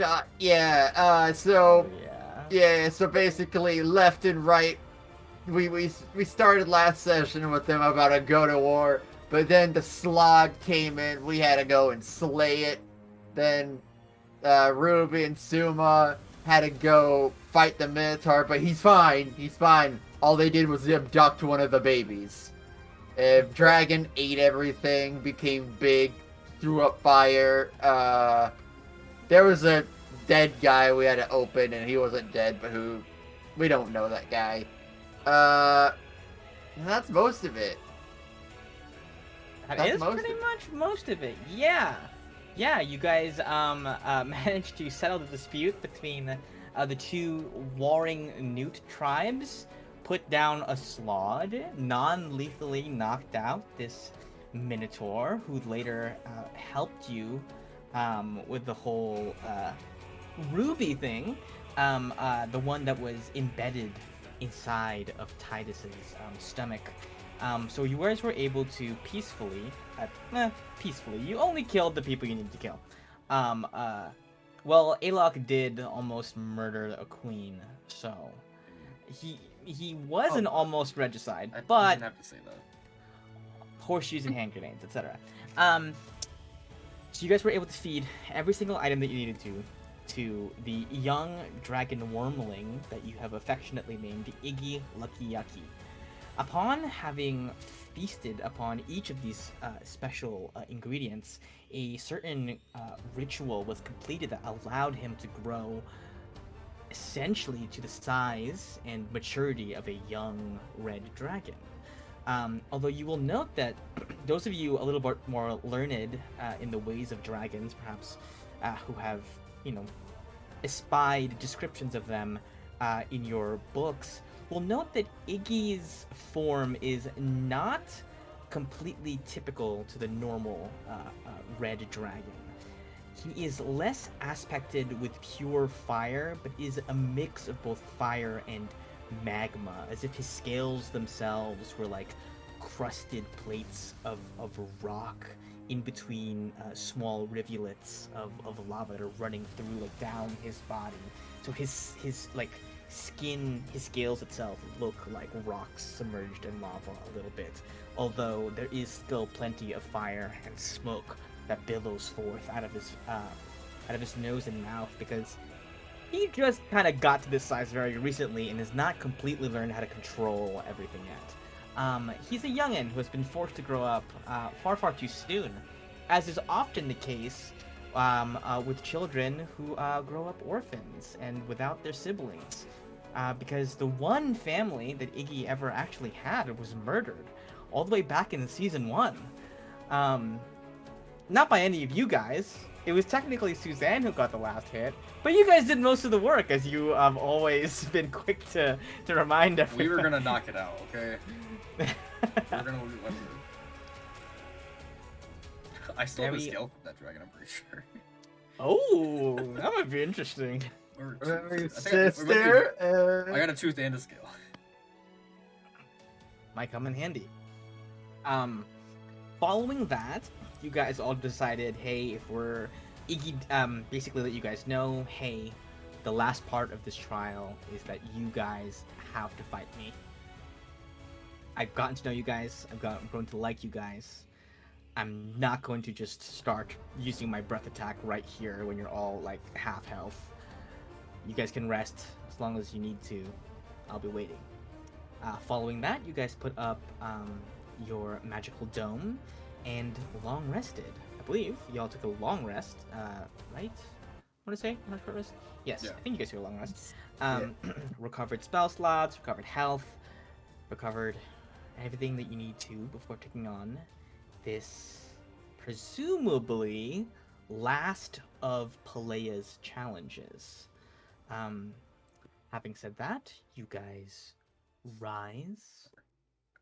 shot. Yeah. Oh yeah. So basically, left and right, we started last session with them about to go to war, but then the slog came in. We had to go and slay it. Then Ruby and Suma had to go fight the Minotaur, but he's fine. He's fine. All they did was abduct one of the babies. Dragon ate everything, became big, threw up fire. There was a dead guy we had to open, and he wasn't dead, but who? We don't know that guy. Uh, that's most of it. That That's is most pretty of it. much most of it. Yeah. Yeah, you guys managed to settle the dispute between the two warring Newt tribes, put down a Slod, non-lethally knocked out this Minotaur, who later helped you with the whole Ruby thing, the one that was embedded inside of Titus's stomach. So you guys were able to peacefully, you only killed the people you needed to kill. Um, uh, well, Alok did almost murder a queen, so he was an almost regicide, I but didn't have to say that. horseshoes and hand grenades, etc. Um, so you guys were able to feed every single item that you needed to the young dragon wormling that you have affectionately named Iggy Lucky Yucky. Upon having feasted upon each of these special ingredients, a certain ritual was completed that allowed him to grow essentially to the size and maturity of a young red dragon. Although you will note that those of you a little bit more learned in the ways of dragons, perhaps who have, you know, espied descriptions of them in your books, will note that Iggy's form is not completely typical to the normal red dragon. He is less aspected with pure fire, but is a mix of both fire and magma, as if his scales themselves were like crusted plates of rock in between small rivulets of lava that are running through like down his body. So his like skin, his scales itself look like rocks submerged in lava a little bit, although there is still plenty of fire and smoke that billows forth out of his nose and mouth, because he just kind of got to this size very recently and has not completely learned how to control everything yet. He's a youngin' who has been forced to grow up far too soon, as is often the case with children who grow up orphans and without their siblings. Because the one family that Iggy ever actually had was murdered all the way back in season 1. Not by any of you guys. It was technically Suzanne who got the last hit, but you guys did most of the work, as you have always been quick to remind everyone. We were gonna knock it out, okay? We were gonna lose it. I still have a scale from that dragon, I'm pretty sure. Oh, that might be interesting. Sister. I got a tooth and a scale. Might come in handy. Following that, you guys all decided, hey, if we're Iggy, basically let you guys know, hey, the last part of this trial is that you guys have to fight me. I've gotten to know you guys. I'm going to like you guys. I'm not going to just start using my breath attack right here when you're all like half health. You guys can rest as long as you need to. I'll be waiting. Following that, you guys put up your magical dome and long rested. I believe y'all took a long rest, right? Want to say not short rest? Yes, Yeah. I think you guys took a long rest. Yeah. Recovered spell slots, recovered health, recovered everything that you need to before taking on this presumably last of Pelea's challenges. Having said that, you guys rise,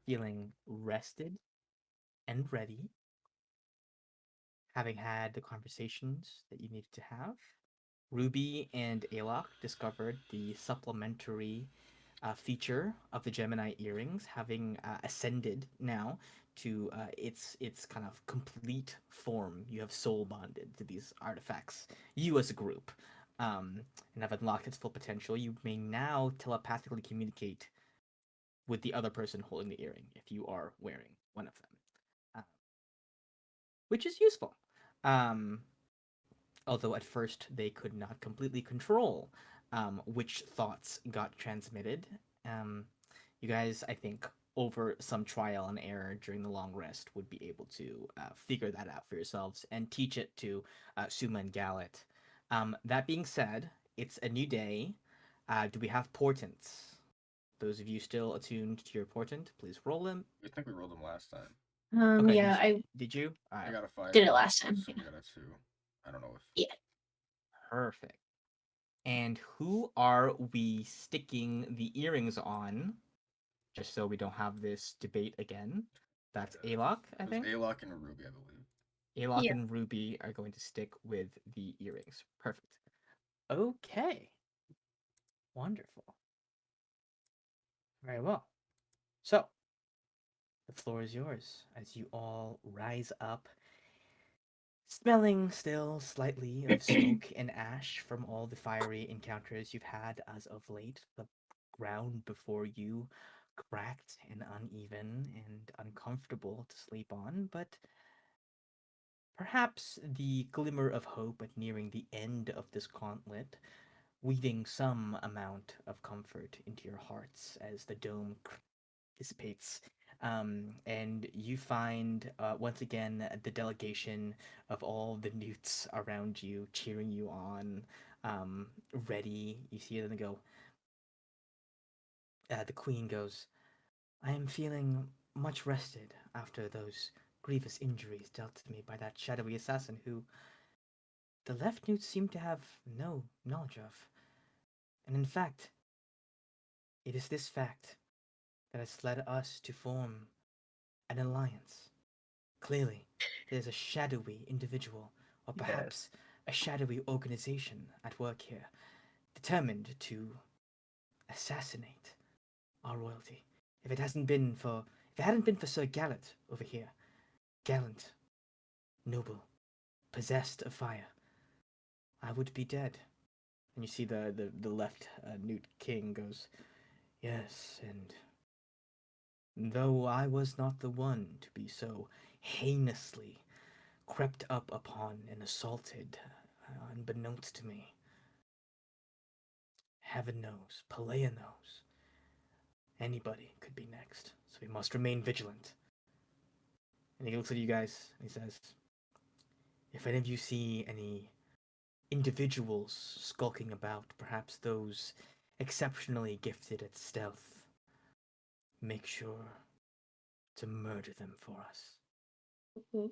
feeling rested and ready, having had the conversations that you needed to have. Ruby and Alok discovered the supplementary feature of the Gemini earrings, having ascended now to its kind of complete form. You have soul bonded to these artifacts. You as a group. and have unlocked its full potential, you may now telepathically communicate with the other person holding the earring if you are wearing one of them, which is useful. Um, Although at first they could not completely control which thoughts got transmitted. Um, you guys, I think, over some trial and error during the long rest, would be able to figure that out for yourselves and teach it to Suma and Gallet. That being said, it's a new day. Do we have portents? Those of you still attuned to your portent, please roll them. I think we rolled them last time. Okay, Yeah, I did you? All I right, got a 5. did it last time. So we got a 2. I don't know if. Yeah. perfect. And who are we sticking the earrings on? Just so we don't have this debate again. That's Alok, I It was think. Alok and Ruby, I believe. Alok Yeah. and Ruby are going to stick with the earrings. Perfect. Okay. Wonderful. Very well. So, the floor is yours as you all rise up, smelling still slightly of smoke and ash from all the fiery encounters you've had as of late. The ground before you cracked and uneven and uncomfortable to sleep on, but perhaps the glimmer of hope at nearing the end of this gauntlet, weaving some amount of comfort into your hearts as the dome dissipates. And you find once again the delegation of all the newts around you cheering you on, ready. You see them go. The queen goes, I am feeling much rested after those grievous injuries dealt to me by that shadowy assassin who the left newts seem to have no knowledge of. And in fact, it is this fact that has led us to form an alliance. Clearly, there's a shadowy individual, or perhaps a shadowy organization at work here, determined to assassinate our royalty. If it hadn't been for Sir Gallant over here, gallant, noble, possessed of fire, I would be dead. And you see the left Newt King goes, yes, and though I was not the one to be so heinously crept up upon and assaulted, unbeknownst to me, heaven knows, Palea knows, anybody could be next, so we must remain vigilant. And he looks at you guys and he says, if any of you see any individuals skulking about, perhaps those exceptionally gifted at stealth, make sure to murder them for us. Mhm.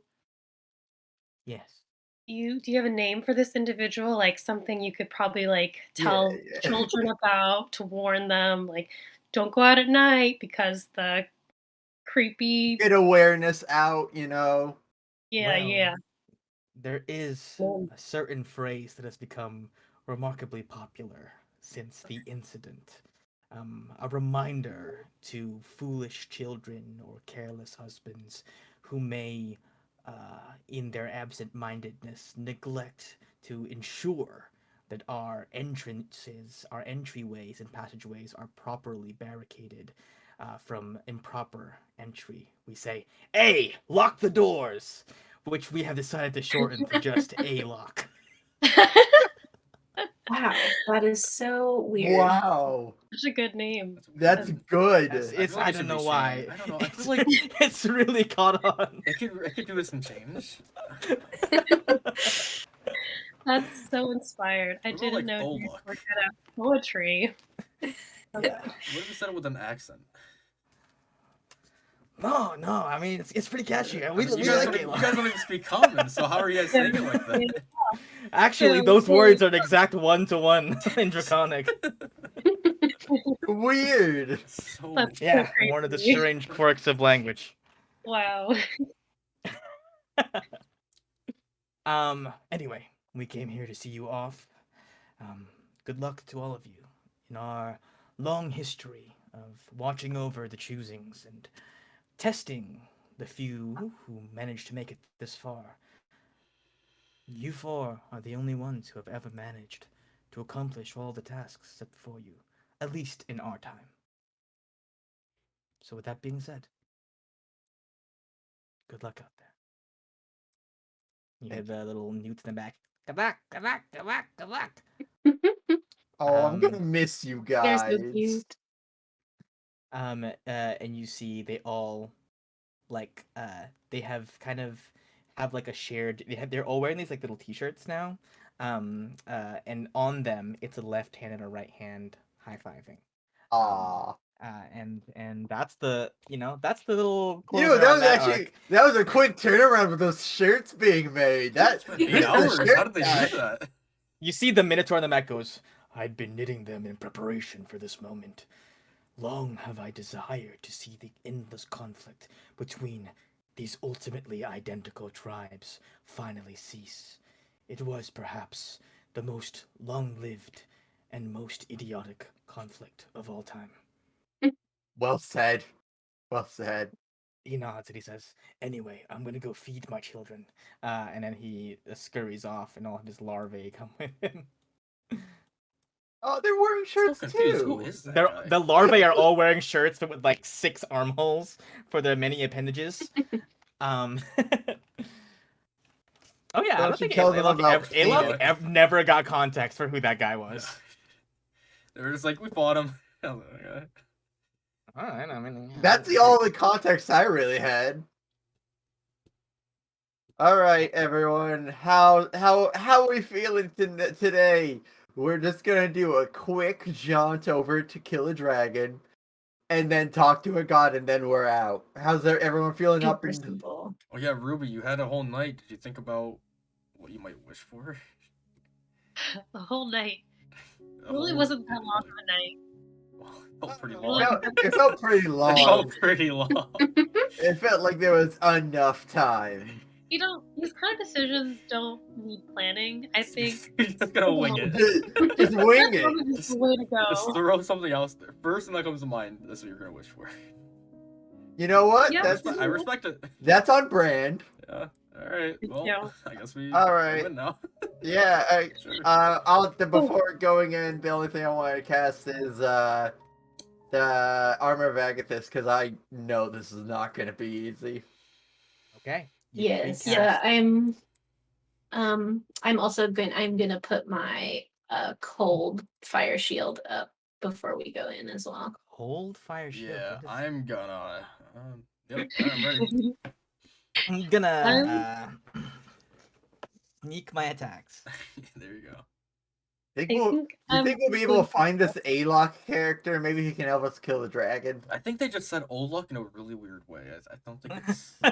Yes. Do you have a name for this individual? Like something you could probably like tell Yeah. children about to warn them, like don't go out at night because the creepy. Get awareness out, you know. Yeah, Well, yeah. there is Name. a certain phrase that has become remarkably popular since the incident. A reminder to foolish children or careless husbands who may, in their absent mindedness, neglect to ensure that our entrances, our entryways, and passageways are properly barricaded from improper entry. We say, "Hey, lock the doors!" which we have decided to shorten to just A lock. Wow, that is so weird. Wow. Such a good name. That's weird. good. It's feel like I it don't should be know why. changed. I don't know, I It's feel like it's really caught on. It could do with some change. That's so inspired. I What about didn't like know you Olok? were good at poetry. So Yeah. good. What if we said it with an accent? No. I mean, it's pretty catchy. I We, mean, we you guys like don't, it. you guys don't even speak common, so how are you guys saying it like that? Actually, Yeah, those well- words are an exact one-to-one in Draconic. Weird. So That's so Yeah, one of the crazy. strange quirks of language. Wow. Anyway, we came here to see you off. Um, Good luck to all of you in our long history of watching over the choosings and testing the few who managed to make it this far. You four are the only ones who have ever managed to accomplish all the tasks set before you, at least in our time. So with that being said, good luck out there. You hear the little newts in the back. Good luck, good luck, good luck, good luck. Oh, I'm gonna Um, miss you They're so guys. cute. and you see they all like they have kind of have like a shared they're all wearing these like little t-shirts now. And on them it's a left hand and a right hand high-fiving. Aw. And that's the that's the little You know, closer that on was that actually arc. that was a quick turnaround with those shirts being made. That It's been 8 this is a hours. How shirt did they guy. do that? You see the Minotaur on the mat goes, I'd been knitting them in preparation for this moment. Long have I desired to see the endless conflict between these ultimately identical tribes finally cease. It was perhaps the most long-lived and most idiotic conflict of all time. Well said. Well said. He nods and he says, anyway, I'm gonna go feed my children. And then he scurries off and all of his larvae come with him. Oh, they're wearing So shirts confused. Who too. is that guy? The larvae are all wearing shirts with like 6 armholes for their many appendages. Um, oh yeah, I Don't don't you think tell them about Alok Alok never got context for who that guy was. They were just like, we fought him. I was like, okay. All right, I mean, yeah, That's all the context I really had. All right, everyone. How are we feeling today? We're just gonna do a quick jaunt over to kill a dragon, and then talk to a god, and then we're out. How's everyone feeling up? Super simple. Oh yeah, Ruby, you had a whole night. Did you think about what you might wish for? The whole night. A Really whole- wasn't that long of a night. Well, it felt pretty It long. it felt pretty It long. felt pretty long. It felt like there was enough time. You know, these kind of decisions don't need planning. I think You're just gonna wing it. Just wing that's it. probably just the way to Just go. throw something else there. First thing that comes to mind, that's what you're gonna wish for. You know what? Yeah, That's I respect it. that's on brand. Yeah. All right. Thank Well, you. I guess we All right. win now. Yeah. Sure. Before going in, the only thing I want to cast is the Armor of Agathis, because I know this is not going to be easy. Okay. Yes. Recast. Yeah, I'm also I'm gonna put my cold fire shield up before we go in as well. Cold fire shield. Yeah, what is- I'm gonna. Yep, I'm ready. I'm gonna sneak my attacks. There you go. Think I we'll, think you I'm think we'll be able to going find this Alok character? Maybe he can help us kill the dragon. I think they just said Olok in a really weird way. I don't think it's. No.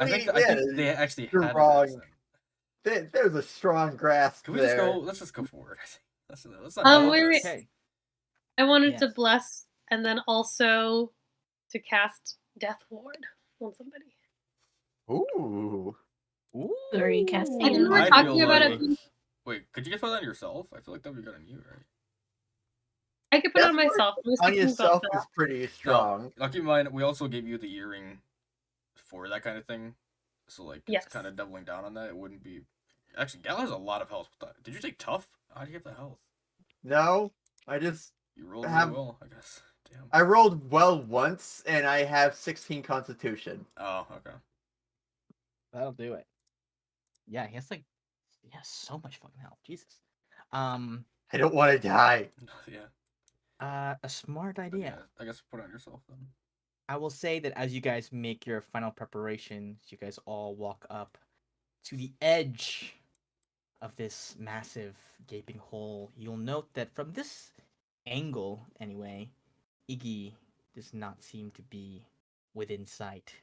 I think they actually had an strong. accent. There's a strong grasp Can we there. just go? Let's just go forward. Let's not dwell on wait, this. Okay. I wanted to Yes. bless and then also to cast Death Ward on somebody. Ooh. Ooh. Who are you casting? I didn't I we're I talking feel about like. it being, Wait, could you get put on yourself? I feel like that'd be good on you, right? I could put it on Death Ward myself. I was On thinking about yourself that. is pretty strong. Now keep in mind, we also gave you the earring for that kind of thing. So like, Yes. it's kind of doubling down on that. It wouldn't be. Actually, Gal has a lot of health. Did you take tough? How do you have the health? No, I just You rolled Have- really well, I guess. Damn. I rolled well once, and I have 16 Constitution. Oh, okay. That'll do it. Yeah, he has so much fucking health. Jesus. I don't want to die. Yeah. A smart But idea. yeah. I guess put it on yourself then. I will say that as you guys make your final preparations, you guys all walk up to the edge of this massive gaping hole. You'll note that from this angle, anyway, Iggy does not seem to be within sight.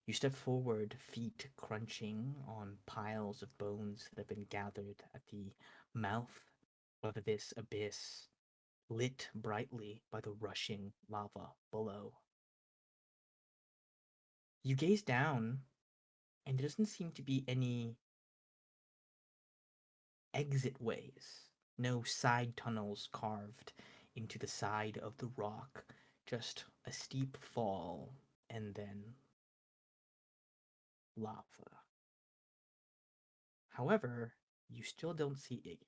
You step forward, feet crunching on piles of bones that have been gathered at the mouth of this abyss, lit brightly by the rushing lava below. You gaze down, and there doesn't seem to be any exit ways, no side tunnels carved into the side of the rock, just a steep fall and then lava. However, you still don't see Iggy.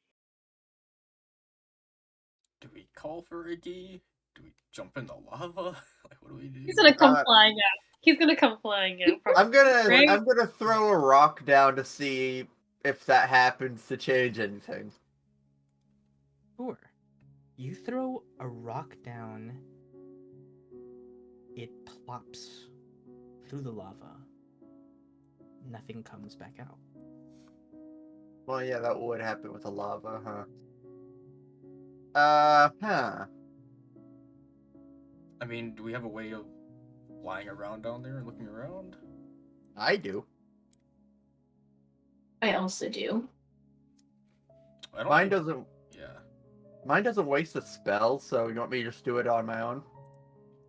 Do we call for Iggy? Do we jump in the lava? Like, what do we do? He's gonna come Uh, flying out. He's gonna come flying out. From I'm gonna Right? I'm gonna throw a rock down to see if that happens to change anything. Sure. You throw a rock down, it plops through the lava. Nothing comes back out. Well, yeah, that would happen with the lava, huh? Huh. I mean, do we have a way of flying around down there and looking around? I do. I also do. I don't Mine think- doesn't. Yeah. Mine doesn't waste a spell, so you want me to just do it on my own?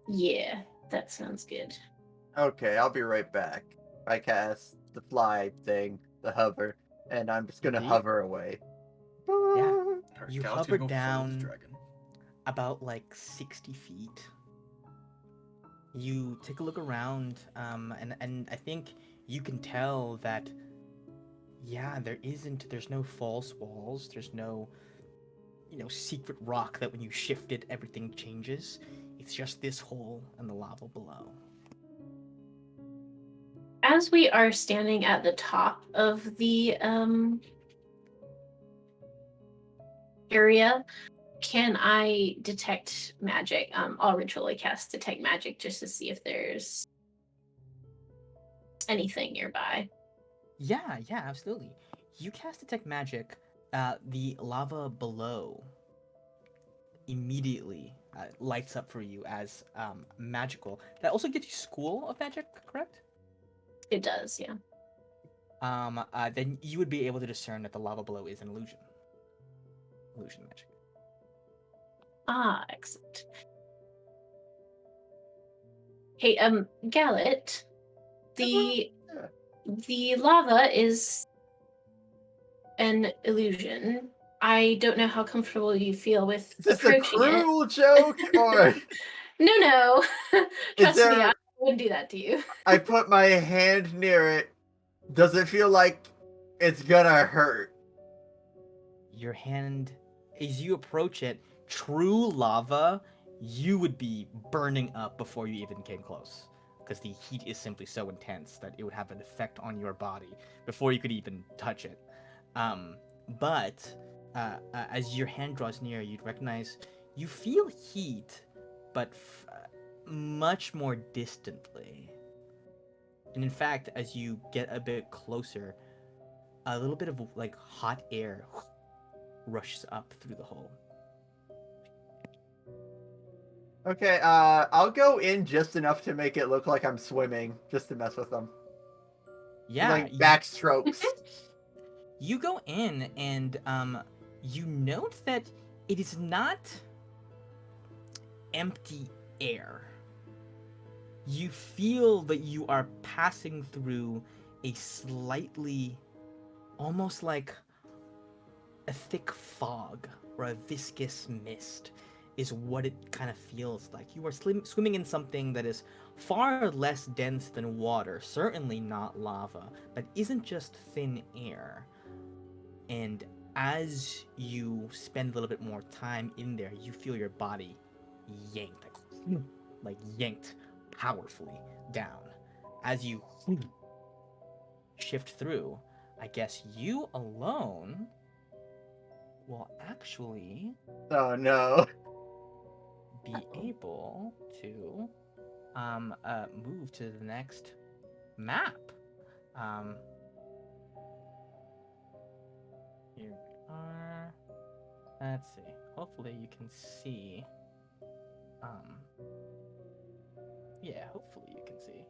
Yeah, that sounds good. Okay, I'll be right back. I cast the fly thing, the hover, and I'm just gonna Indeed. hover away. Yeah. Alright, You Galaxy's hover gonna go fight down. this dragon. About like 60 feet. You take a look around, and I think you can tell that, yeah, there's no false walls, there's no, secret rock that when you shift it, everything changes. It's just this hole and the lava below. As we are standing at the top of the area, can I detect magic? I'll ritually cast detect magic just to see if there's anything nearby. Yeah, absolutely. You cast detect magic, the lava below immediately lights up for you as magical. That also gives you School of Magic, correct? It does, yeah. Then you would be able to discern that the lava below is an illusion. Illusion magic. Ah, excellent. Hey, Gallet, the lava is an illusion. I don't know how comfortable you feel with Is this a approaching it. cruel joke, or No. Trust me, there- I wouldn't do that to you. I put my hand near it? Does it feel like it's gonna hurt? Your hand, as you approach it, true lava, you would be burning up before you even came close. Because the heat is simply so intense that it would have an effect on your body before you could even touch it. But as your hand draws near, you'd recognize you feel heat, but much more distantly. And in fact, as you get a bit closer, a little bit of like hot air rushes up through the hole. Okay, I'll go in just enough to make it look like I'm swimming, just to mess with them. Yeah, Like backstrokes. you go in and you note that it is not empty air. You feel that you are passing through a slightly, almost like a thick fog or a viscous mist is what it kind of feels like. You are swimming in something that is far less dense than water, certainly not lava, but isn't just thin air. And as you spend a little bit more time in there, you feel your body yanked, like yanked powerfully down. As you shift through, I guess you alone will actually Oh no. be able to move to the next map. Here we are. Let's see. Hopefully you can see. Yeah, hopefully you can see.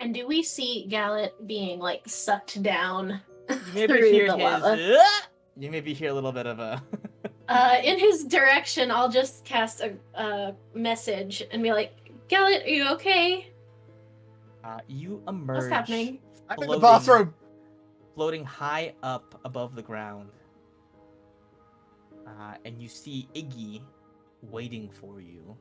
And do we see Gallet being like sucked down You maybe through hear the his. lava? You maybe hear a little bit of a. In his direction, I'll just cast a message and be like, Gallet, are you okay? You emerge. What's happening? I'm in the boss room. Floating high up above the ground. And you see Iggy waiting for you,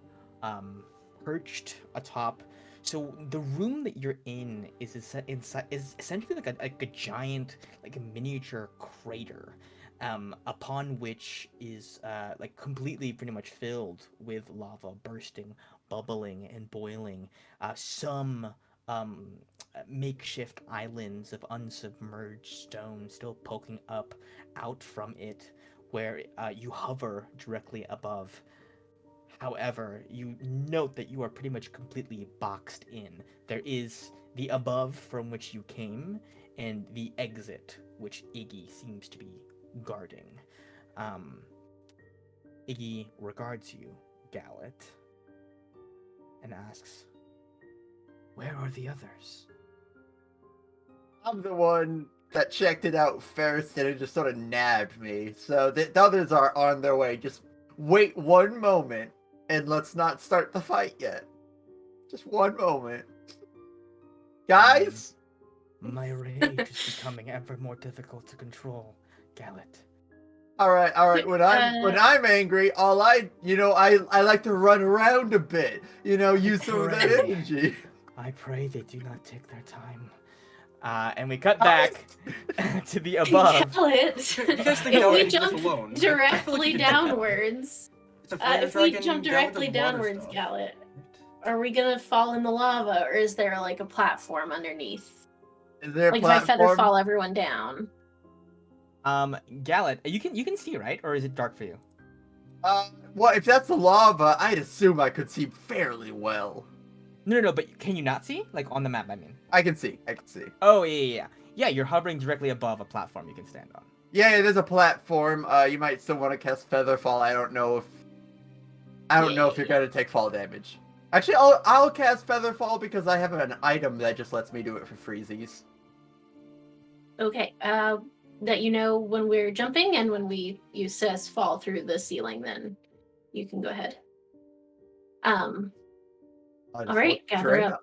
perched atop. So the room that you're in is essentially like a giant, like a miniature crater upon which is like completely pretty much filled with lava bursting, bubbling, and boiling. Some um, makeshift islands of unsubmerged stone still poking up out from it, where you hover directly above. However, you note that you are pretty much completely boxed in. There is the above from which you came, and the exit, which Iggy seems to be guarding. Um, Iggy regards you, Gallet, and asks, "Where are the others?" I'm the one that checked it out first, and it just sort of nabbed me. So the others are on their way. Just wait one moment, and let's not start the fight yet. Just one moment. Guys? My rage is becoming ever more difficult to control, Gallet. Alright. When I'm angry, I like to run around a bit. Use some of that Pray. energy. I pray they do not take their time. And we cut back to the above. Gallet, You guys think if y'all we are this jump alone? directly downwards, It's a fire if we dragon, jump get with the directly water downwards, stuff. Gallet, are we gonna fall in the lava, or is there like a platform underneath? Is there a Like if I feather platform? fall everyone down. Gallet, you can see, right? Or is it dark for you? Well, if that's the lava, I'd assume I could see fairly well. No, but can you not see? Like on the map, I mean. I can see. Oh, yeah. Yeah, you're hovering directly above a platform you can stand on. Yeah, there's a platform. You might still want to cast Featherfall. I don't know if you're gonna take fall damage. Actually, I'll cast Featherfall because I have an item that just lets me do it for freezies. Okay. That you know when we're jumping and when you says fall through the ceiling, then you can go ahead. I'll just All right, look gather straight up.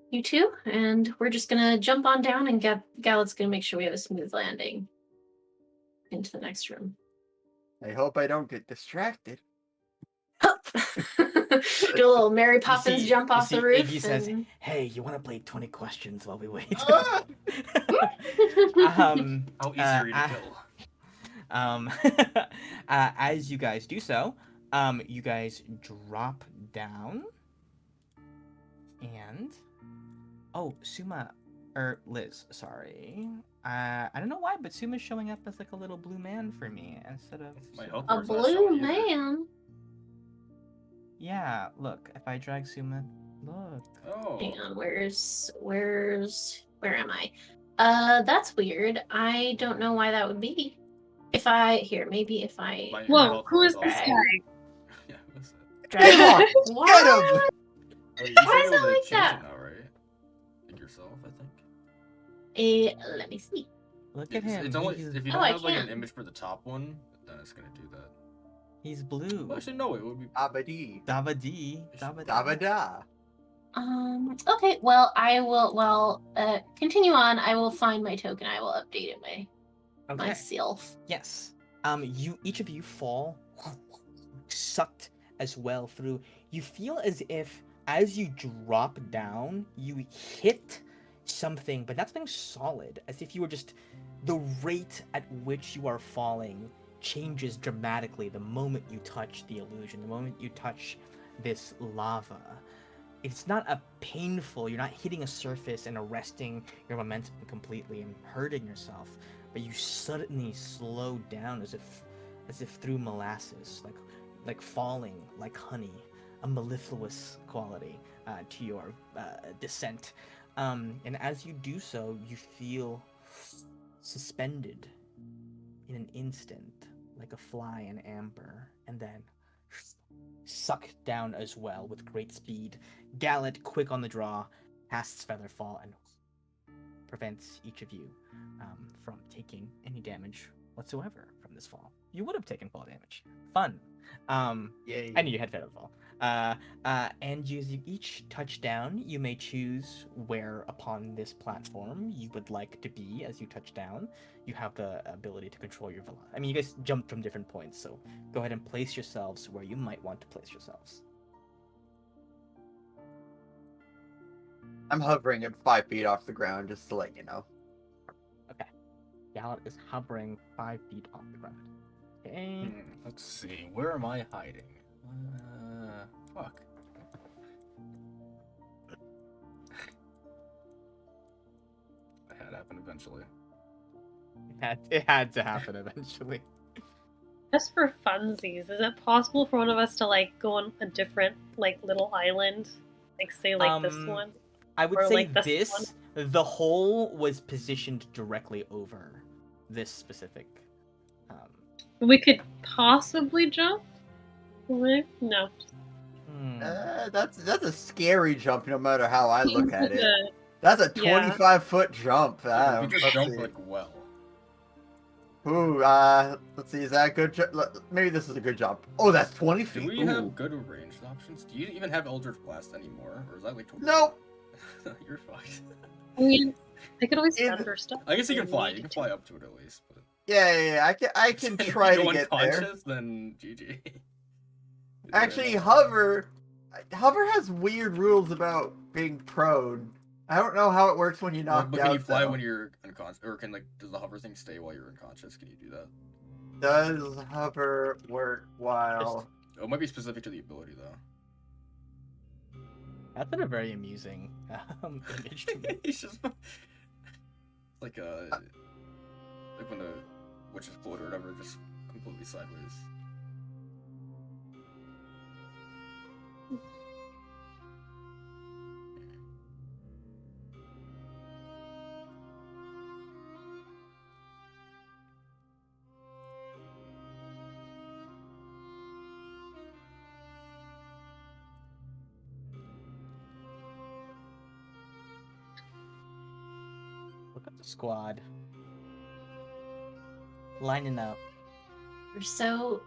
You two, and we're just gonna jump on down, and Gallet's gonna make sure we have a smooth landing into the next room. I hope I don't get distracted. Do a little Mary Poppins jump off the roof. Iggy says, and- "Hey, you want to play 20 questions while we wait?" Ah! How easy are you to kill? As you guys do so, you guys drop down, and Suma, or Liz, sorry. I don't know why, but Suma's showing up as like a little blue man for me instead of My Suma. health A bar's not blue showing either. man. Yeah, look, if I drag Suma, look. Oh. Hang on, where am I? That's weird. I don't know why that would be. Maybe if I My Whoa, health who bar is also this low. guy? Yeah, what's that? drag Get him! What? Get him! Oh, you Why should is be it able to like change that? it now, right? Like yourself, I think. Let me see. Look Yeah, at him. It's only he's, if you Oh, don't I have like an can. image for the top one, then it's gonna do that. he's blue. Well, actually, no, it would be. Abadi. Davadi. Dabada. Okay, well, I will, continue on. I will find my token. I will update it Okay. myself. Yes. Each of you fall sucked as well through. You feel as if as you drop down, you hit something, but not something solid, as if you were just the rate at which you are falling changes dramatically the moment you touch the illusion, the moment you touch this lava. It's not a painful, you're not hitting a surface and arresting your momentum completely and hurting yourself, but you suddenly slow down as if through molasses, like falling like honey, a mellifluous quality to your descent. And as you do so, you feel suspended in an instant, like a fly in amber, and then sucked down as well with great speed. Gallant, quick on the draw, casts Featherfall and prevents each of you from taking any damage whatsoever from this fall. You would have taken fall damage. Fun. Yay. I knew you had Featherfall. And as you each touch down, you may choose where upon this platform you would like to be as you touch down. You have the ability to control your velocity. I mean, you guys jumped from different points, so go ahead and place yourselves where you might want to place yourselves. I'm hovering at 5 feet off the ground, just to let you know. Gallet is hovering 5 feet off the ground. Okay. Let's see. Where am I hiding? Fuck. That had to happen eventually. It had to happen eventually. Just for funsies, is it possible for one of us to like go on a different like little island, like say like this one? I would Or, say like, this this. The hole was positioned directly over this specific. We could possibly jump. No. That's a scary jump, no matter how I look at it. Yeah. That's a Yeah. 25-foot jump. We just Let's jump see. like well. Ooh, let's see. Is that a good jump? Maybe this is a good jump. Oh, that's 20 Do feet. we Ooh. have good ranged options? Do you even have Eldritch Blast anymore, or is that like? Nope. You're fucked. I mean, I could always If- thunder stuff. I guess you if can we fly. You needed can to. fly up to it at least. But Yeah. I can if try you to go get there. unconscious, then GG. Actually, hover has weird rules about being prone. I don't know how it works when you're knocked But out. can you fly though. when you're unconscious, or does the hover thing stay while you're unconscious? Can you do that? Does hover work while? Oh, it might be specific to the ability though. That's been a very amusing image to me. He's just like like when the witches float or whatever, just completely sideways. Look at the squad. Lining up. We're so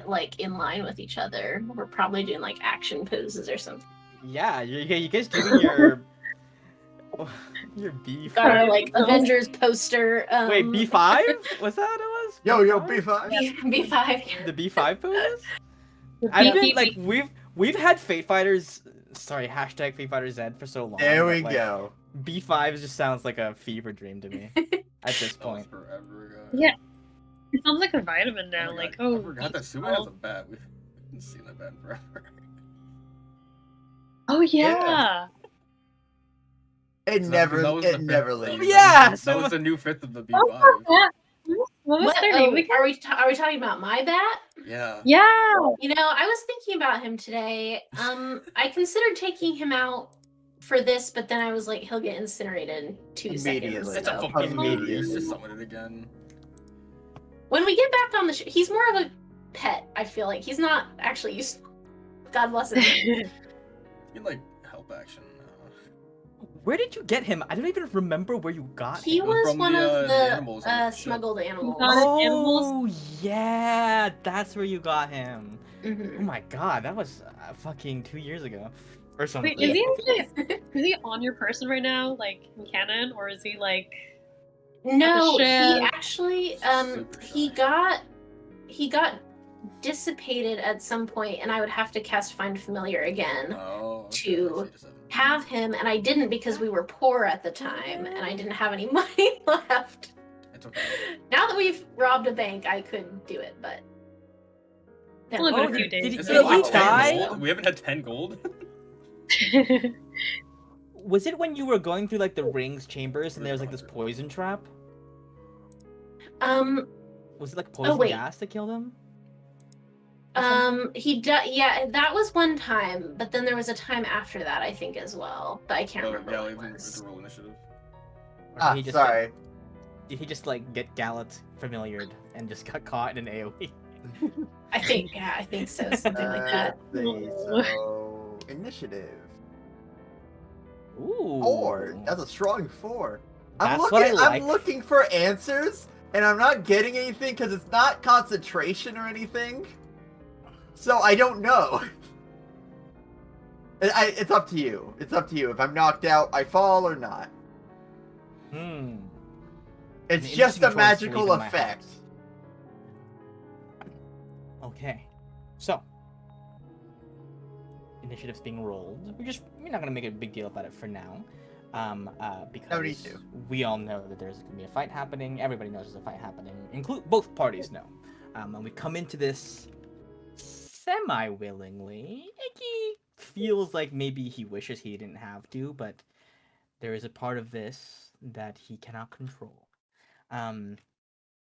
like in line with each other. We're probably doing like action poses or something. Yeah, you guys doing your B5? Got our like Avengers poster. Wait, B5? Was that what it was? Yo, B5? B5. B5. The B5 poses? The I've beefy been like we've had Fate Fighters, sorry, hashtag Fate Fighters Z for so long. There we that, like, go. B5 just sounds like a fever dream to me at this That was point. forever ago. Yeah. It sounds like a vitamin now. my Like, God, oh, I forgot that Suba has a bat. We haven't seen that bat in forever. oh yeah. It So never that was the fifth- never that leaves. was- Yeah, that so- was the new fifth of the B5. Oh, yeah. What was What? their Oh, name again? are we talking about my bat? Yeah. Yeah. You know, I was thinking about him today. I considered taking him out for this, but then I was like, he'll get incinerated in 2 seconds. Immediately. It's a so- fucking Immediately. Let's just summon it again. When we get back on the he's more of a pet, I feel like. He's not actually useful. God bless him. You can like help action. Where did you get him? I don't even remember where you got He him. was from one the, of the the animals on the ship. smuggled animals. got it. animals? Oh yeah, that's where you got him. Oh Mhm. my god, that was fucking 2 years ago, or something. Wait, is he actually, is he on your person right now, like in canon, or is he like? No, he ship. actually Super he got dissipated at some point, and I would have to cast Find Familiar again. Oh, okay, To I see, just haven't- Have him, and I didn't because we were poor at the time, and I didn't have any money left. It's okay. Now that we've robbed a bank, I could do it, but It's only been a Oh, few did- days. did Is Did it he like die? 10 gold? We haven't had 10 gold. Was it when you were going through like the rings chambers and there was like this poison trap? Was it like poison wait. gas that killed him? yeah, that was one time, but then there was a time after that, I think, as well, but I can't Oh, remember yeah, what it it's was. a roll initiative. Or Ah, did he just sorry. Did he just like get Gallet familiared and just got caught in an AoE? I think so, something like that. Let's see, so initiative. Ooh. 4. That's a strong 4. I'm That's looking. what I like. I'm looking for answers, and I'm not getting anything because it's not concentration or anything. So I don't know. It's up to you. It's up to you. If I'm knocked out, I fall or not. Hmm. It's An just interesting a choice to magical leave in my effect. house. Okay. So. Initiative's being rolled. We're not gonna make a big deal about it for now. Because to. we all know that there's going to be a fight happening. Everybody knows there's a fight happening. Both parties know. And we come into this semi-willingly. Icky feels like maybe he wishes he didn't have to, but there is a part of this that he cannot control.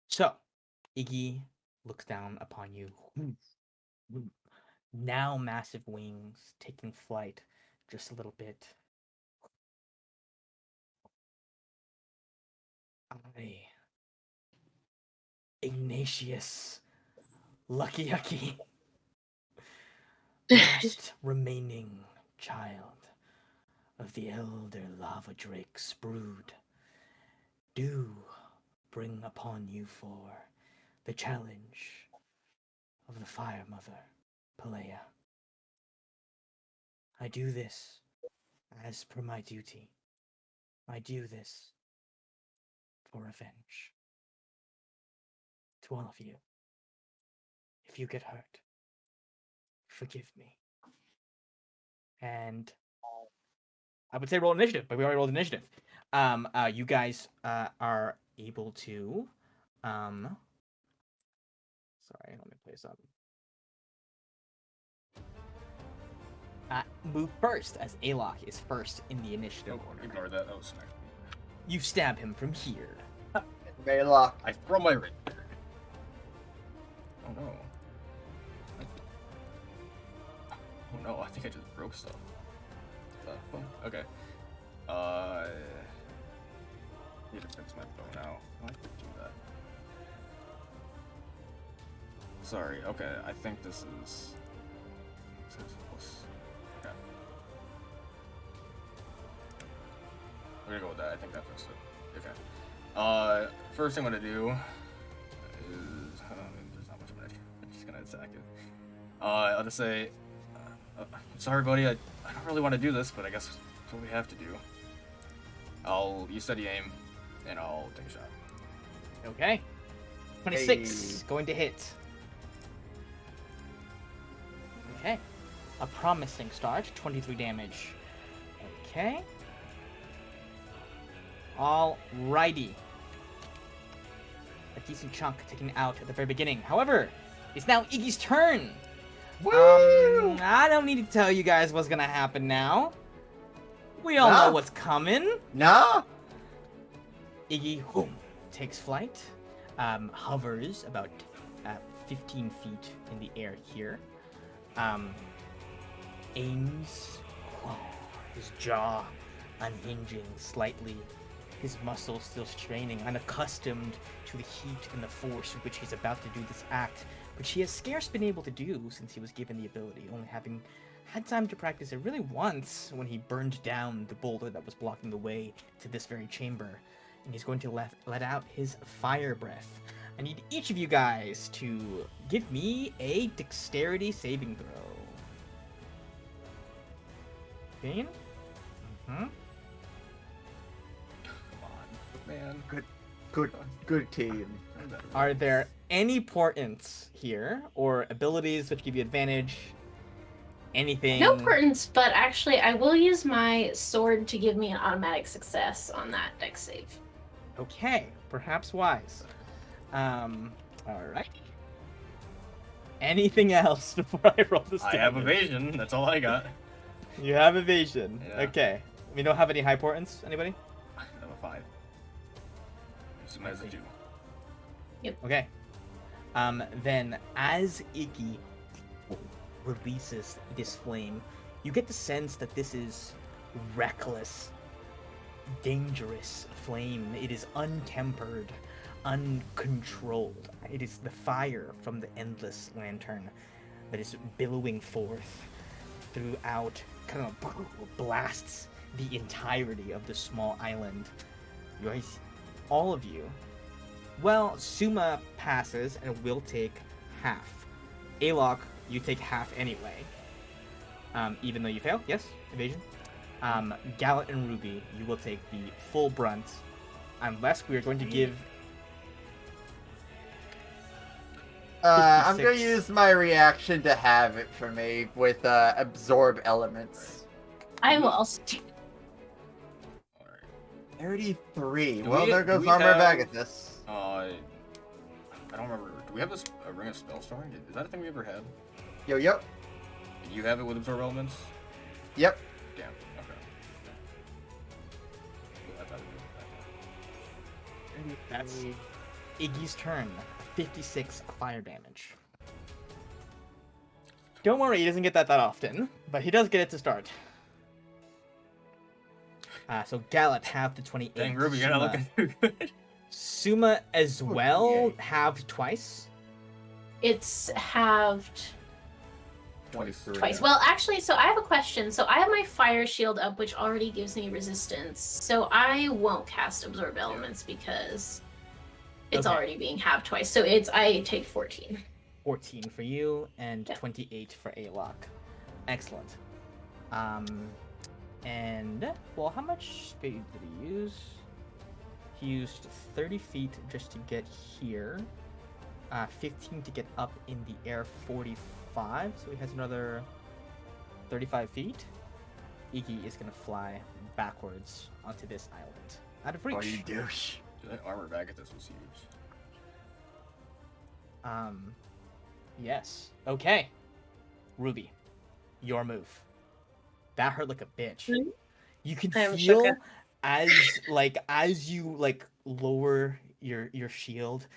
So, Iggy looks down upon you. Now massive wings, taking flight just a little bit. I, Ignatius, Lucky, last remaining child of the elder lava drake's brood, do bring upon you for the challenge of the Fire Mother, Pelea. I do this as per my duty. I do this for revenge. To all of you, if you get hurt, forgive me. And I would say roll initiative, but we already rolled initiative. You guys are able to. Sorry, let me play something. Move first, as Alok is first in the initiative Oh, order. ignore that. That was smart. You stab him from here. Maylock. I throw my rapier. Oh no. Oh no, I think I just broke stuff. Okay. Need to fix my bow now. Why did I do that? Sorry, okay, I think this is... Okay. We're gonna go with that, I think that fixed it. Okay. First thing I'm gonna do is... there's not much I'm gonna do. I'm just gonna attack it. I'll just say... sorry buddy, I don't really want to do this, but I guess that's what we have to do. You steady aim, and I'll take a shot. Okay. 26, going to hit. Okay. A promising start, 23 damage. Okay. Alrighty. A decent chunk taken out at the very beginning. However, it's now Iggy's turn. Woo! I don't need to tell you guys what's gonna happen now. We all know what's coming. No? Iggy takes flight, hovers about 15 feet in the air here, aims, his jaw unhinging slightly, his muscles still straining, unaccustomed to the heat and the force with which he's about to do this act, which he has scarce been able to do since he was given the ability, only having had time to practice it really once when he burned down the boulder that was blocking the way to this very chamber. And he's going to let out his fire breath. I need each of you guys to give me a dexterity saving throw. Bane? Mm-hmm. Come on, man. Good team. Are there any portents here, or abilities which give you advantage? Anything? No portents, but actually, I will use my sword to give me an automatic success on that dex save. Okay, perhaps wise. Alright. Anything else before I roll this damage? I have evasion, that's all I got. You have evasion. Yeah. Okay. We don't have any high portents? Anybody? I have a 5. Assume as a 2. Okay. Then as Iggy releases this flame, you get the sense that this is reckless, dangerous flame. It is untempered, uncontrolled. It is the fire from the endless lantern that is billowing forth throughout, kind of blasts the entirety of the small island. You guys, all of you. Well, Suma passes and will take half. Alok, you take half anyway. Even though you fail, yes, evasion. Gallet and Ruby, you will take the full brunt, unless we are going to give. I'm 56. gonna use my reaction to have it for me with absorb elements. I will also. 33. Do Well, we- there do goes we Armor of have- Agathis. I don't remember. Do we have this Ring of Spellstorm? Is that a thing we ever had? Yep. Do you have it with Absorb Elements? Yep. Damn. Okay. I thought we did that. That's Iggy's turn. 56 fire damage. Don't worry, he doesn't get that often, but he does get it to start. So Gallet halved to 28. Dang, Ruby, you're not looking too good. Suma as well, 48. halved twice. It's halved 23. twice. Well, actually, so I have a question. So I have my fire shield up, which already gives me resistance. So I won't cast Absorb Elements because it's Okay. already being halved twice. So I take 14. 14 for you, and Yeah. 28 for Alok. Excellent. And, well, how much speed did he use? He used 30 feet just to get here. 15 to get up in the air, 45. So he has another 35 feet. Iggy is going to fly backwards onto this island. Out of reach. Oh, you douche. Dude, that Armor of Agathis was huge. Yes. Okay. Ruby, your move. That hurt like a bitch. Mhm. You can I am feel shook. as you lower your shield,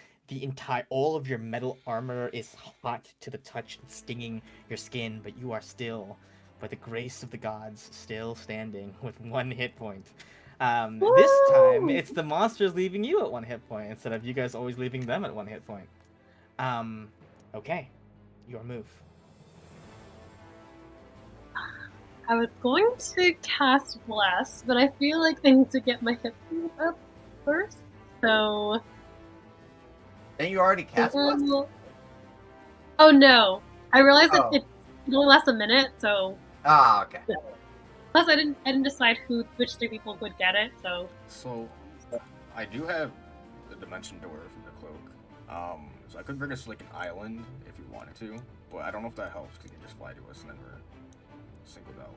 all of your metal armor is hot to the touch and stinging your skin, but you are still, by the grace of the gods, still standing with 1 hit point. This time Woo! it's the monsters leaving you at 1 hit point instead of you guys always leaving them at 1 hit point. Okay, your move. I was going to cast Bless, but I feel like I need to get my hit points up first. So. Then you already cast one? Oh no! I realized Oh. it only lasts a minute, so Ah, okay. plus I didn't decide which 3 people would get it. So So, I do have the Dimension Door from the cloak. So I could bring us to like an island if you wanted to, but I don't know if that helps because you can just fly to us and then we're singled out.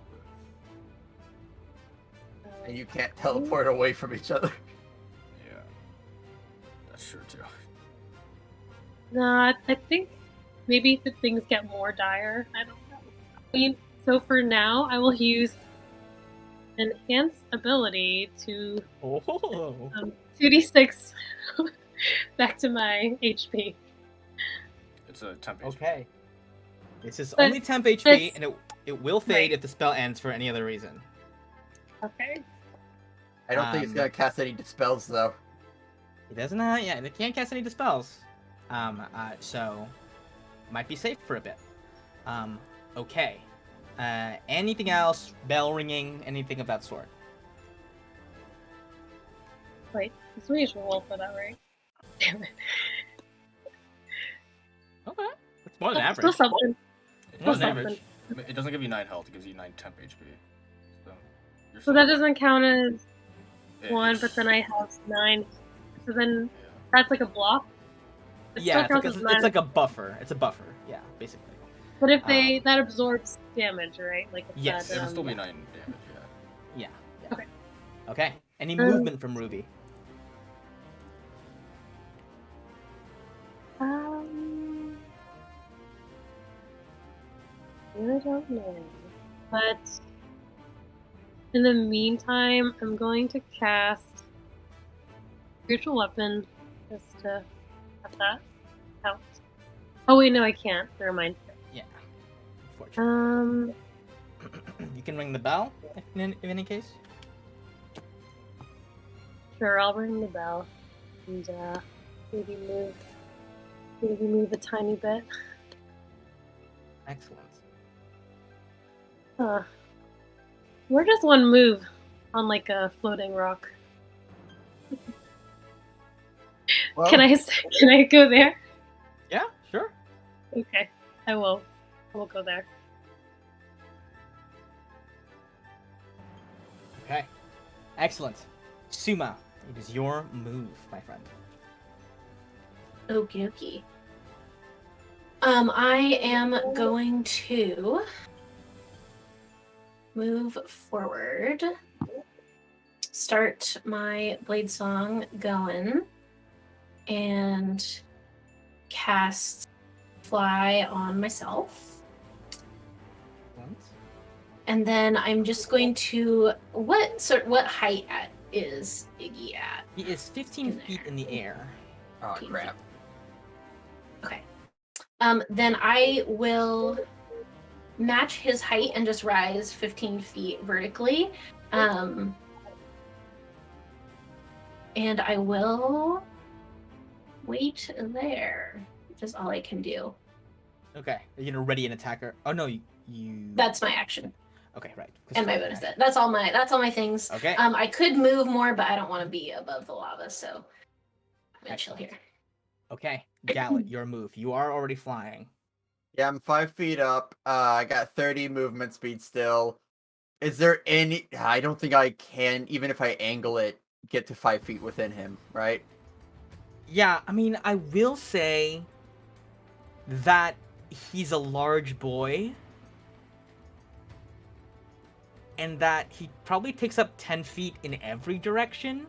But And you can't teleport away from each other. yeah, that's true too. nah, I think maybe if things get more dire, I don't know. I mean, so for now, I will use enhance ability to Oh. 2d6 back to my HP. It's a temp. HP. Okay. This is But only temp HP, that's- and it will fade Right. if the spell ends for any other reason. Okay. I don't think it's gonna cast any dispels though. It doesn't have, yeah, it can't cast any dispels. So might be safe for a bit. Okay. Anything else? Bell ringing? Anything of that sort? Wait, so we need to roll for that, right? Damn it. Okay. It's more than Still average. something. It More than doesn't, average. it doesn't give you 9 health; it gives you 9 temp HP. So, you're So that safe. doesn't count as Yeah, 1, it's- but then I have 9. So then yeah. that's like a block. It Yeah, still it's counts like, as a, 9. it's like a buffer. It's a buffer. Yeah, basically. But if that absorbs damage, right? Like if Yes. that, It would still be yeah. 9 damage. Yeah. Yeah. Okay. Okay. Any Um, movement from Ruby? I really don't know. But in the meantime, I'm going to cast Spiritual Weapon just to have that out. Oh wait, no, I can't. Never mind. Yeah. Unfortunately. Um, You can ring the bell in any case. sure, I'll ring the bell and maybe move a tiny bit. Excellent. Where does one move on like a floating rock? Well, Can I go there? Yeah, sure. Okay, I will. I will go there. Okay. Excellent. Suma, it is your move, my friend. Okie dokie. I am going to move forward start my blade song going and cast fly on myself. And then I'm just going to what height is Iggy at? He is 15 feet in the air. Oh 15 crap! feet. Okay. Then I will match his height and just rise 15 feet vertically. And I will wait there. Just all I can do. Okay. Are you gonna ready an attacker? Oh no, you. That's my action. Okay, right. And my bonus. That's all my things. Okay. I could move more, but I don't want to be above the lava, so I'm gonna chill here. Okay, Gallet, your move. You are already flying. Yeah, I'm 5 feet up. I got 30 movement speed still. Is there any? I don't think I can, even if I angle it, get to 5 feet within him. Right? Yeah, I mean, I will say that he's a large boy, and that he probably takes up 10 feet in every direction.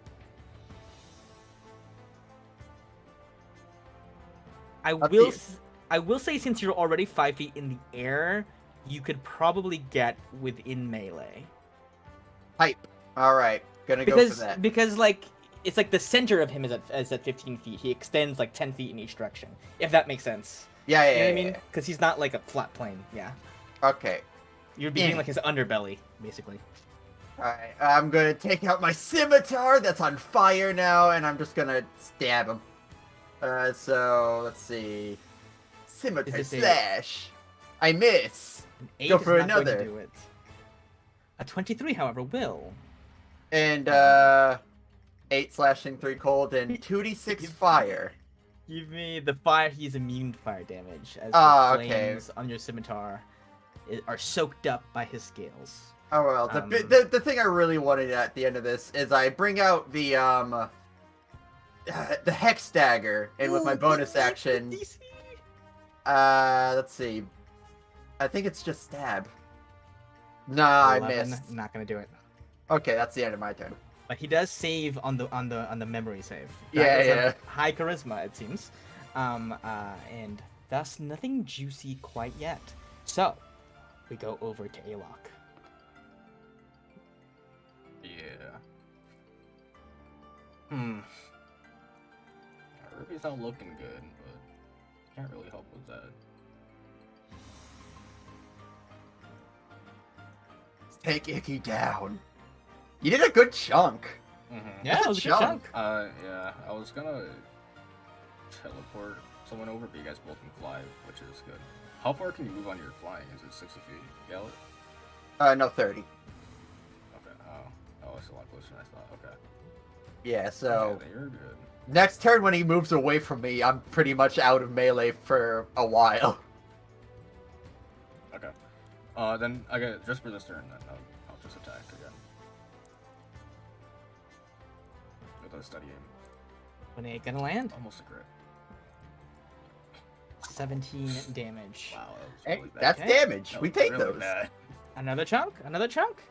I will say, since you're already 5 feet in the air, you could probably get within melee. Hype. All right, gonna go for that. Because like it's like the center of him is at 15 feet. He extends like 10 feet in each direction. If that makes sense. Yeah, You know what I mean? Because he's not like a flat plane. Yeah. Okay. You're being like his underbelly, basically. Alright, I'm gonna take out my scimitar that's on fire now, and I'm just gonna stab him. So, let's see. Scimitar slash. I miss. An 8 Go is for not going to another. do it. A 23, however, will. And, 8 slashing, 3 cold, and 2d6 fire. Give me the fire. He's immune to fire damage, as Ah, the okay. flames on your scimitar are soaked up by his scales. Oh well, the thing I really wanted at the end of this is I bring out the hex dagger, and with my bonus action, let's see, I think it's just stab. Nah, I 11, missed. Not gonna do it. Okay, that's the end of my turn. But he does save on the memory save. Yeah, That is a yeah. high charisma, it seems. And thus nothing juicy quite yet. So we go over to Alok. Yeah. Ruby's not looking good, but can't really help with that. Take Icky down. You did a good chunk. Yeah, That's it was a good chunk. chunk. Yeah, I was gonna teleport someone over, but you guys both can fly, which is good. How far can you move on your flying? Is it 60 feet? Gallet? No, 30. Okay, oh, it's a lot closer than I thought, okay. Yeah, so Yeah, you're good. next turn when he moves away from me, I'm pretty much out of melee for a while. Okay. Then I got just for this turn, then I'll just attack again. With a steady aim. When it gonna land? Almost a crit. 17 damage. Wow, that was Hey, really bad. that's Okay. damage. That We was take really those. bad. Another chunk? Another chunk?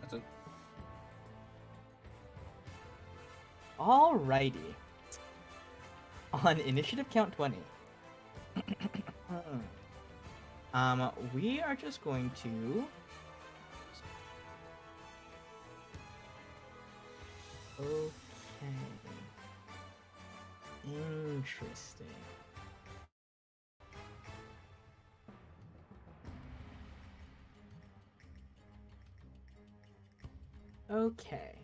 That's it. Alrighty. On initiative count 20. We are just going to... Okay. Interesting. Okay.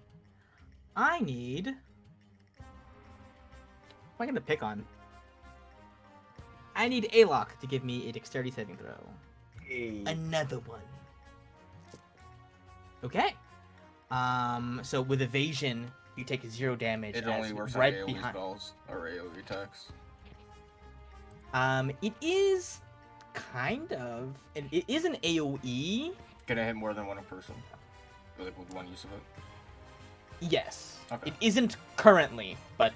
I need... What am I gonna pick on? I need Alok to give me a dexterity saving throw. Hey. Another one. Okay. So with evasion, you take 0 damage. It as only works right on AoE behind. spells or AoE attacks. It is kind of. It is an AoE. Can I hit more than one person? Like with one use of it? Yes. Okay. It isn't currently, but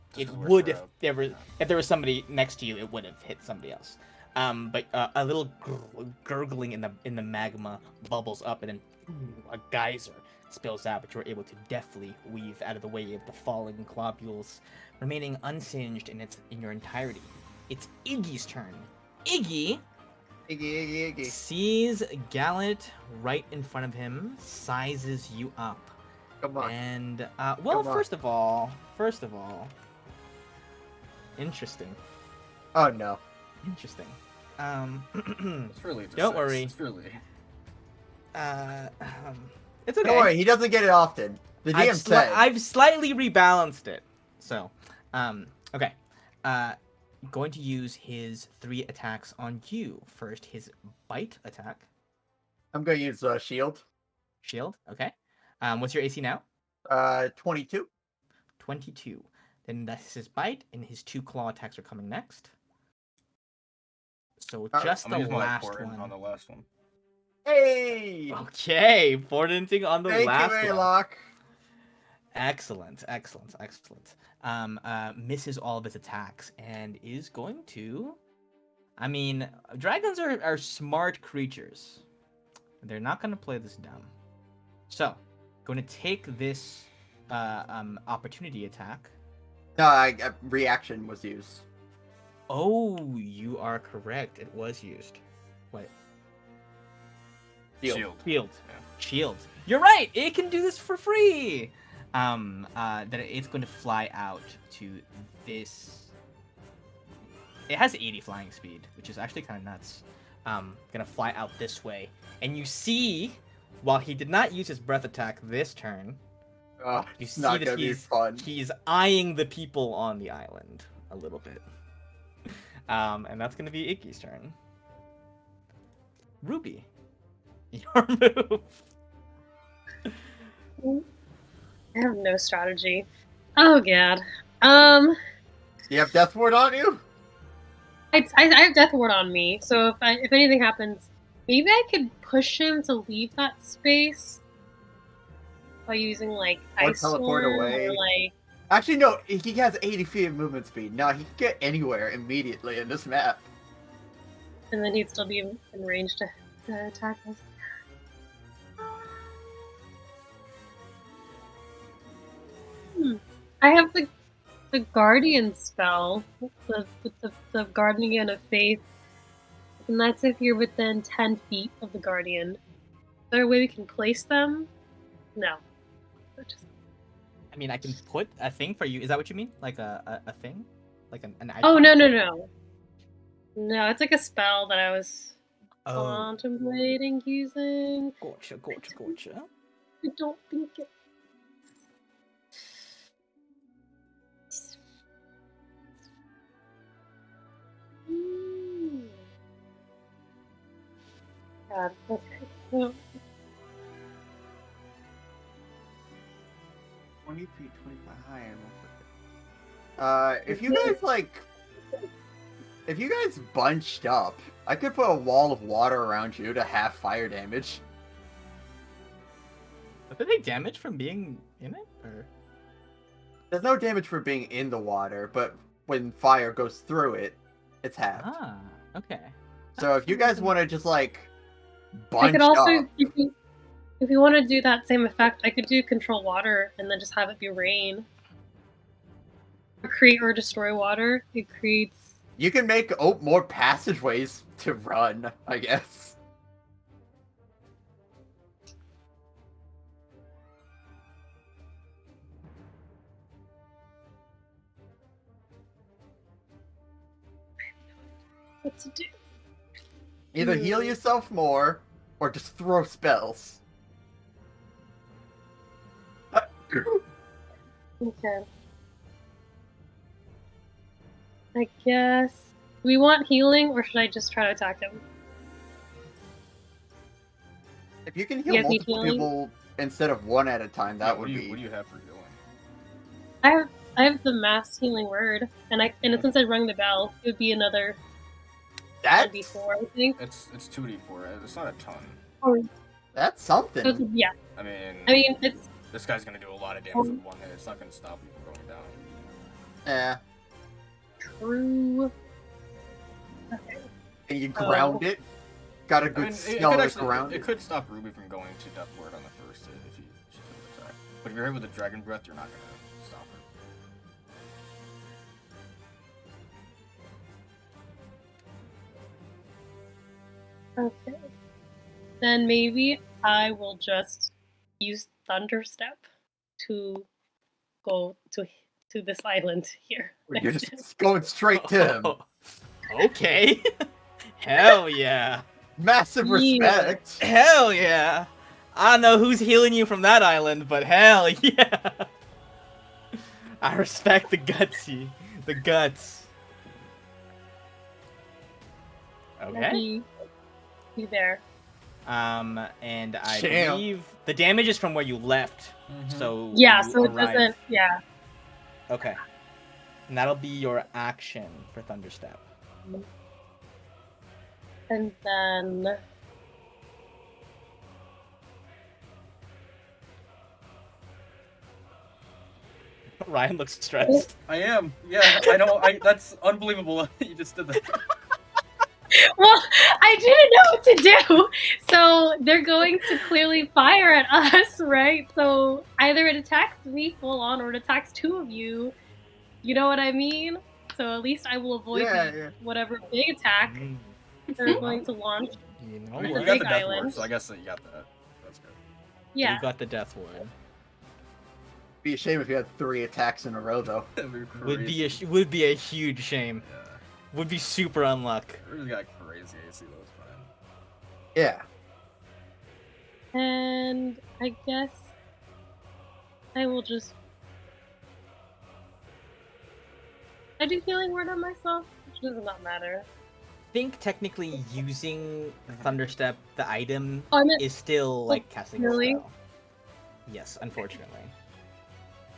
Just it 'cause we're would spread if there was somebody next to you, it would have hit somebody else. But a little gurgling in the magma bubbles up, and then a geyser spills out, but you're able to deftly weave out of the way of the falling globules, remaining unsinged in your entirety. It's Iggy's turn. Iggy Iggy. sees Gallant right in front of him, sizes you up. Come on. And Come on. first of all, interesting. Oh no. Interesting. It's really just Don't worry. It's really. It's okay. Don't worry, he doesn't get it often. The DM said. I've slightly rebalanced it. So, okay. Going to use his 3 attacks on you. First, his bite attack. I'm gonna use shield. Shield. Okay. What's your AC now? 22. 22. Then that's his bite, and his 2 claw attacks are coming next. So just I'm the gonna use my last important one. on the last one. Hey! Okay, portenting on the Thank last you, one. Aylock. Excellent. Misses all of his attacks and is going to. I mean, dragons are smart creatures. They're not going to play this dumb. So, going to take this opportunity attack. No, reaction was used. Oh, you are correct. It was used. Wait. Shield. Shield. Yeah. Shield. You're right. It can do this for free. That it's going to fly out to this. It has 80 flying speed, which is actually kind of nuts. Gonna fly out this way, and you see, while he did not use his breath attack this turn, Oh, you it's see not that gonna be fun. he's eyeing the people on the island a little bit. And that's gonna be Iggy's turn. Ruby, your move. I have no strategy. Oh god. You have Death Ward on you? I have Death Ward on me, so if anything happens, maybe I could push him to leave that space by using like Or Ice teleport Storm, away. or like. Actually, no. He has 80 feet of movement speed. No, he can get anywhere immediately in this map. And then he'd still be in range to attack us. I have the Guardian spell, the Guardian of Faith, and that's if you're within 10 feet of the Guardian. Is there a way we can place them? No. I mean, I can put a thing for you. Is that what you mean? Like a thing? Like an icon? Oh, no. No, it's like a spell that I was Oh, contemplating using. gotcha. I don't think it. God, okay. Well, 20 feet, 25 high. If you guys if you guys bunched up, I could put a wall of water around you to half fire damage. Does it take damage from being in it? Or There's no damage for being in the water, but when fire goes through it, it's half. okay. So if you guys want to just like I bunch could also, up, if you want to do that same effect, I could do control water and then just have it be rain. Or create or destroy water. It creates. you can make more passageways to run, I guess. What to do? Either heal yourself more, or just throw spells. Okay. I guess. Do we want healing, or should I just try to attack him? If you can You heal guys need multiple healing? people instead of one at a time, that would What be. do you have for healing? I have the mass healing word, and since I rung the bell, it would be another That's 1d4, I think. It's 2d4. It's not a ton. Or, that's so something. it's- yeah, I mean, it's this guy's gonna do a lot of damage with one hit. It's not gonna stop you from going down. Yeah. true. Okay. And you ground it. Got a good I mean, spell to ground it it. could stop Ruby from going to Death Ward on the first hit if you But if you're hit with a dragon breath, you're not gonna stop it. Okay. Then maybe I will just use Thunderstep to go to this island here. You're next to him. just going straight to him. Okay. Hell yeah. Massive Yeah. respect. Hell yeah. I don't know who's healing you from that island, but hell yeah. I respect the gutsy. The guts. Okay. Be there. And I Damn. believe the damage is from where you left. So Yeah, you so it arrive- doesn't. Yeah. Okay. And that'll be your action for Thunderstep. And then Ryan looks stressed. I am. Yeah, I know. That's unbelievable. You just did that. well, I didn't know what to do. So they're going to clearly fire at us, right? So either it attacks me full on or it attacks two of you. You know what I mean? So at least I will avoid whatever big attack they're going to launch. You know I mean, what? you got the Big death ward, island. so I guess that you got that. That's good. Yeah. You got the death ward. Be a shame if you had 3 attacks in a row, though. That'd be crazy. Would be a huge shame. Yeah. Would be super unluck. Ruby's got crazy AC though. It's fine. Yeah. And I guess I will just. I do healing word on myself, which does not matter. I think technically using Thunderstep, the item, Oh, I meant is still like casting really? a spell. Yes, unfortunately.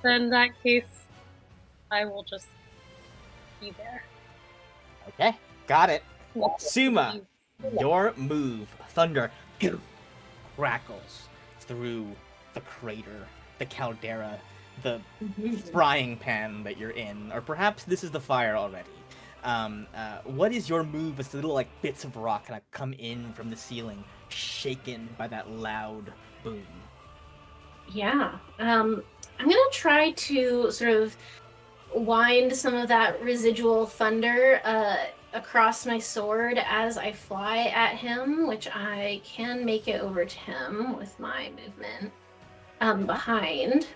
then in that case, I will just be there. Okay, got it. Well, Suma, your move, Thunder, crackles through the crater, the caldera, the frying pan that you're in, or perhaps this is the fire already. What is your move as the little like bits of rock kind of come in from the ceiling, shaken by that loud boom? Yeah. I'm gonna try to sort of wind some of that residual thunder across my sword as I fly at him, which I can make it over to him with my movement behind.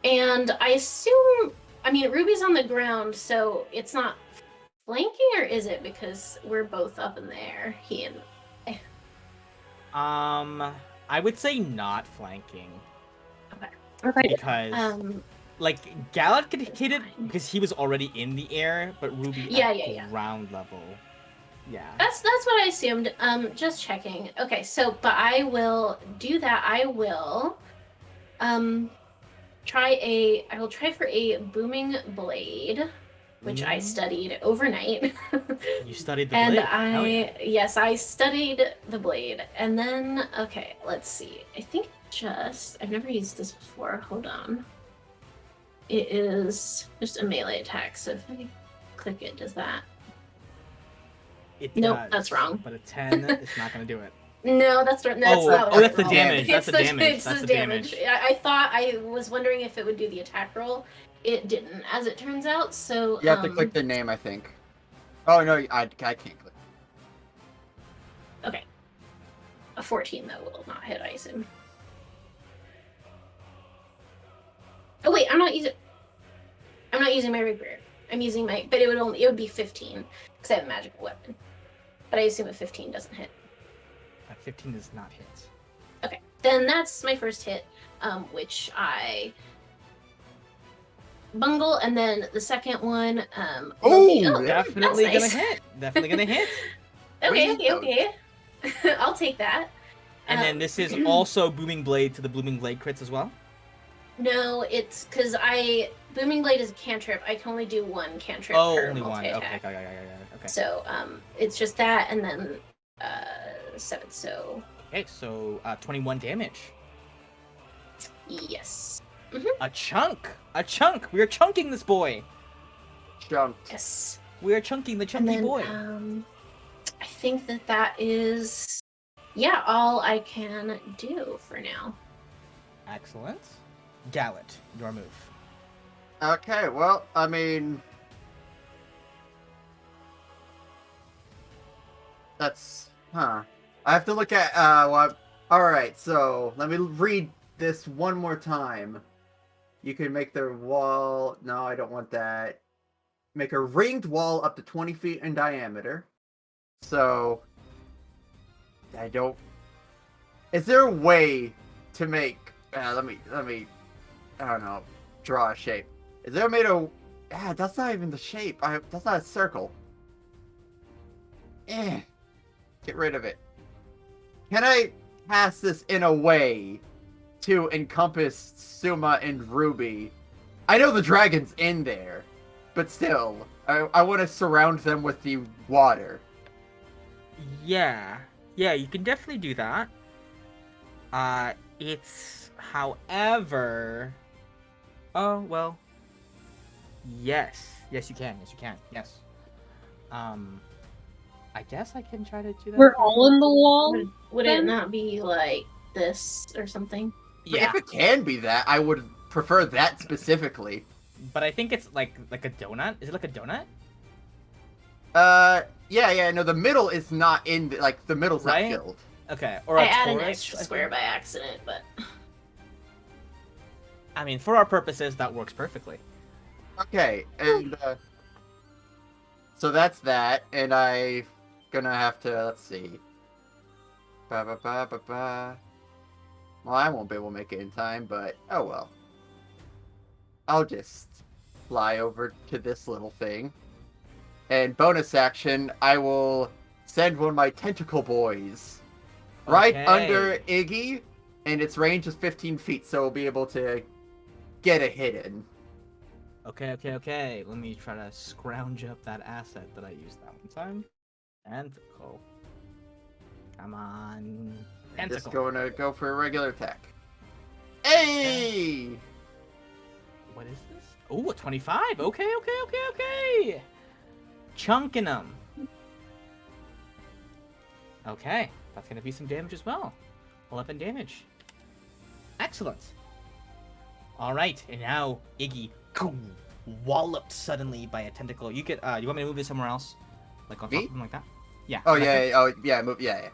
And I assume, I mean, Ruby's on the ground, so it's not flanking, or is it? Because we're both up in the air, he and I would say not flanking. Okay. Because like Galad could hit it because he was already in the air, but Ruby at ground level. Yeah. That's what I assumed. Just checking. Okay, so but I will do that. I will try for a booming blade, which I studied overnight. You studied the and blade. I studied the blade. And then okay, let's see. I think I've never used this before. Hold on. It is just a melee attack, so if I click it, does that? Nope, that's wrong. But a 10 is not going to do it. No, that's not. That's that's the roll. damage. That's the damage. It's That's the the damage. damage. I thought, I was wondering if it would do the attack roll. It didn't, as it turns out. So You have to click the name, I think. Oh no, I can't click. Okay. A 14 though will not hit, I assume. Oh wait, I'm not using my rapier. I'm using my, but it would be 15 because I have a magical weapon. But I assume a 15 doesn't hit. 15 does not hit. Okay, then that's my first hit, which I bungle, and then the second one. Will be, Definitely that's gonna nice. hit. Definitely gonna hit. Okay. I'll take that. And then this is also Booming Blade to the Booming Blade crits as well? No, it's because Booming Blade is a cantrip. I can only do one cantrip Oh, per only one. Okay, multi-attack. okay. So, it's just that, and then 7. So, Okay, so 21 damage. yes. A chunk. We are chunking this boy. Jumped. Yes. We are chunking the And chunky then, boy. I think that is, all I can do for now. Excellent. Gallant, your move. Okay, well, I mean, that's I have to look at what. All right, so let me read this one more time. You can make the wall. No, I don't want that. Make a ringed wall up to 20 feet in diameter. So I don't. Is there a way to make? Let me. I don't know. Draw a shape. Is there made a? That's not even the shape. That's not a circle. Get rid of it. Can I pass this in a way to encompass Suma and Ruby? I know the dragon's in there, but still, I want to surround them with the water. Yeah, you can definitely do that. It's, however, oh well. Yes, you can. Yes. I guess I can try to do that. We're all in the wall. Would it then? not be like this or something? Yeah, If it can be that, I would prefer that specifically. but I think it's like a donut. Is it like a donut? Yeah, no, the middle is not in, the middle's Right? not filled. Okay, or I a add an torus, extra I square think. by accident, but I mean, for our purposes, that works perfectly. Okay, and, so that's that, and I gonna have to, let's see. Well, I won't be able to make it in time, but, oh well. I'll just fly over to this little thing. And bonus action, I will send one of my tentacle boys right Okay. under Iggy, and its range is 15 feet, so we'll be able to get a hit in. Okay. Let me try to scrounge up that asset that I used that one time. Tentacle. Come on. I'm just Tentacle. going to go for a regular attack. Hey! What is this? Oh, a 25. Okay. Chunking them. Okay, that's gonna be some damage as well. 11 damage. Excellent. All right, and now Iggy walloped suddenly by a tentacle. You get. You want me to move it somewhere else, like on top Me? of him, like that? Yeah. Oh, that yeah, good? move, yeah.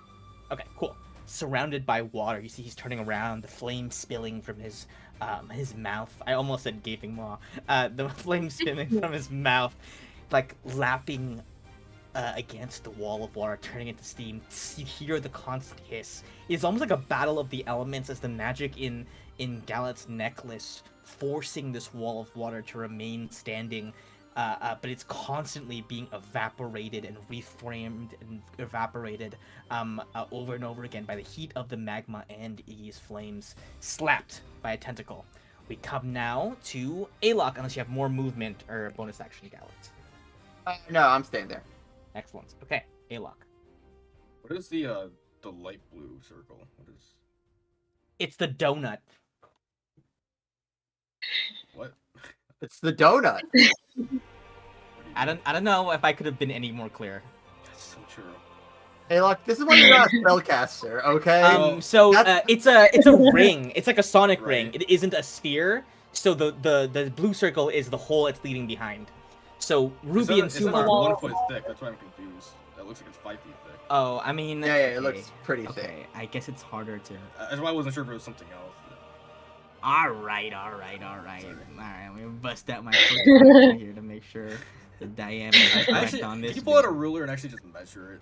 Okay, cool. Surrounded by water, you see he's turning around, the flame spilling from his mouth. I almost said gaping maw. The flame spilling from his mouth, like lapping against the wall of water, turning into steam. You hear the constant hiss. It's almost like a battle of the elements as the magic in Gallant's necklace forcing this wall of water to remain standing. But it's constantly being evaporated and reframed and evaporated over and over again by the heat of the magma and Iggy's flames, slapped by a tentacle. We come now to Alok, unless you have more movement or bonus action, Gallant. No, I'm staying there. Excellent. Okay, Alok. What is the light blue circle? What is It's the donut. what? It's the donut. I don't know if I could have been any more clear. That's so true. Hey, look, this is why you're not a spellcaster, okay? So that's- it's a ring. It's like a sonic Right. ring. It isn't a sphere. So the blue circle is the hole it's leading behind. So Ruby and It's Suma. wall. 1 foot thick. That's why I'm confused. That looks like it's 5 feet thick. Oh, I mean. Yeah, it okay. looks pretty thick. Okay, I guess it's harder to. That's why I wasn't sure if it was something else. All right. Let me bust out my calculator here to make sure the diameter is correct Actually, on this. can you pull out a video. ruler and actually just measure it?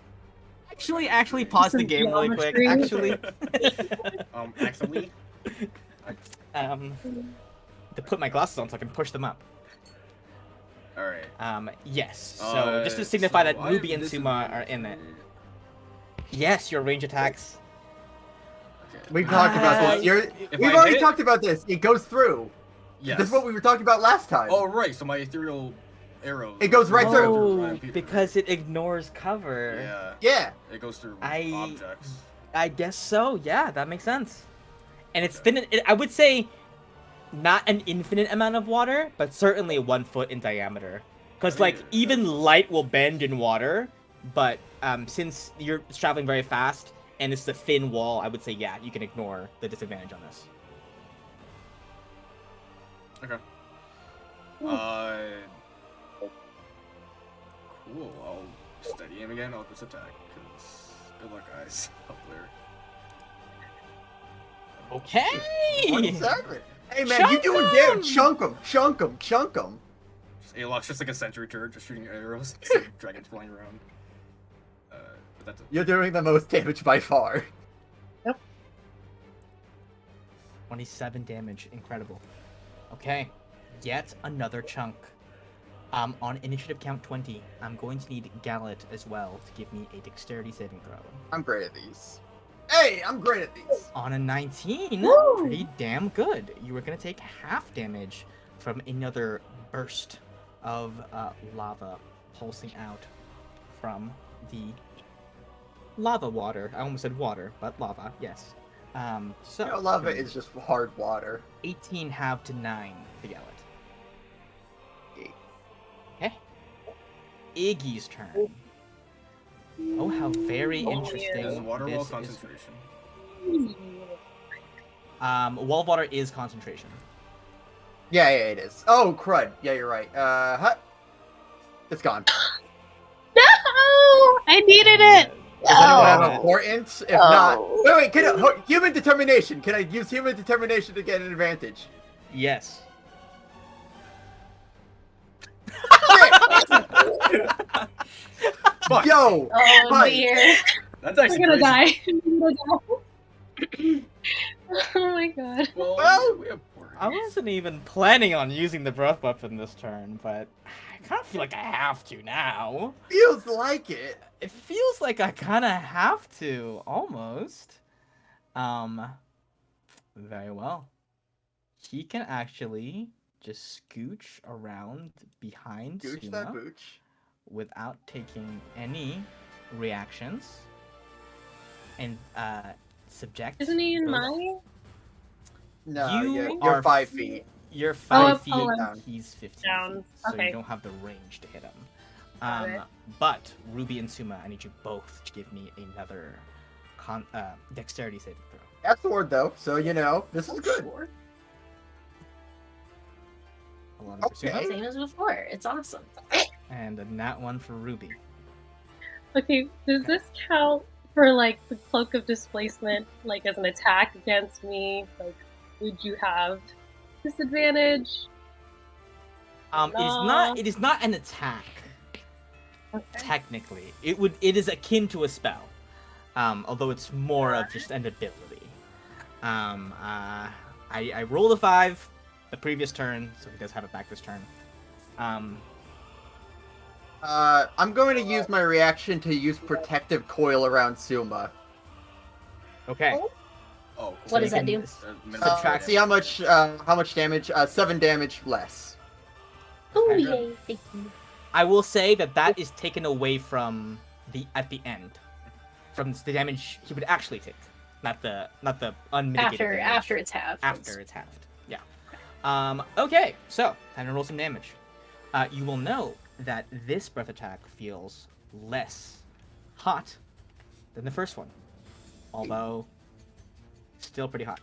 Actually, pause the game really quick. Geometry. Actually, Actually, to put my glasses on so I can push them up. all right. Yes. So just to signify that Ruby and Suma are in it. Yes, your range attacks. Okay. We've talked about this. If We've I already hit- talked about this. It goes through. Yes. This is what we were talking about last time. Oh right, so my ethereal arrow. It goes right through. Oh, because it ignores cover. Yeah. Yeah. It goes through I- objects. I guess so. Yeah, that makes sense. And it's thin. I would say, not an infinite amount of water, but certainly 1 foot in diameter. Because like even light will bend in water, but since you're traveling very fast and it's the thin wall, I would say yeah, you can ignore the disadvantage on this. Okay. Cool. I'll steady him again. I'll just attack. Cause good luck, guys. Up there. Okay. 27. Hey man, Chunk you doing 'em! damage? Chunk him, chunk him, chunk him. Alok's just like a sentry turret, just shooting arrows. Instead of dragons flying around. But that's it. You're doing the most damage by far. 27 damage. Incredible. Okay. Yet another chunk. On initiative count 20, I'm going to need Gallet as well to give me a dexterity saving throw. I'm great at these. Hey, I'm great at these. On a 19, Woo! pretty damn good. You are going to take half damage from another burst of lava pulsing out from the lava water. I almost said water, but lava, yes. So You know, lava is just hard water. 18 half to 9 to Gallet. Okay. Iggy's turn. Oh, how very interesting. Is water wall this is. concentration? Wall of water is concentration. Yeah, it is. Oh, crud. Yeah, you're right. It's gone. No! I needed it! Does anyone have Oh. importance? If Oh. not, wait. Human determination. Can I use human determination to get an advantage? Yes. Fuck. Yo, Oh Fine. dear. That's I'm actually gonna crazy. die. I'm gonna die. Oh my god. Well, we have I wasn't even planning on using the breath weapon this turn, but I kind of feel like I have to now. feels like it. It feels like I kind of have to, almost. Very well. He can actually just scooch around behind Gooch Suma that booch. without taking any reactions, and subject. Isn't he in both- my? No, You you're are 5 feet. You're 5 Oh, feet I'm down. He's 15 down. feet, so Okay. you don't have the range to hit him. Got it. But Ruby and Suma, I need you both to give me another dexterity saving throw. That's the word though, so you know this is good. Sure. 11 for Suma, Okay. Same as before. It's awesome. and a nat 1 for Ruby. Okay, does this count for like the cloak of displacement, like as an attack against me? Like, would you have disadvantage? It is not an attack. Okay. Technically, it is akin to a spell, although it's more of just an ability. I rolled a 5 the previous turn, so he does have it back this turn. I'm going to use my reaction to use protective coil around Suma. Okay. Oh, What does you that can do? Subtract- See how much damage? 7 damage less. Oh Okay. yay! Thank you. I will say that is taken away from at the end, from the damage he would actually take, not the unmitigated damage. After it's halved. After it's halved. Yeah. Okay, so time to roll some damage. You will know that this breath attack feels less hot than the first one, although still pretty hot.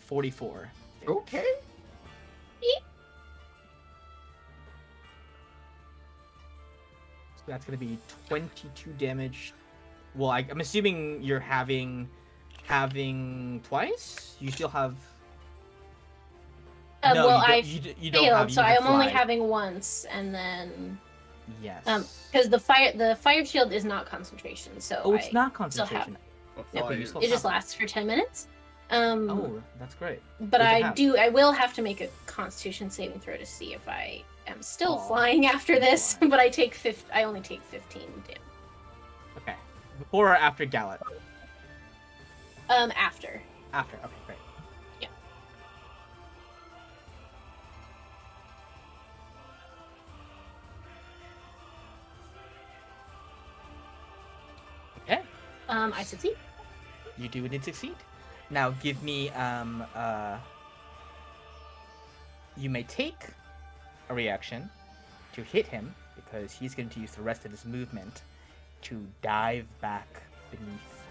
44. damage. Okay. So that's gonna be 22 damage. Well, I'm assuming you're having twice. You still have. No, Well, you I don't, you don't failed, have. so you have I'm only fly. having once, and then Yes. because the fire shield is not concentration, so Oh, it's I not still concentration. have. Okay, you still It just have it. lasts for 10 minutes. Oh, that's great. But good to I have. I will have to make a Constitution saving throw to see if I am still Aw, flying after still this. flying. But I only take 15 damage. Okay. Before or after Gallet? After. After. Okay, great. Yeah. Okay. I succeed. You do indeed succeed. Now give me you may take a reaction to hit him because he's going to use the rest of his movement to dive back beneath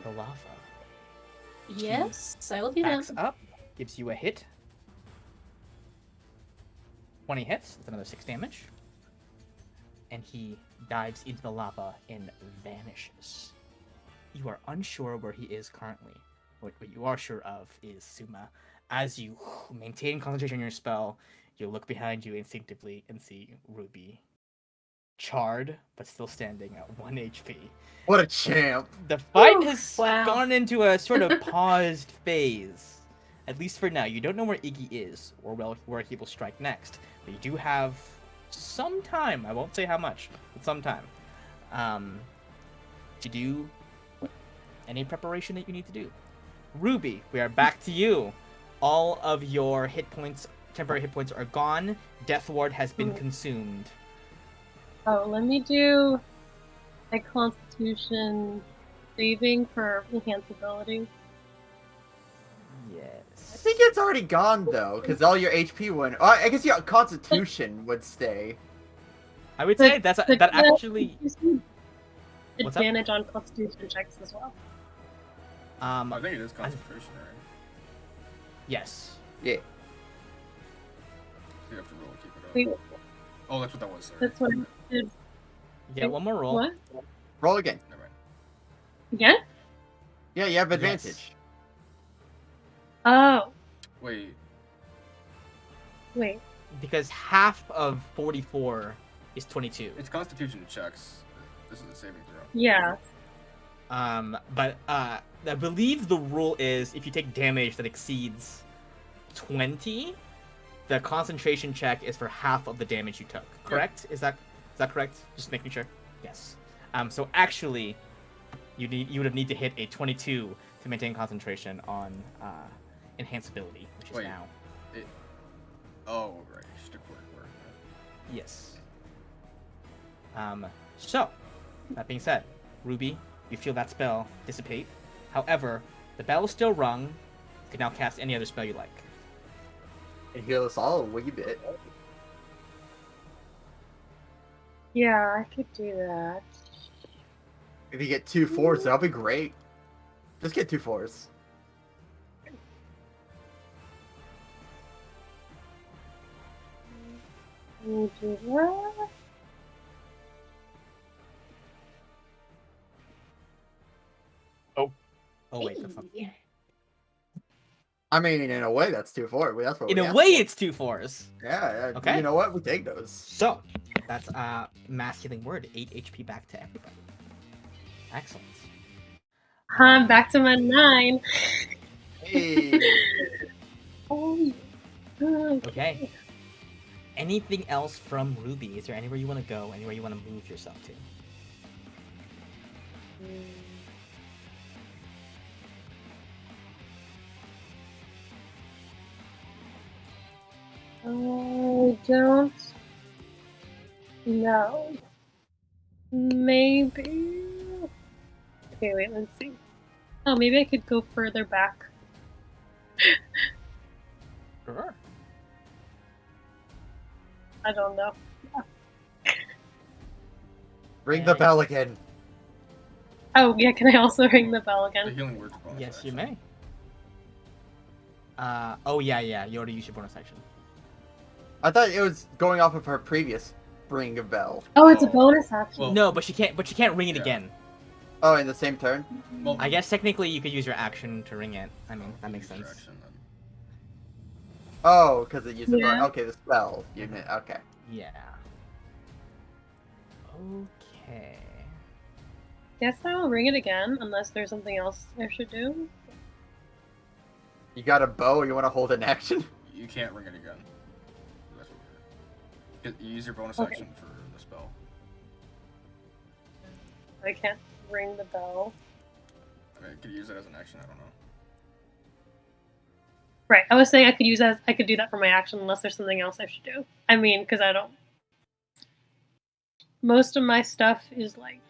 the lava. Yes, I will do that. Backs up, gives you a hit 20 hits. That's another 6 damage. And he dives into the lava and vanishes. You are unsure where he is currently. What you are sure of is Suma. As you maintain concentration on your spell, you look behind you instinctively and see Ruby. Charred, but still standing at 1 HP. What a champ! The fight Whew, has wow. gone into a sort of paused phase. At least for now. You don't know where Iggy is, or where he will strike next. But you do have some time. I won't say how much, but some time. To do any preparation that you need to do. Ruby, we are back to you. All of your hit points, temporary hit points, are gone. Death Ward has been consumed. Oh, let me do a Constitution saving for enhanceability. I Yes. think it's already gone though, because all your HP went. Oh, I guess your Constitution would stay. I would say that actually. What's up? Advantage on Constitution checks as well. I think it is concentration, right? Yes. Yeah. You have to roll and keep it up. Wait, Oh, that's what that was. Sorry. that's what I did. You get one more roll. What? Roll again. Never mind. Again? Yeah, you have Yes. advantage. Oh, Wait. wait. Because half of 44 is 22. It's Constitution checks. This is a saving throw. Yeah. But I believe the rule is if you take damage that exceeds 20, the concentration check is for half of the damage you took. Correct? Is that correct? Just making sure. Yes. So actually, you would need to hit a 22 to maintain concentration on enhanceability, which is Wait. now. Oh, right. Stick word. Yes. So, that being said, Ruby, you feel that spell dissipate. However, the bell is still rung. You can now cast any other spell you like. And heal us all a wee bit. Yeah, I could do that. If you get 2 4s, that'll be great. Just get 2 4s. Let me do that. Oh wait, that's not. I mean, in a way, that's 2 4. That's what In we a asked way, for. it's 2 4s. Yeah. Okay. You know what? We take those. So, that's mass healing word. 8 HP back to everybody. Excellent. I'm back to my 9. Hey. Oh, yeah. Okay. Anything else from Ruby? Is there anywhere you want to go? Anywhere you want to move yourself to? I don't know. Maybe. Okay, wait, let's see. Oh, maybe I could go further back. Sure. I don't know. Ring the bell again. Oh, yeah, can I also ring the bell The again? healing word's bonus Yes, you action. may. Oh yeah. You already used your bonus action. I thought it was going off of her previous ring of bell. Oh, it's a Oh. bonus action. Well- No, but she can't. But she can't ring it Yeah. again. Oh, in the same turn? Well, I guess technically you could use your action to ring it. I mean, that makes use your sense. action then. Oh, because it uses Yeah. okay, the spell unit. Okay. Yeah. Okay. Guess I'll ring it again, unless there's something else I should do. You got a bow. You want to hold an action? You can't ring it again. That's what we're doing. You use your bonus Okay. action for the spell. I can't ring the bell. I mean, you could use it as an action. I don't know. Right, I was saying I could do that for my action unless there's something else I should do. I mean, because I don't. Most of my stuff is like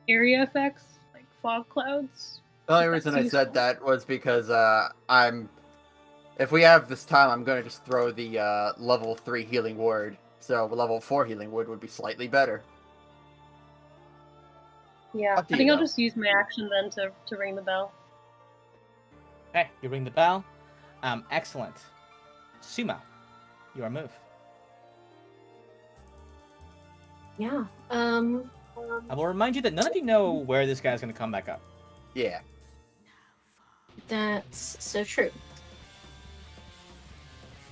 area effects, like fog clouds. The only That's reason I said useful. that was because if we have this time, I'm going to just throw the level 3 healing word. So level 4 healing word would be slightly better. Yeah, Up to I think you, I'll though. just use my action then to ring the bell. Okay, you ring the bell. Excellent. Suma, your move. Yeah. I will remind you that none of you know where this guy's gonna come back up. Yeah. That's so true.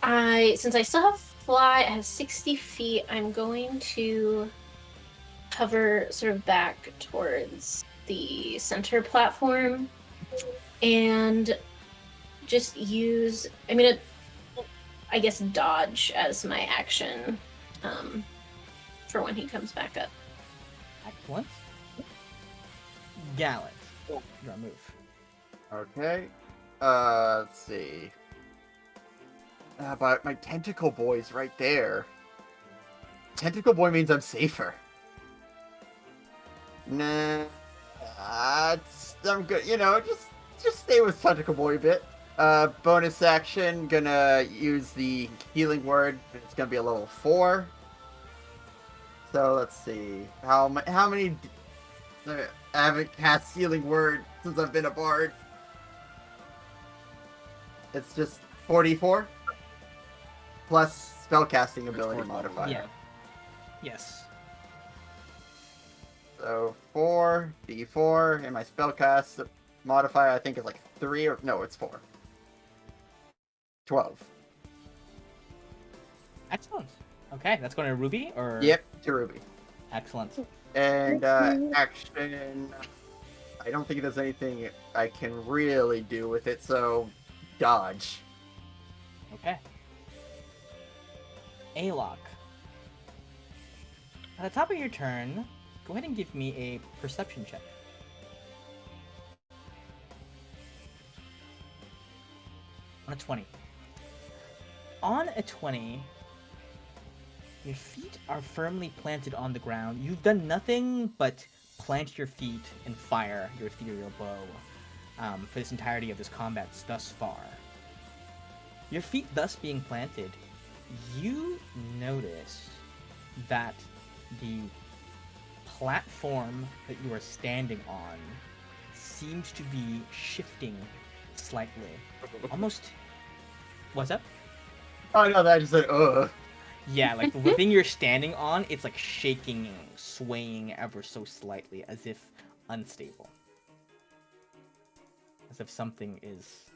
Since I still have fly, I have 60 feet. I'm going to hover sort of back towards the center platform and just use. I'm gonna, I guess, dodge as my action for when he comes back up. Excellent. Gallant. Your move. Okay. Let's see. But my tentacle boy's right there. Tentacle boy means I'm safer. Nah, I'm good. You know, just stay with tentacle boy a bit. Bonus action, gonna use the healing word. It's gonna be a level 4. So let's see how many. I haven't cast healing word since I've been a bard. It's just 44 plus spellcasting ability modifier. Yeah. Yes. So 4d4, and my spellcast modifier I think is like 3 or no, it's 4. 12. Excellent. Okay, that's going to Ruby or. Yep, to Ruby. Excellent. And action. I don't think there's anything I can really do with it, so dodge. Okay. Alok. At the top of your turn, go ahead and give me a perception check. On a 20. On a 20, your feet are firmly planted on the ground. You've done nothing but plant your feet and fire your ethereal bow for this entirety of this combat thus far. Your feet thus being planted, you notice that the platform that you are standing on seems to be shifting slightly. Almost. What's up? Oh no, that just said ugh. Yeah, like the thing you're standing on, it's like shaking, swaying ever so slightly, as if unstable. As if something is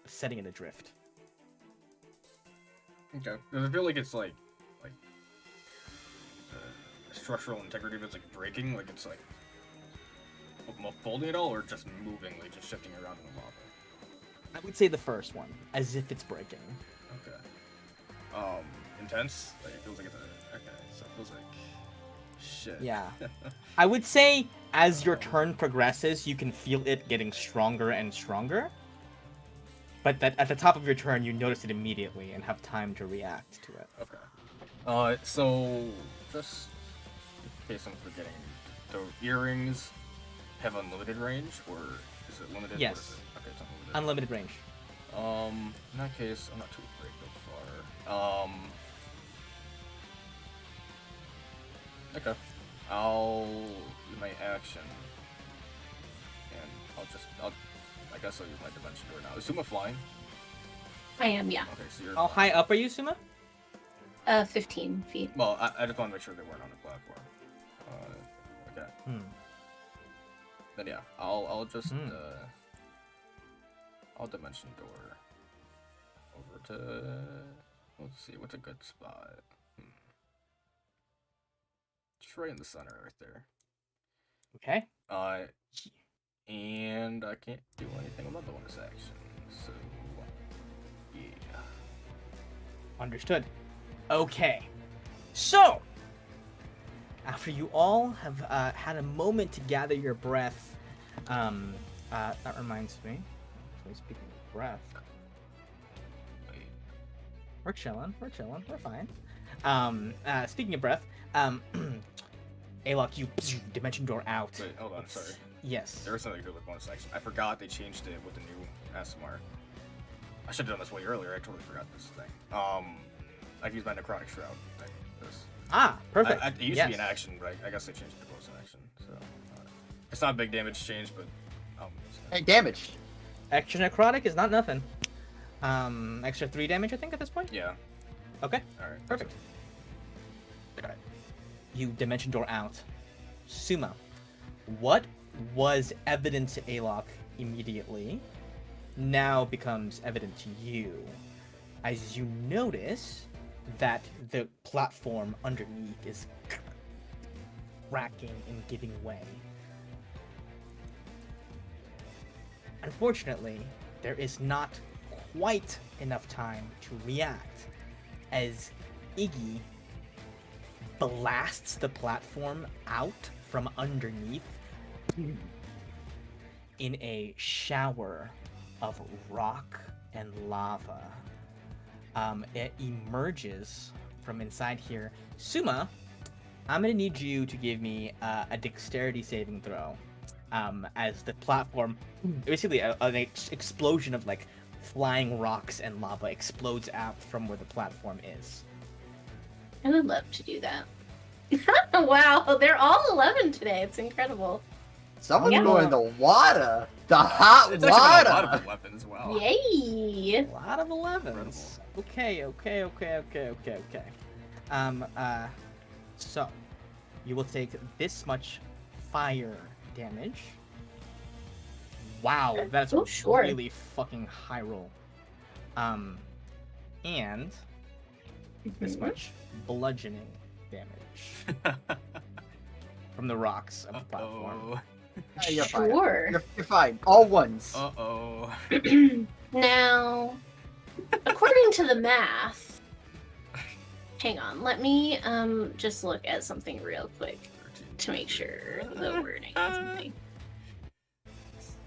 setting it adrift. Okay. Does it feel like it's like structural integrity of it's like breaking, like it's like folding it all, or just moving, like just shifting around in the lava? I would say the first one, as if it's breaking. Okay. Intense? Like it feels like it's okay, so it feels like shit. Yeah. I would say as your turn progresses, you can feel it getting stronger and stronger. But that at the top of your turn, you notice it immediately and have time to react to it. Okay. So just in case I'm forgetting, the earrings have unlimited range, or is it limited? Yes. What is it? Okay, it's unlimited. Unlimited range. In that case, I'm not too afraid to go far. Okay. I'll do my action, and I guess I'll use my dimension door now. Is Suma flying? I am, yeah. Okay, so you're How high up are you, Suma? 15 feet. Well, I just want to make sure they weren't on the platform. Okay. Then yeah, I'll just I'll dimension door over to, let's see, what's a good spot? Just right in the center, right there. Okay. And I can't do anything about the bonus action, so yeah. Understood. Okay. So, after you all have had a moment to gather your breath, that reminds me. Actually, speaking of breath, we're chilling. We're fine. Speaking of breath, Alok, you dimension door out. Wait, hold on, sorry. Yes. There was something to do with bonus action. I forgot they changed it with the new SMR. I should have done this way earlier. I totally forgot this thing. I used my necrotic shroud. Ah, perfect. It used to be an action, but I guess they changed it to bonus action. So it's not a big damage change, but Hey, damage. Extra necrotic is not nothing. Extra 3 damage, I think, at this point. yeah. Okay. All right. Perfect. you dimension door out. Suma, what was evident to Alok immediately now becomes evident to you as you notice that the platform underneath is cracking and giving way. Unfortunately, there is not quite enough time to react as Iggy blasts the platform out from underneath in a shower of rock and lava. It emerges from inside here. Suma, I'm gonna need you to give me a dexterity saving throw. As the platform, basically an explosion of like flying rocks and lava explodes out from where the platform is. I would love to do that. Wow, they're all 11 today. It's incredible. Someone's Yeah. going the water. The hot It's actually got a lot water. of weapons. Wow. Yay! A lot of 11s. Okay. So you will take this much fire damage. Wow, that's Oh, a sure. really fucking high roll. And this much bludgeoning damage from the rocks of the platform. Uh-oh. Yeah, you're fine. Sure. You're fine. All ones. Uh-oh. Now, according to the math, hang on, let me just look at something real quick to make sure the wording is something.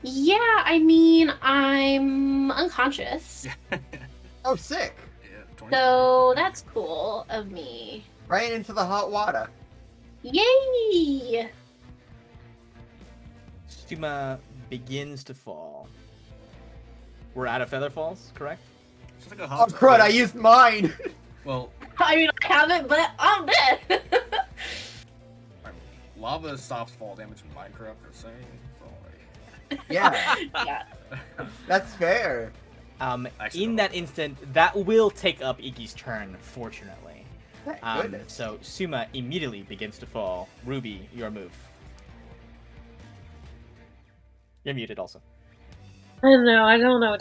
Yeah, I mean, I'm unconscious, Oh, sick. Yeah, 20. so that's cool of me. Right into the hot water. Yay! Stuma begins to fall. We're out of Feather Falls, correct? It's just like a Oh hot crud! I used mine. Well, I mean, I haven't, but I'm dead. I mean, lava stops fall damage in Minecraft, they're saying. So, like, Yeah, Yeah. that's fair. Actually, In no. that instant, that will take up Iggy's turn, fortunately. Thank goodness. So Suma immediately begins to fall. Ruby, your move. You're muted also. I don't know.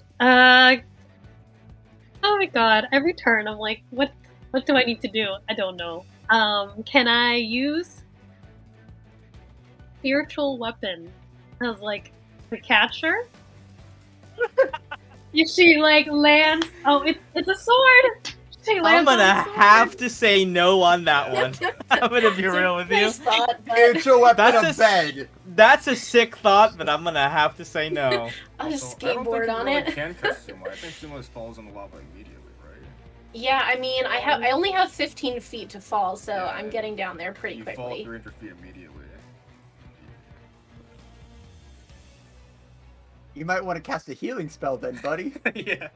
Oh my god, every turn I'm like, what do I need to do? I don't know. Can I use spiritual weapon as like the catcher? If she like lands, it's a sword. She I'm lands on gonna a sword. have to say no on that one. I'm gonna be real with you. Nice thought, but Spiritual weapon That's of a bed. That's a sick thought, but I'm gonna have to say no. I'll just also, I don't think skateboard you on really it. can catch Sumo. I think Sumo falls in the lava immediately, right? Yeah, I mean, I only have 15 feet to fall, so Yeah. I'm getting down there pretty You fall quickly. 300 feet immediately. You might want to cast a healing spell then, buddy. Yeah.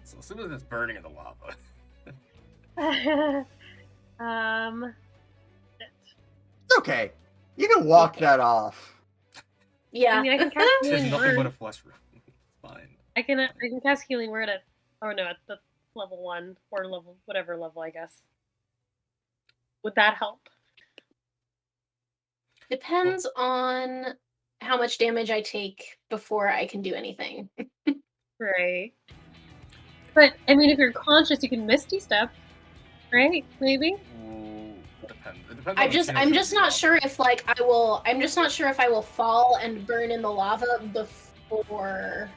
So Sumo's just burning in the lava. It's okay. You can walk Okay. that off. Yeah. I mean, I can cast There's healing nothing but a word. flesh wound. It's fine. I can cast healing word at the level 1 or level whatever level, I guess. Would that help? Depends on how much damage I take before I can do anything. Right. But I mean, if you're conscious, you can misty step, right? Maybe. Well, depends. It depends on I'm the just chance of not lava. sure if like I'm just not sure if I will fall and burn in the lava before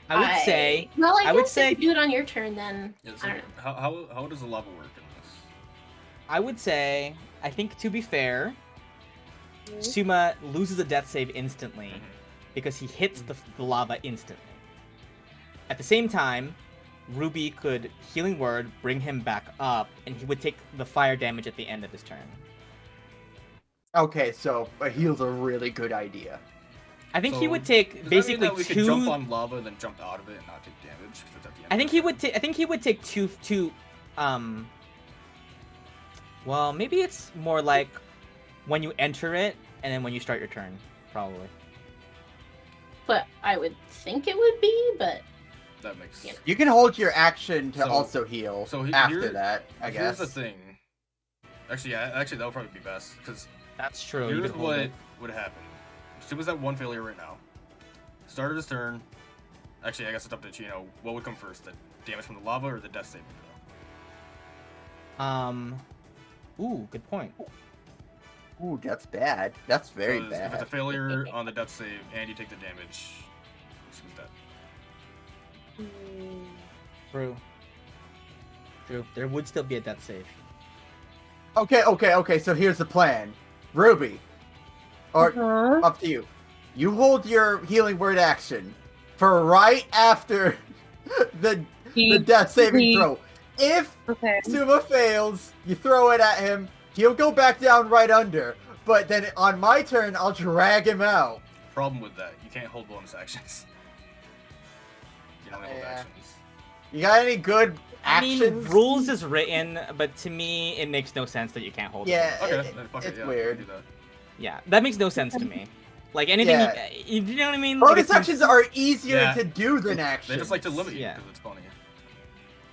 I would say Well, I I would guess say- if you do it on your turn then Yeah, I so don't know. how does the lava work in this? I think to be fair, Mm-hmm. Suma loses a death save instantly Mhm. because he hits the lava instantly. At the same time, Ruby could healing word bring him back up, and he would take the fire damage at the end of his turn. Okay, so a heal's a really good idea. I think he So, would take Does basically that mean that we two. could jump on lava and then jump out of it and not take damage? 'Cause it's at the end I of think the he turn? would take. I think he would take two. Well, maybe it's more like when you enter it and then when you start your turn, probably. But I would think it would be, but That makes. You can hold your action to So- also heal so he- after here- that, I Here's guess. the thing. Actually, yeah, actually that would probably be best because That's true. You here's can hold what it. would happen. Suma's at 1 failure right now. Started his turn. Actually, I guess it's up to Chino. What would come first, the damage from the lava or the death saving throw? Ooh, good point. Ooh, that's bad. That's very 'Cause bad. If it's a failure on the death save and you take the damage, Suma's dead. True. True. There would still be a death save. Okay, so here's the plan. Ruby, or up to you. You hold your healing word action for right after the death saving throw. If Suma fails, you throw it at him, he'll go back down right under. But then on my turn, I'll drag him out. Problem with that, you can't hold bonus actions. You can only hold actions. You got any good actions? I mean, rules is written, but to me, it makes no sense that you can't hold Yeah, it. Okay, then fuck it, it's yeah, weird. do that. Yeah, that makes no sense to me. Like, anything, Yeah. you know what I mean? Like, Bonus it seems- actions are easier Yeah. to do than They actions. just like to limit you Yeah. because it's funny.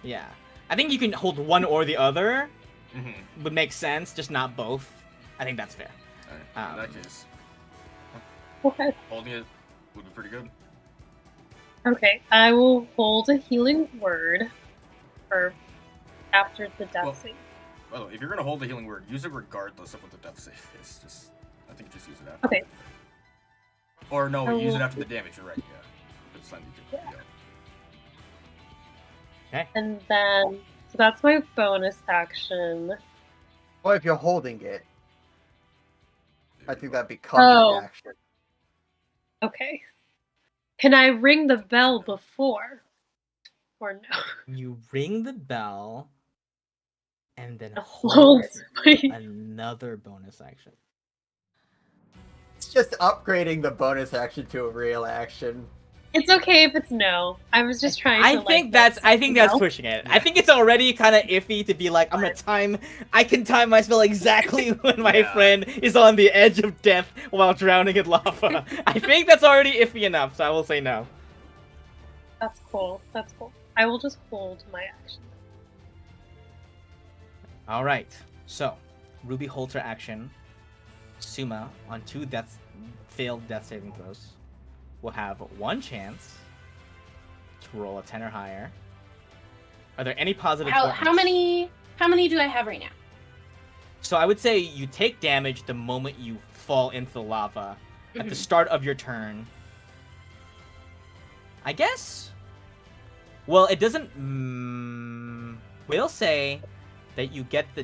Yeah. I think you can hold one or the other, Mm-hmm. would make sense, just not both. I think that's fair. Alright, in that case, Okay. holding it would be pretty good. Okay, I will hold a healing word for after the death Well- save. By the way, if you're gonna hold the healing word, use it regardless of what the death save is. Just, I think just use it after. Okay. Or no, use it will- after the damage. You're right. Yeah. It's time you can. Yeah. And then, so that's my bonus action. Or if you're holding it, I think that becomes Oh. an action. Okay. Can I ring the bell before? Or no? You ring the bell, and then Hold hold my- another bonus action. It's just upgrading the bonus action to a real action. It's okay if it's no. I was just trying to. I think that's pushing it. I think it's already kind of iffy to be like, I can time my spell exactly when my Yeah. friend is on the edge of death while drowning in lava. I think that's already iffy enough, so I will say no. That's cool. That's cool. I will just hold my action. All right. So, Ruby holds her action. Suma, on 2 failed death saving throws, will have 1 chance to roll a 10 or higher. Are there any positive How points? many do I have right now? So I would say you take damage the moment you fall into the lava at the start of your turn. I guess. Well, it doesn't. We'll say that you get the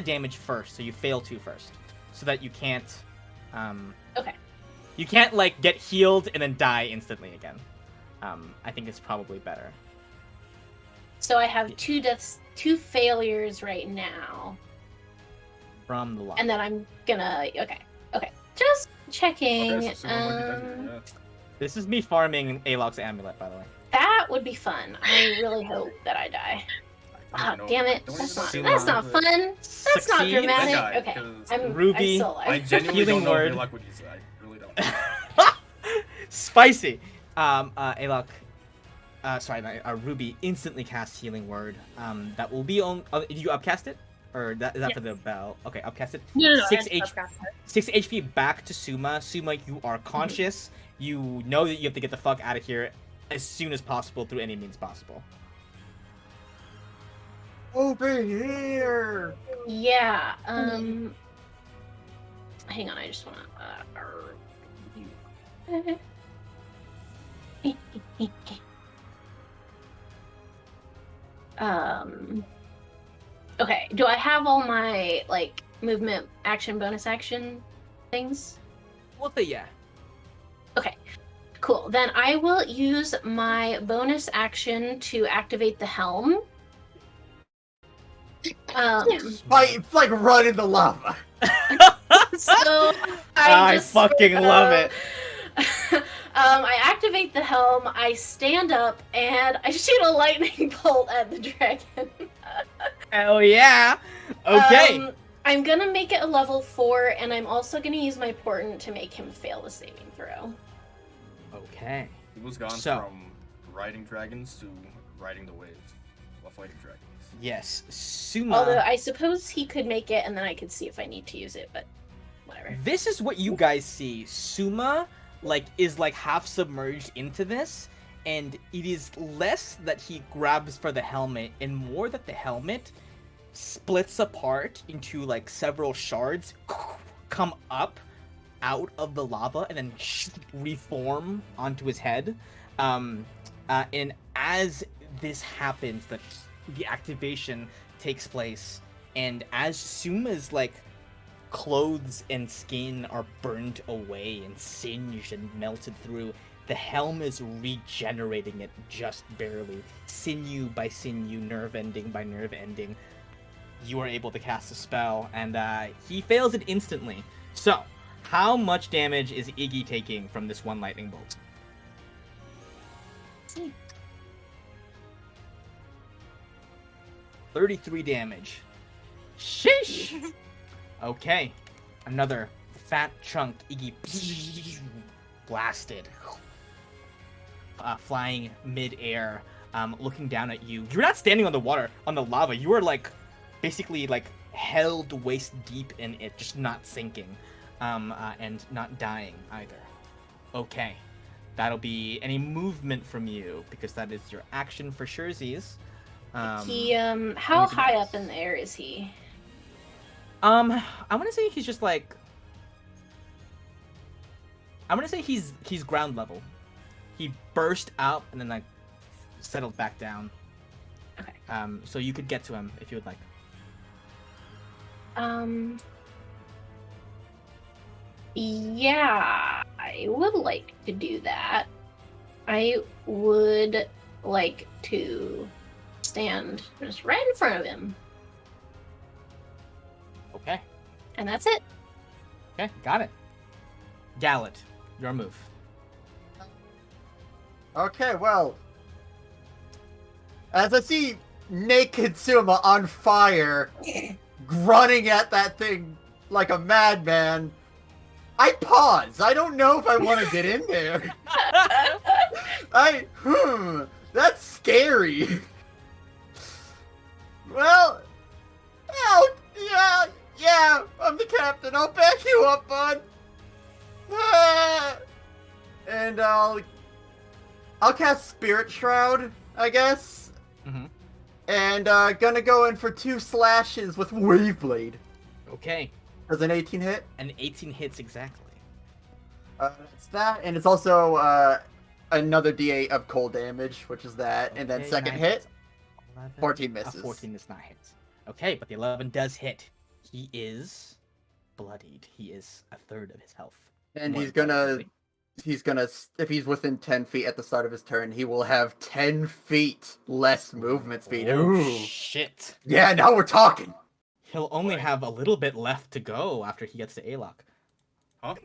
damage first, so you fail 2 first, so that you can't. Okay. You can't like get healed and then die instantly again. I think it's probably better. So I have 2 deaths, 2 failures right now, From the lava. and then I'm gonna. Okay. Just checking. Okay, so Suma might be dead here, yeah. This is me farming Alok's amulet, by the way. That would be fun. I really hope that I die. I Ah, don't know. damn it. Don't That's even not. know. That's not fun. That's not Succeed. dramatic. That guy, Okay. 'cause I'm Ruby, I genuinely Healing don't know word. if your luck would use it. I really don't. Spicy. Alok. Sorry, Ruby instantly casts Healing Word. That will be on. Did you upcast it, or is that for the bell? Okay, upcast it. No. 6 I HP. just got that. 6 HP back to Suma. Suma, you are conscious. You know that you have to get the fuck out of here as soon as possible through any means possible. Over here! Yeah. Hang on. I just wanna. Okay. Do I have all my like movement, action, bonus action things? We'll say yeah. Okay. Cool. Then I will use my bonus action to activate the helm. It's like running the lava. So I fucking love it. I activate the helm, I stand up, and I shoot a lightning bolt at the dragon. Hell yeah. Okay. I'm gonna make it a level 4, and I'm also gonna use my portent to make him fail the saving throw. Okay. He was gone So- from riding dragons to riding the waves while fighting dragons. Yes, Suma. Although I suppose he could make it, and then I could see if I need to use it, but whatever. This is what you guys see. Suma is half submerged into this, and it is less that he grabs for the helmet and more that the helmet splits apart into several shards, come up out of the lava and then reform onto his head. And as this happens, the activation takes place, and as Suma's clothes and skin are burnt away and singed and melted through, the helm is regenerating it just barely, sinew by sinew, nerve ending by nerve ending. You are able to cast a spell, and he fails it instantly. So, how much damage is Iggy taking from this one lightning bolt? See. 33 damage. Sheesh! Okay. Another fat chunk. Iggy blasted. Flying mid-air, looking down at you. You're not standing on the water, on the lava. You are basically held waist deep in it, just not sinking. And not dying either. Okay. That'll be any movement from you, because that is your action for Sherzies. He, how high up in the air is he? I want to say he's just I'm gonna say he's ground level. He burst out and then settled back down. Okay. So you could get to him if you would like. Yeah, I would like to do that. I would like to stand just right in front of him. Okay. And that's it. Okay, got it. Gallet, your move. Okay, well, as I see naked Suma on fire, grunting at that thing like a madman, I pause. I don't know if I want to get in there. That's scary. Well, yeah, I'm the captain. I'll back you up, bud. And I'll cast Spirit Shroud, I guess. Mm-hmm. And gonna go in for 2 slashes with Wave Blade. Okay. Does an 18 hit? An 18 hits exactly. It's that, and it's also another D8 of cold damage, which is that, and then Okay, second 9 hit, hits. 11. 14 misses. 14 is not hit. Okay, but the 11 does hit. He is bloodied. He is a third of his health. And More he's gonna, importantly. if he's within 10 feet at the start of his turn, he will have 10 feet less movement speed. Oh, Ooh. shit. Yeah, now we're talking. He'll only Right. have a little bit left to go after he gets to Alok. Huh?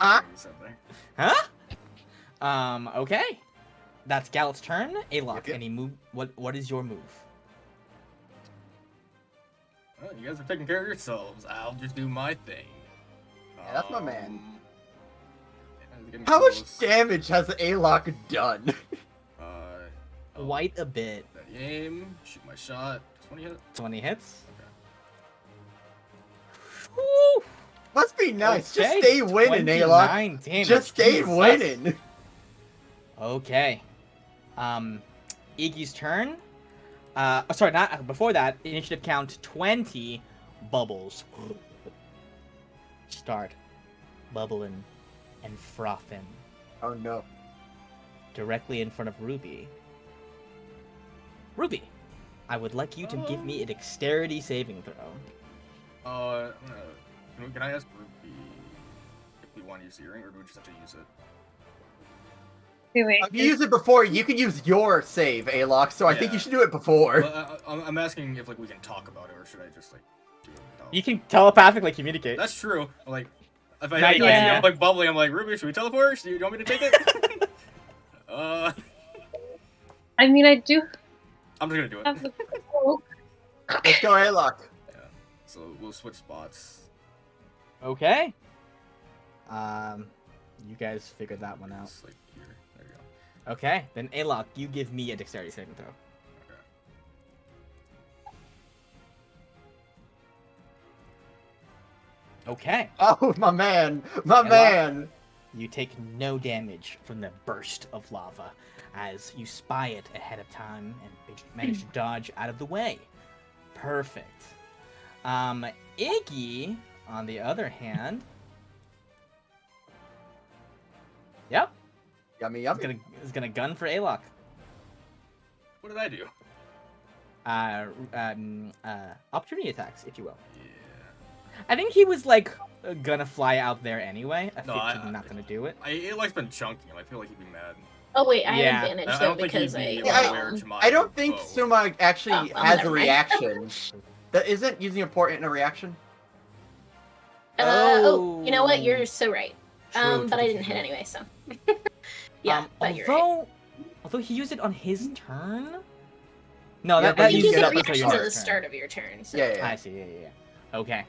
Ah, Something. Huh? Okay. That's Gallet's turn. Alok, Yep. any move? What is your move? Well, you guys are taking care of yourselves. I'll just do my thing. Yeah, that's my man. Getting how much close. damage has Alok done? Quite a bit. That aim, shoot my shot. 20 hit. 20 hits. Okay. Woo! Must be nice. Okay, Just stay winning, Alok. 29 damage. Just stay Jesus. winning. Okay. Iggy's turn. Sorry, not before that. Initiative count 20. Bubbles start bubbling and frothing Oh no. directly in front of Ruby. Ruby, I would like you to give me a dexterity saving throw. Can I ask Ruby if we want to use the earring, or do we just have to use it? Wait. If you use it before, you can use your save, Alok, so I think you Yeah. should do it before. Well, I'm asking if we can talk about it, or should I just do it? without- You can telepathically communicate. That's true. If I Now you can. I'm bubbling, I'm like, Ruby, should we teleport? Do you want me to take it? I mean, I do I'm just gonna do have it. the cloak. Let's go, Alok. Yeah. So we'll switch spots. Okay. You guys figured that one out. Just like here. There you go. Okay, then Alok, you give me a dexterity saving throw. Okay. Okay. Oh, my man. My Ella? man. You take no damage from the burst of lava as you spy it ahead of time and manage to dodge out of the way. Perfect. Iggy, on the other hand. Yep. Yummy, Is yummy. gonna gun for Alok. What did I do? Opportunity attacks, if you will. Yeah. I think he was like gonna fly out there anyway. A No, 15 not gonna do it. Alok's been chunking him. I feel like he'd be mad. Oh wait, I Yeah. have advantage I though don't think he'd because be I- aware to my I don't think bow. Suma actually Oh, has a never mind. reaction. That isn't using a port in a reaction. You know what? You're so right. True, But I true, didn't hit true. anyway, so. Yeah, but you're right. Although he used it on his turn. No, Yeah, that, but that I think you you uses get it get up up until reactions your at the next turn. start of your turn. So. Yeah, yeah. I see. Yeah. Okay.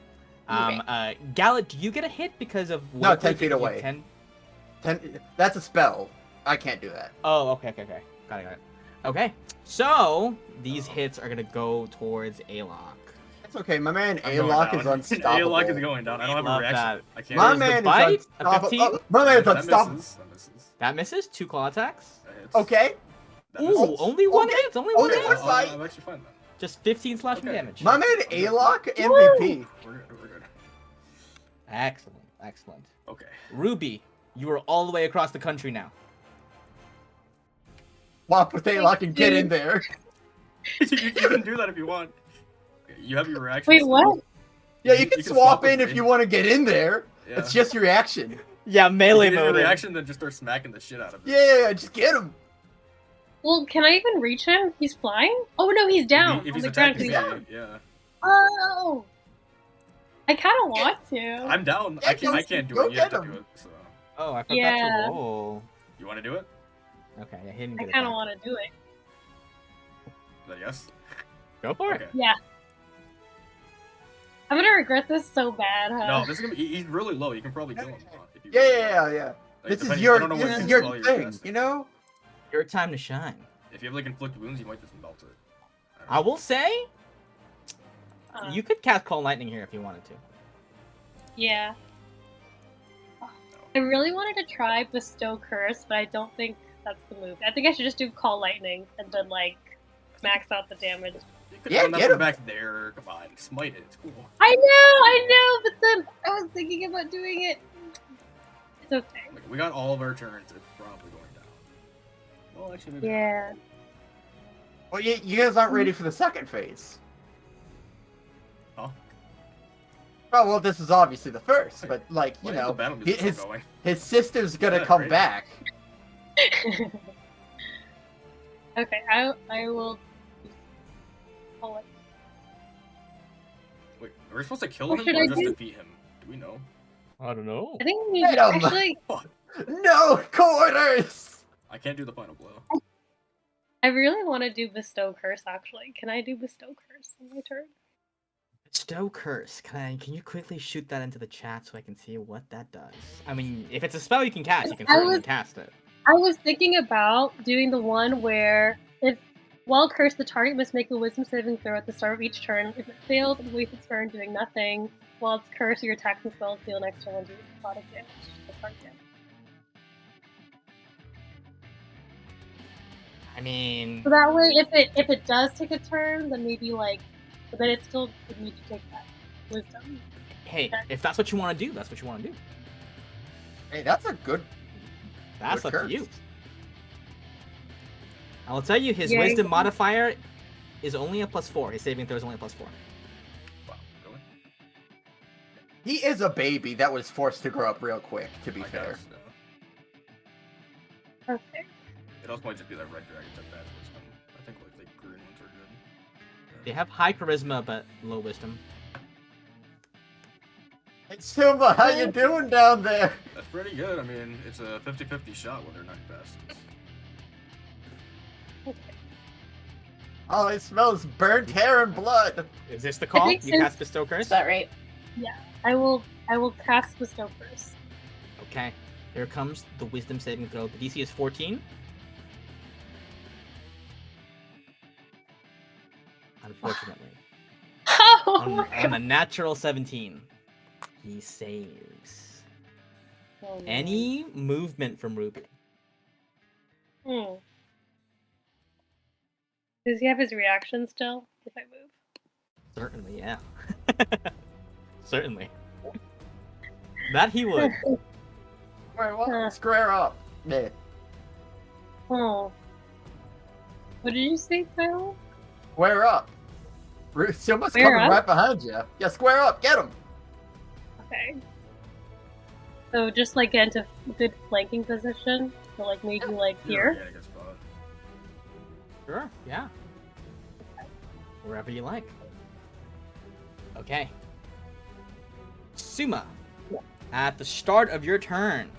You're Gallet, do you get a hit because of No, what 10 if feet you away. 10? That's a spell. I can't do that. Oh, okay. Got it. Okay. So these hits are gonna go towards Alok. It's okay. My man I'm going Alok is down. unstoppable. Alok is going down. I don't have a Love reaction. that. I can't. My There's the man bite, is a unstoppable. 15. Oh, my man is That unstoppable. misses. That misses. That misses. 2 claw attacks. That hits. Okay. That Ooh, misses. only one Okay. hit. Only one Only hit. one fight. I'm actually fine then. Just 15 slashing Okay. damage. My man Alok MVP. We're good. Excellent. Okay. Ruby, you are all the way across the country now. Swap with Alok and get in there. you can do that if you want. Okay, you have your reaction. Wait, what? Yeah, you can swap in with if me. you want to get in there. Yeah. It's just your reaction. Yeah, melee If you get your mode. reaction, then just start smacking the shit out of it. Yeah, just get him. Well, can I even reach him? He's flying? Oh no, he's down If on he's the ground. attacking 'cause me, he- yeah. Oh! I kind of want to. I'm down. Yeah, I can't do go it. You have get to do him. it. So. Oh, I forgot Yeah. to roll. You want to do it? Okay, yeah, he didn't I get it kind of back. want to do it. Is that yes? Go for it. Okay. Yeah. I'm gonna regret this so bad, huh? No, this is gonna be. He's really low. You can probably kill him. If you Yeah. Like, This is depending- I your don't know what spell you're thing, casting. you know? Your time to shine. If you have like inflict wounds, you might just melt it. don't I know. will say, Uh, you could cast Call Lightning here if you wanted to. Yeah. I really wanted to try Bestow Curse, but I don't think that's the move. I think I should just do Call Lightning and then, like, max out the damage. You could Yeah, run that get one him. back there. Come on, smite it. It's cool. I know, but then I was thinking about doing it. It's okay. Like, we got all of our turns. It's probably going down. Well, actually, maybe. Yeah. Well, you guys aren't ready for the second phase. Huh? Oh, well, this is obviously the first, but, like, you Why is the know, battle music still his, going? his sister's gonna Yeah, come right. back. Okay, I will. Call it. Wait, are we supposed to kill What him should or I just do? defeat him? Do we know? I don't know. I think we Hit 'em. actually. No quarters! I can't do the final blow. I really want to do Bestow Curse. Actually, can I do Bestow Curse on my turn? Bestow Curse. Can you quickly shoot that into the chat so I can see what that does? I mean, if it's a spell you can cast, you can I certainly was- cast it. I was thinking about doing the one where if while cursed, the target must make a wisdom saving throw at the start of each turn. If it fails, it wastes its turn doing nothing. While it's cursed, your attacks and spells deal an extra 1d product damage to the target. I mean, So that way, if it does take a turn, then maybe like, but then it still would need to take that wisdom. hey, if that's what you want to do, that's what you want to do. Hey, that's a good... That's Good up curse. to you. I will tell you, his Yeah, wisdom you- modifier is only a +4. His saving throw is only a +4. Wow, really? He is a baby that was forced to grow up real quick, to be I fair. guess, yeah. Okay. It also might just be that red dragon took bad wisdom. I think like the green ones are good. They have high charisma but low wisdom. Hey, Simba, how you doing down there? That's pretty good. I mean, it's a 50-50 shot when they're not best. All I smell is burnt hair and blood. Is this the call? think You since- cast Bestow Is Curse? that right? I will cast Bestow Curse. Okay. Here comes the wisdom saving throw. The DC is 14. Unfortunately. Oh on, my on god. a natural 17. he saves. Oh, no. Any movement from Ruby? Does he have his reaction still if I move? Certainly, yeah. Certainly. That he would. Wait, what? Square up. Yeah. Oh. What did you say, Tyler? Square up. Someone's Square coming up? right behind you. Yeah, square up. Get him. Okay. So just like get into good flanking position. So like maybe like here. Yeah, I guess spot. Sure, yeah. Wherever you like. Okay. Suma, at the start of your turn,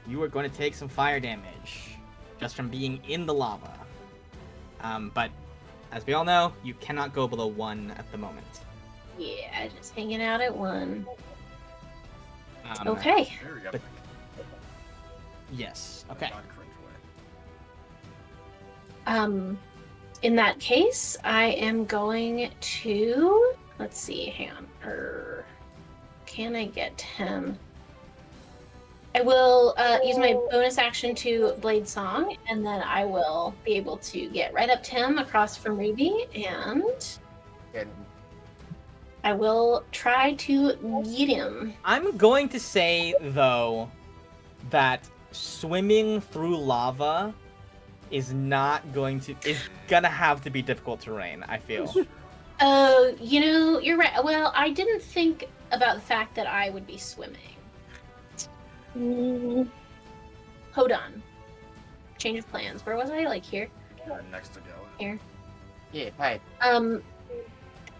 you are going to take some fire damage just from being in the lava. But as we all know, you cannot go below 1 at the moment. Yeah, just hanging out at 1. Um, Okay. There we go. But- Yes. Okay. Not cringe way. In that case, I am going to, let's see, hang on, can I get him? I will use my bonus action to Blade Song, and then I will be able to get right up to him across from Ruby, and And I will try to yeet him. I'm going to say though that swimming through lava is gonna have to be difficult terrain, I feel. Oh, you're right. Well, I didn't think about the fact that I would be swimming. Hold on. Change of plans. Where was I? Like here? Next to go. Here. yeah, hey.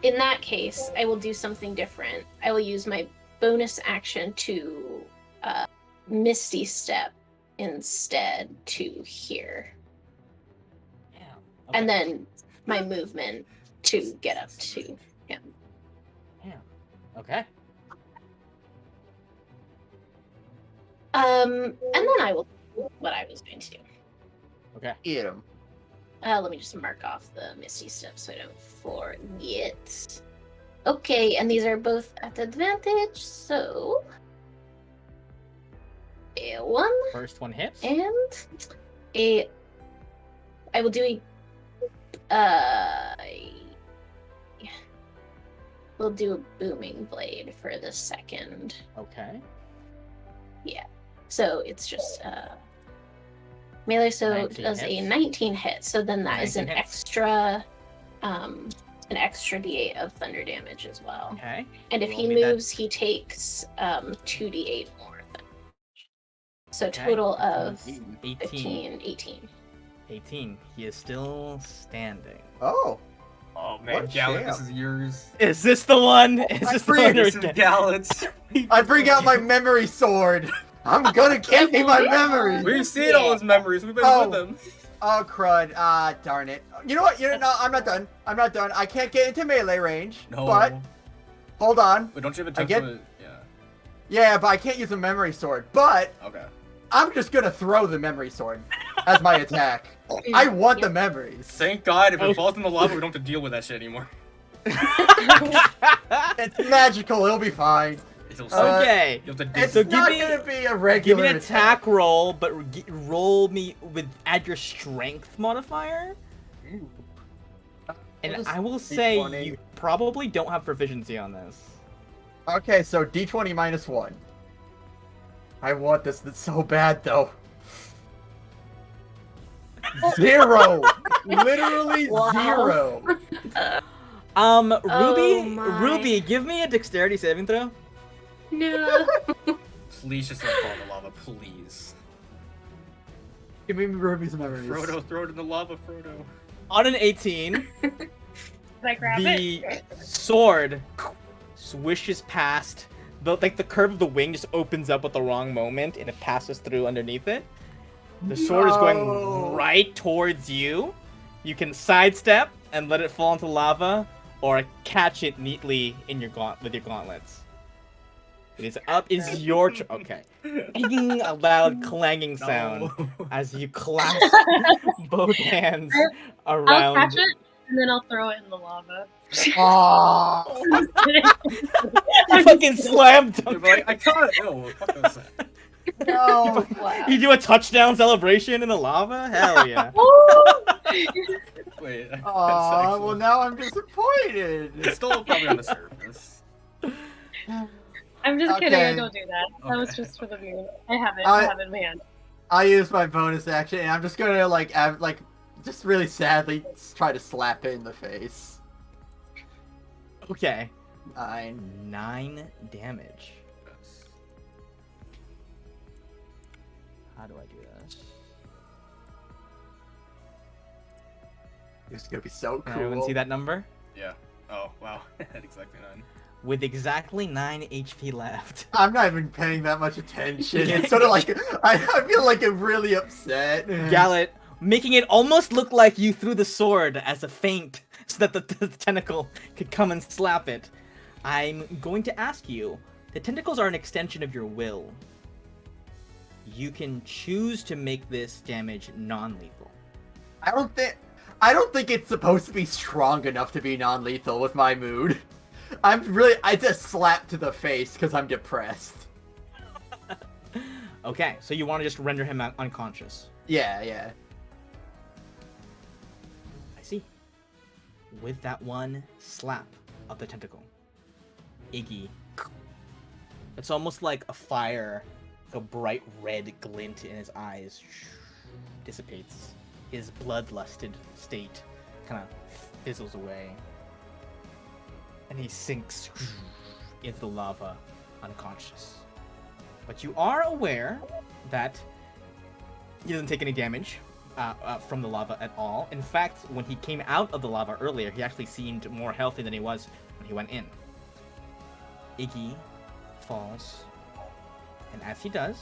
In that case, I will do something different. I will use my bonus action to Misty Step instead to here. Yeah. And then my movement to get up to him. Okay. And then I will do what I was going to do. Okay. Eat him. Let me just mark off the Misty Step so I don't forget. Okay, and these are both at advantage, so a 1 First one hits. and I will do we'll do a booming blade for the second. Okay. So it's just melee, so 19 does a hits. 19 hit. So then that is 19 an hits. extra D8 of thunder damage as well. Okay. And if Roll he me that. moves, he takes 2d8 more thunder. So Okay. total of 18. 18. 18. He is still standing. Oh. Oh man, What Gallant, this champ? is yours. Is this the one? Is I this the one? This we're is Gallant's. I bring out my memory sword. I'm gonna give me my memories. We've seen all his memories. We've been Oh. with him. Oh crud! Ah, darn it! You know what? No, I'm not done. I'm not done. I can't get into melee range. No. But hold on. Wait, don't you have a I chance get- to? Yeah. Yeah, but I can't use a memory sword. But Okay. I'm just gonna throw the memory sword as my attack. I want the Yep. memories. Thank God, if Oh. it falls in the lava, we don't have to deal with that shit anymore. It's magical. It'll be fine. It'll Okay. You have to dig. It's So give not me- gonna be a Give regular me an attack roll, but roll me with add your strength modifier. And just I will say D20. you probably don't have proficiency on this. Okay, so D20 minus 1. I want this so bad though. 0. Literally Wow. 0. Ruby, my. Ruby, give me a dexterity saving throw. No. Please just don't fall in the lava, please. Give me Ruby's memories. Frodo, throw it in the lava, Frodo. On an 18, Can I grab the it? sword swishes past. The curve of the wing just opens up at the wrong moment, and it passes through underneath it. The sword is No. going right towards you. You can sidestep and let it fall into lava, or catch it neatly in your with your gauntlets. It is up. Is your okay? Making a loud clanging sound No. as you clasp both hands I'll around. catch it and then I'll throw it in the lava. Oh, I'm just kidding. You fucking slam Yeah, dunk. but I caught it. Oh, fuck this. no. Wow. You do a touchdown celebration in the lava? Hell yeah. Woo! Wait. That's Oh, actually... well now I'm disappointed. It's still probably on the surface. I'm just kidding. I Okay. don't do that. That was Okay. just for the moon. I have it. I- I have it in my hand. I use my bonus action, and I'm just gonna just really sadly try to slap it in the face. Okay. 9. 9 damage. Yes. How do I do this? It's gonna be so Can cool. everyone see that number? Yeah. Oh, wow. At exactly 9. With exactly 9 HP left. I'm not even paying that much attention. It's sort of like I feel like I'm really upset. Gallet, making it almost look like you threw the sword as a feint so that the tentacle could come and slap it. I'm going to ask you, the tentacles are an extension of your will. You can choose to make this damage non-lethal. I don't think it's supposed to be strong enough to be non-lethal with my mood. I just slapped to the face because I'm depressed. Okay, so you want to just render him unconscious. Yeah. I see. With that one slap of the tentacle, Iggy, it's almost like a fire, like a bright red glint in his eyes dissipates. His bloodlusted state kind of fizzles away. And he sinks into the lava, unconscious. But you are aware that he doesn't take any damage from the lava at all. In fact, when he came out of the lava earlier, he actually seemed more healthy than he was when he went in. Iggy falls, and as he does,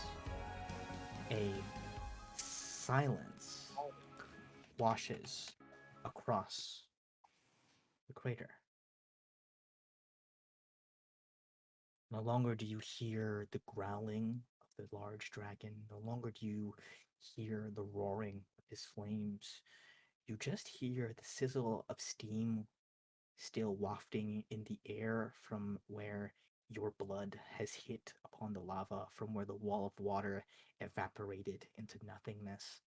a silence washes across the crater. No longer do you hear the growling of the large dragon. No longer do you hear the roaring of his flames. You just hear the sizzle of steam still wafting in the air from where your blood has hit upon the lava, from where the wall of water evaporated into nothingness.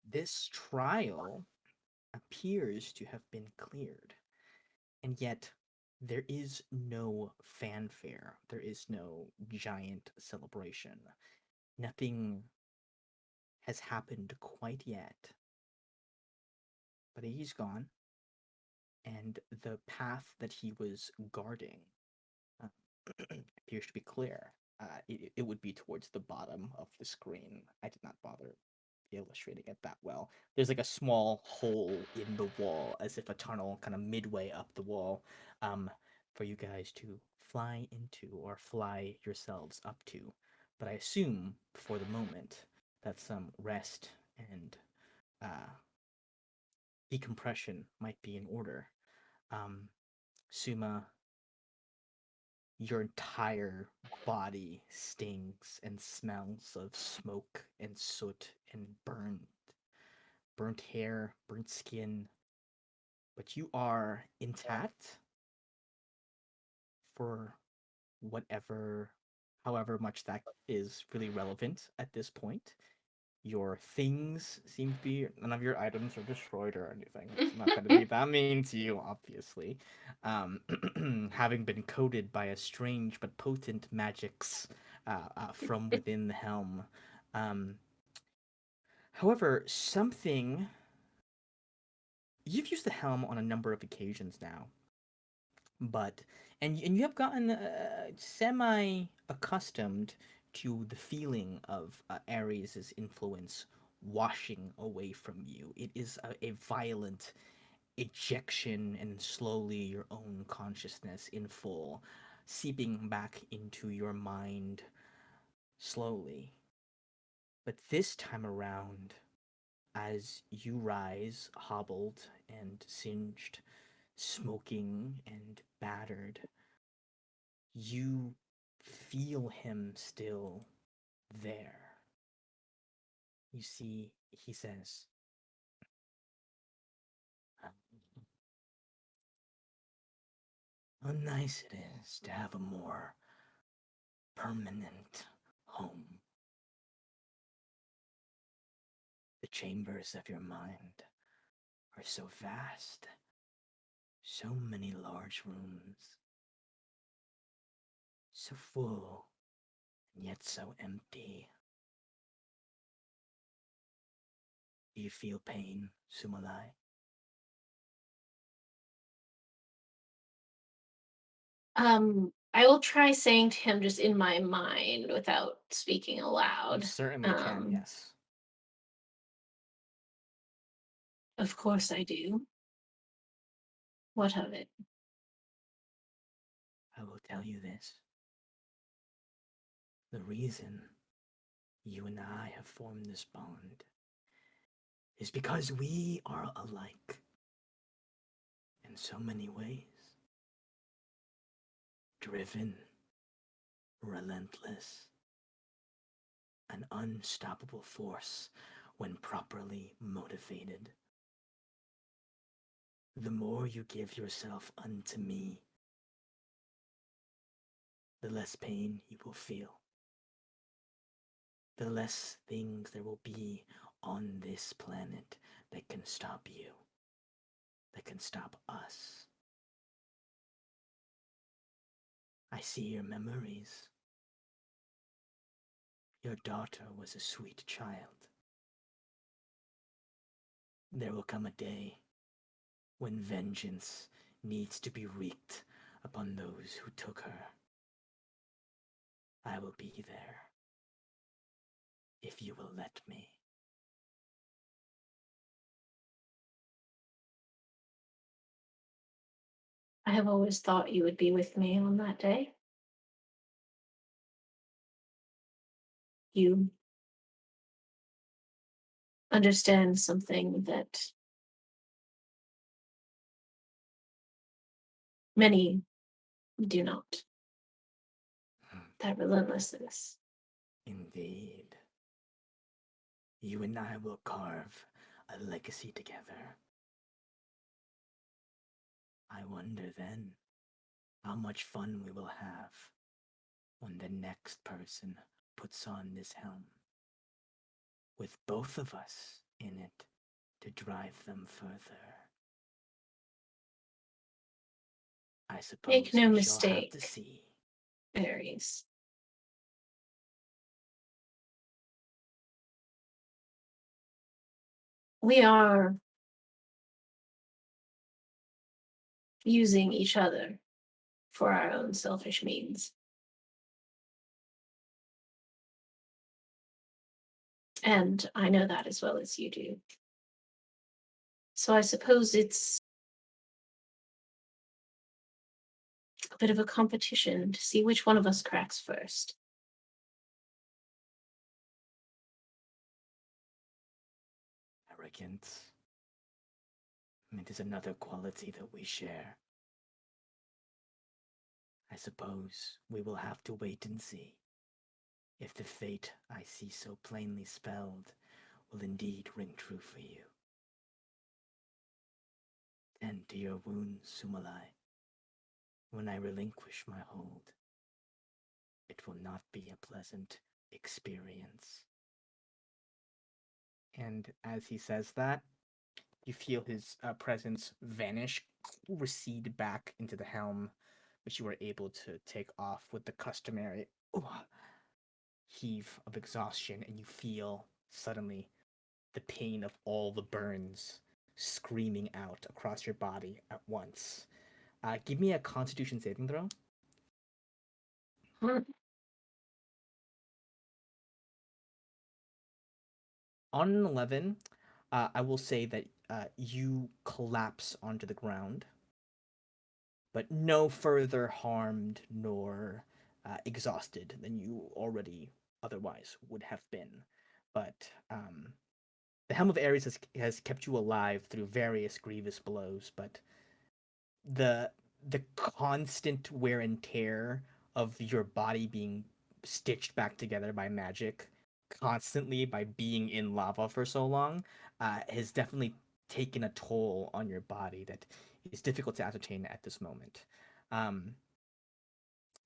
This trial appears to have been cleared, and yet there is no fanfare. There is no giant celebration. Nothing has happened quite yet. But he's gone, and the path that he was guarding uh, appears to be clear. It would be towards the bottom of the screen. I did not bother illustrating it that well. There's like a small hole in the wall, as if a tunnel kind of midway up the wall, for you guys to fly into or fly yourselves up to. But I assume, for the moment, that some rest and decompression might be in order. Suma, your entire body stinks and smells of smoke and soot and burnt hair, burnt skin, but you are intact for however much that is really relevant at this point. Your things seem to be, none of your items are destroyed or anything. It's not going to be that mean to you, obviously. Having been coated by a strange but potent magics from within the helm. However, you've used the helm on a number of occasions now, and you have gotten semi accustomed to the feeling of Ares' influence washing away from you. It is a violent ejection, and slowly your own consciousness in full seeping back into your mind slowly. But this time around, as you rise, hobbled and singed, smoking and battered, you feel him still there. You see, he says, how nice it is to have a more permanent home. The chambers of your mind are so vast, so many large rooms, so full and yet so empty. Do you feel pain, Sumalai? I will try saying to him just in my mind without speaking You aloud. certainly can, yes. Of course I do. What of it? I will tell you this. The reason you and I have formed this bond is because we are alike in so many ways. Driven, relentless, an unstoppable force when properly motivated. The more you give yourself unto me, the less pain you will feel. The less things there will be on this planet that can stop you, that can stop us. I see your memories. Your daughter was a sweet child. There will come a day when vengeance needs to be wreaked upon those who took her. I will be there, if you will let me. I have always thought you would be with me on that day. You understand something that many do not. That relentlessness. Indeed. You and I will carve a legacy together. I wonder then how much fun we will have when the next person puts on this helm, with both of us in it to drive them further. I suppose Make no we shall have to mistake, see. Aries. We are using each other for our own selfish means. And I know that as well as you do. So I suppose it's a bit of a competition to see which one of us cracks first. Arrogance. It is another quality that we share. I suppose we will have to wait and see if the fate I see so plainly spelled will indeed ring true for you. Tend to your wounds, Sumalai. When I relinquish my hold, it will not be a pleasant experience. And as he says that, you feel his presence vanish, recede back into the helm, which you were able to take off with the customary heave of exhaustion, and you feel suddenly the pain of all the burns screaming out across your body at once. Give me a Constitution saving throw. On an 11, I will say that you collapse onto the ground, but no further harmed nor exhausted than you already otherwise would have been. But the Helm of Ares has kept you alive through various grievous blows, but the the constant wear and tear of your body being stitched back together by magic constantly by being in lava for so long has definitely taken a toll on your body that is difficult to ascertain at this moment.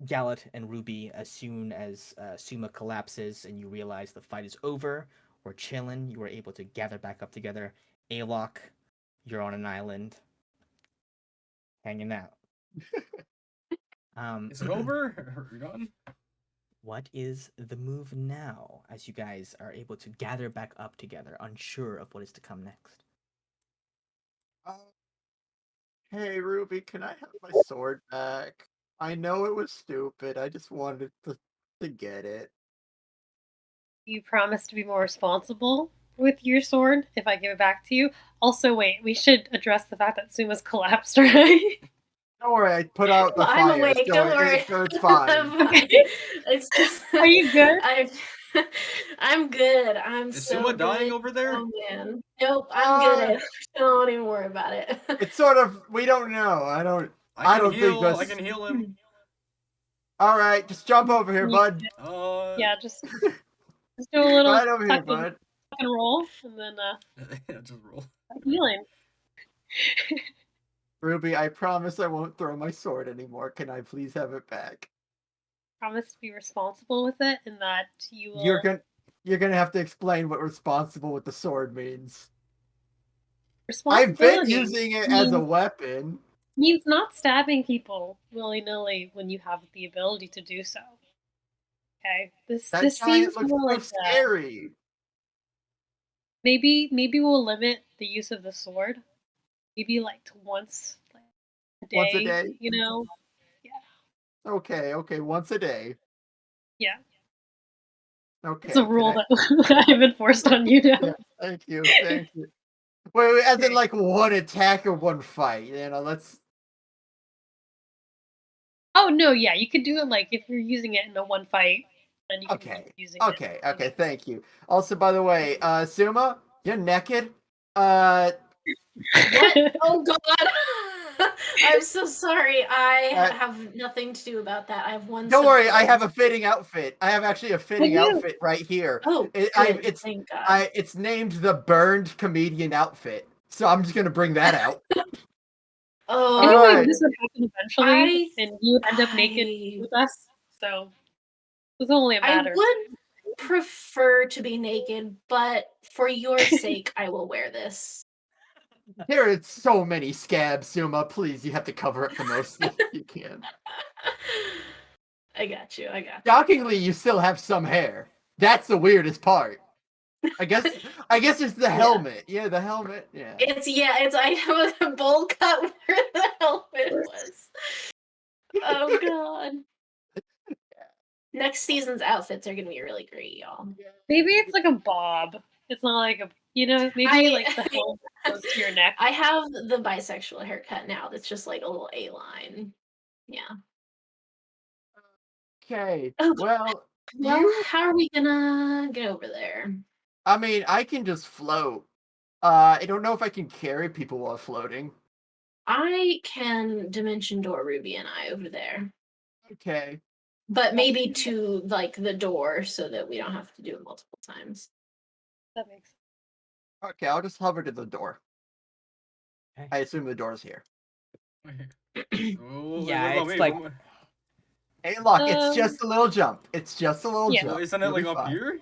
Gallet and Ruby, as soon as Suma collapses and you realize the fight is over, we're chilling, you are able to gather back up together. Alok, you're on an island, hanging out. Is it over? Are we done? What is the move now, as you guys are able to gather back up together, unsure of what is to come next? Hey, Ruby, can I have my sword back? I know it was stupid. I just wanted to get it. You promise to be more responsible with your sword if I give it back to you. Also, wait, we should address the fact that Suma's collapsed, right? Don't worry, I put out the I'm fire, awake. so Don't worry. it's fine. It's just. Are you good? I'm good. I'm Is so Suma good. dying over there? Oh man. Nope. I'm good. Don't even worry about it. It's sort of, we don't know. I don't think I that's... can heal him. All right, just jump over here, bud. Yeah, just do a little Right over here, tuck and bud. roll, and then Yeah, just roll. healing. Ruby, I promise I won't throw my sword anymore. Can I please have it back? Promise to be responsible with it, and that you will. You're gonna have to explain what responsible with the sword means. I've Responsibility been using it as a weapon. means not stabbing people willy-nilly when you have the ability to do so. Okay, this That seems giant looks more so like scary. maybe we'll limit the use of the sword. Maybe like to once a day. Once a day? You know? Okay, once a day. Yeah. Okay. It's a rule that I've enforced on you now. Yeah, thank you. Wait, as in like one attack or one fight, let's... Oh no, yeah, you could do it like if you're using it in a one fight, then you can keep using it. Okay, thank you. Also, by the way, Suma, you're naked. What? Oh God! I'm so sorry. I have nothing to do about that. I have one. Don't worry, I have a fitting outfit. I have actually a fitting you? outfit right here. Oh, good. Thank God. It's named the Burned Comedian Outfit, so I'm just gonna bring that out. Oh, Anyway, Alright. this would happen eventually, and you would end up naked with us. So it's only a matter. I would prefer to be naked, but for your sake, I will wear this. There are so many scabs, Suma. Please, you have to cover up the most that you can. I got you. Shockingly, you still have some hair. That's the weirdest part. I guess it's the helmet. Yeah, the helmet. Yeah. It's I have a bowl cut where the helmet was. Oh God. Next season's outfits are gonna be really great, y'all. Maybe it's like a bob. It's not like a maybe like the helmet goes to your neck. I have the bisexual haircut now. That's just like a little A-line. Yeah. Okay. Oh, Well, how are we gonna get over there? I mean, I can just float. I don't know if I can carry people while floating. I can dimension door Ruby and I over there. Okay. But maybe to like the door so that we don't have to do it multiple times. That makes sense. Okay, I'll just hover to the door. Okay. I assume the door's here. Yeah, it's like... Hey, look, it's just a little jump. It's just a little jump. Well, isn't it like up here?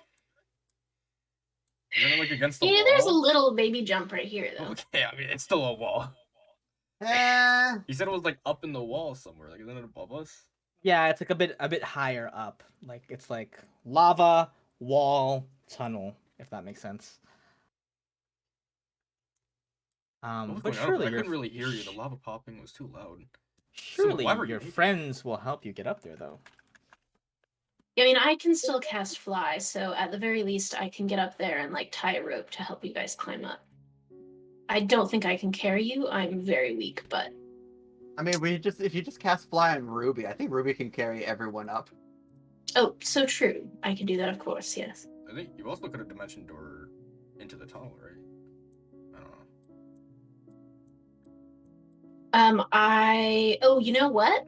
Isn't it like against the wall? Yeah, there's a little baby jump right here, though. Okay, I mean, it's still a wall. You said it was like up in the wall somewhere. Like, isn't it above us? Yeah, it's like a bit higher up. Like it's like lava, wall, tunnel, if that makes sense. But surely I couldn't really hear you. The lava popping was too loud. Surely your friends will help you get up there, though. I mean, I can still cast fly, so at the very least, I can get up there and like tie a rope to help you guys climb up. I don't think I can carry you. I'm very weak, but I mean, if you just cast fly on Ruby, I think Ruby can carry everyone up. oh, so true. I can do that, of course. Yes. I think you also could have dimension door into the tunnel, right? I don't know. Oh, you know what?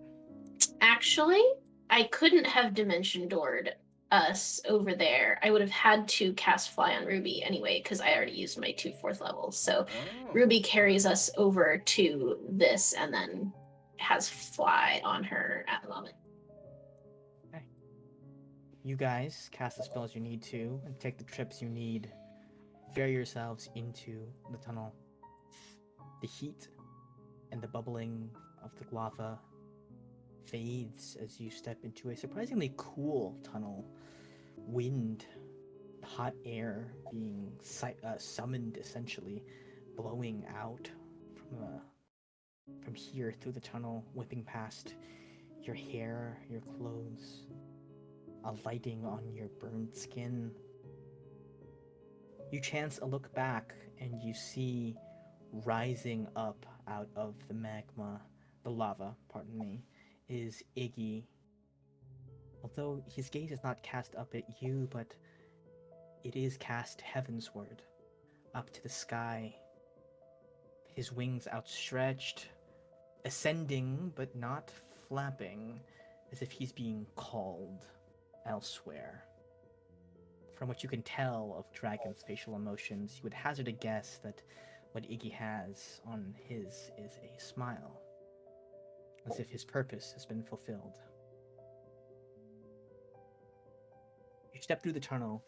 Actually, I couldn't have dimension doored us over there. I would have had to cast fly on Ruby anyway, because I already used my 2 4th levels. So Ruby carries us over to this and then has fly on her at the moment. You guys cast the spells you need to and take the trips you need. Ferry yourselves into the tunnel. The heat and the bubbling of the lava fades as you step into a surprisingly cool tunnel. Wind, hot air being summoned, essentially, blowing out from here through the tunnel, whipping past your hair, your clothes, alighting on your burned skin. You chance a look back and you see rising up out of the magma, the lava, pardon me, is Iggy. Although his gaze is not cast up at you, but it is cast heavensward, up to the sky. His wings outstretched, ascending but not flapping, as if he's being called elsewhere. From what you can tell of Dragon's facial emotions, you would hazard a guess that what Iggy has on his is a smile, as if his purpose has been fulfilled. You step through the tunnel.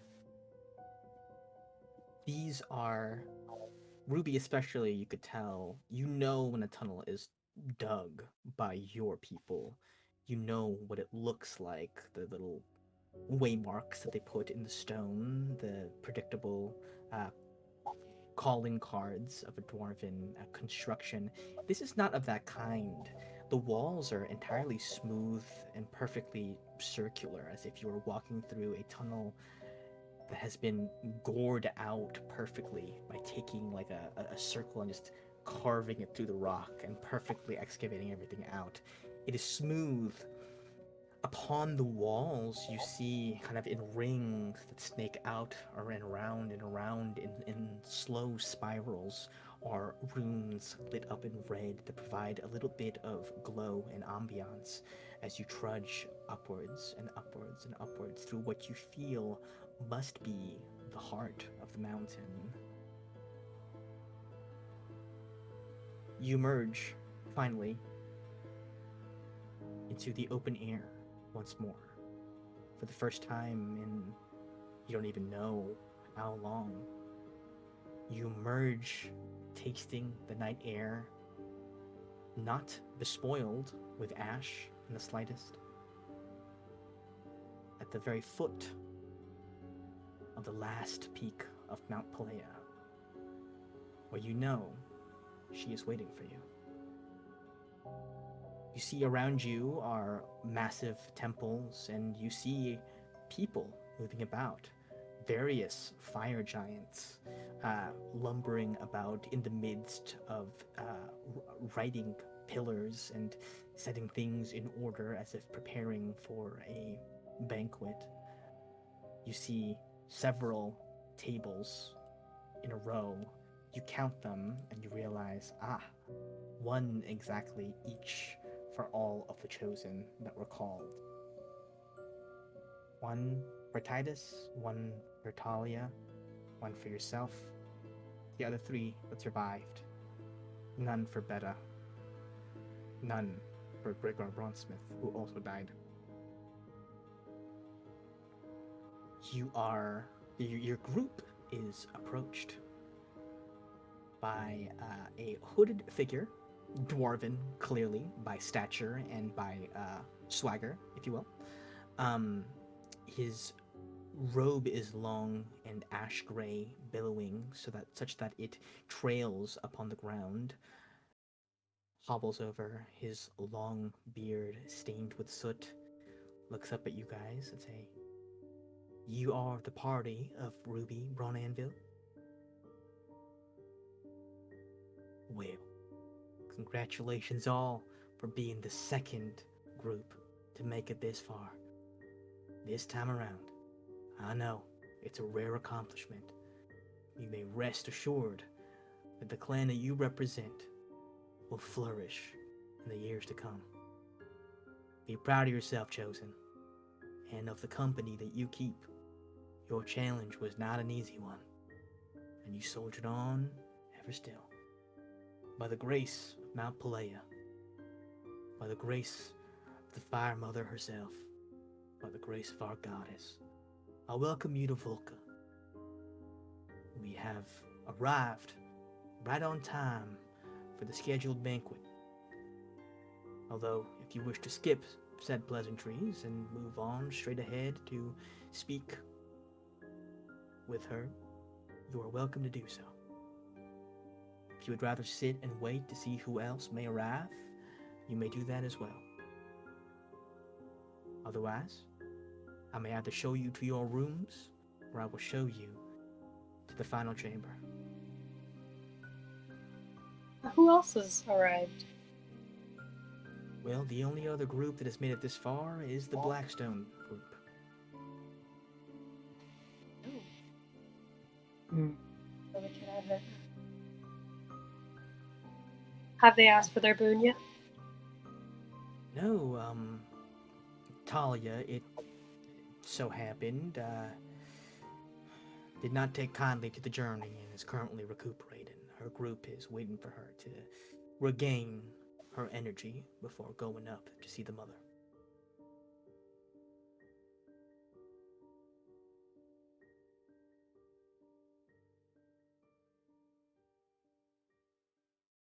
These are, Ruby especially, you could tell, you know when a tunnel is dug by your people. You know what it looks like, the little waymarks that they put in the stone, the predictable calling cards of a dwarven construction. This is not of that kind. The walls are entirely smooth and perfectly circular, as if you were walking through a tunnel that has been gored out perfectly by taking like a circle and just carving it through the rock and perfectly excavating everything out. It is smooth. Upon the walls, you see kind of in rings that snake out and around in slow spirals are runes lit up in red that provide a little bit of glow and ambiance as you trudge upwards and upwards and upwards through what you feel must be the heart of the mountain. You emerge, finally, into the open air once more. For the first time in you don't even know how long. You emerge tasting the night air, not bespoiled with ash in the slightest. At the very foot of the last peak of Mount Pelea, where you know she is waiting for you. You see around you are massive temples, and you see people moving about. Various fire giants lumbering about in the midst of writing pillars and setting things in order as if preparing for a banquet. You see several tables in a row. You count them and you realize, one exactly each for all of the chosen that were called. One for Titus, one for Talia, one for yourself, the other three that survived. None for Beta. None for Gregor Bronsmith, who also died. Your group is approached by a hooded figure, dwarven, clearly, by stature and by swagger, if you will. His robe is long and ash gray, billowing, such that it trails upon the ground. Hobbles over, his long beard stained with soot, looks up at you guys and say, "You are the party of Ruby Bronanville? Well, congratulations all for being the second group to make it this far. This time around, I know it's a rare accomplishment. You may rest assured that the clan that you represent will flourish in the years to come. Be proud of yourself, Chosen, and of the company that you keep. Your challenge was not an easy one, and you soldiered on ever still. By the grace of Mount Pelea, by the grace of the Fire Mother herself, by the grace of our goddess, I welcome you to Volca. We have arrived right on time for the scheduled banquet. Although, if you wish to skip said pleasantries and move on straight ahead to speak with her, you are welcome to do so. If you would rather sit and wait to see who else may arrive, you may do that as well. Otherwise, I may either show you to your rooms, or I will show you to the final chamber. Who else has arrived? Well, the only other group that has made it this far is the Blackstone group. So we can have it. Have they asked for their boon yet? No, Talia, it so happened, did not take kindly to the journey and is currently recuperating. Her group is waiting for her to regain her energy before going up to see the mother.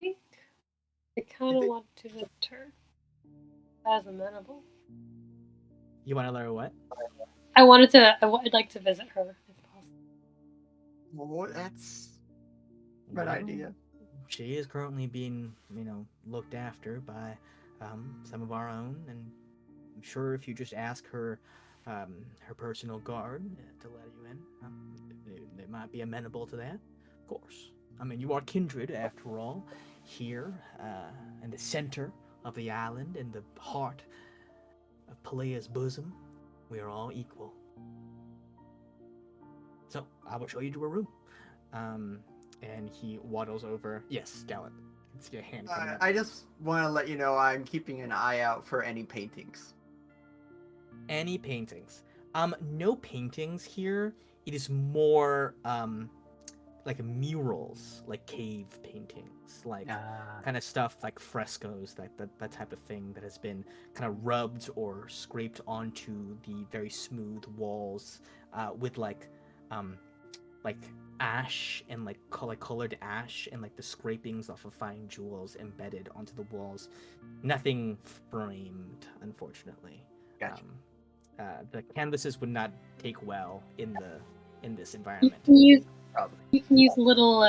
I kind of want to visit her as amenable. You want to learn what? I'd like to visit her if possible. Well, that's an idea. She is currently being, looked after by some of our own, and I'm sure if you just ask her, her personal guard to let you in, they might be amenable to that. Of course. I mean, you are kindred, after all, here in the center of the island, in the heart of Pelea's bosom. We are all equal. So, I will show you to a room. And he waddles over. Yes, Gallant. I can see a hand coming up. I just want to let you know I'm keeping an eye out for any paintings. Any paintings? No paintings here. It is more like murals, like cave paintings, like kind of stuff like frescoes, that type of thing that has been kind of rubbed or scraped onto the very smooth walls with like ash and like colored ash and like the scrapings off of fine jewels embedded onto the walls. Nothing framed, unfortunately. Gotcha. The canvases would not take well in this environment. You Probably. can use little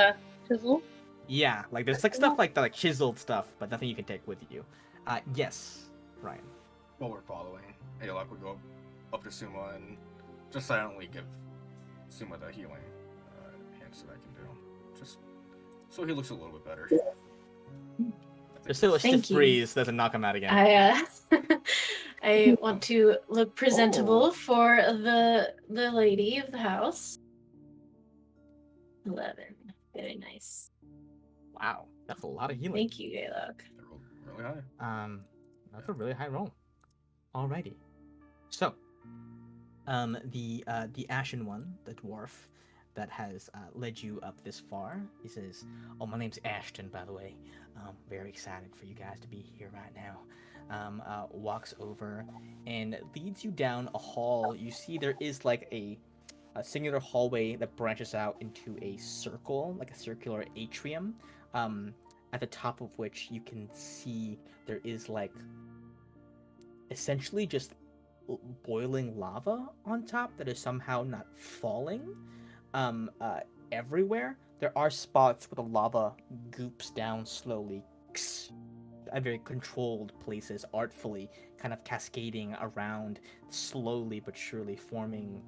chisel. Yeah, like there's like stuff like that, like chiseled stuff, but nothing you can take with you. Yes, Ryan. While we're following, Ayla would go up to Suma and just silently give Suma the healing hands that I can do. Just so he looks a little bit better. There's still a Thank stiff you. breeze. Doesn't knock him out again. I want to look presentable for the lady of the house. 11. Very nice. Wow, that's a lot of healing. Thank you, Gaylok. They're really high. That's a really high roll. Alrighty. So, the Ashen one, the dwarf, that has led you up this far. He says, "Oh, my name's Ashton, by the way. Very excited for you guys to be here right now." Walks over and leads you down a hall. You see there is like a singular hallway that branches out into a circle, like a circular atrium. At the top of which you can see there is like essentially just boiling lava on top that is somehow not falling everywhere. There are spots where the lava goops down slowly at very controlled places, artfully kind of cascading around, slowly but surely forming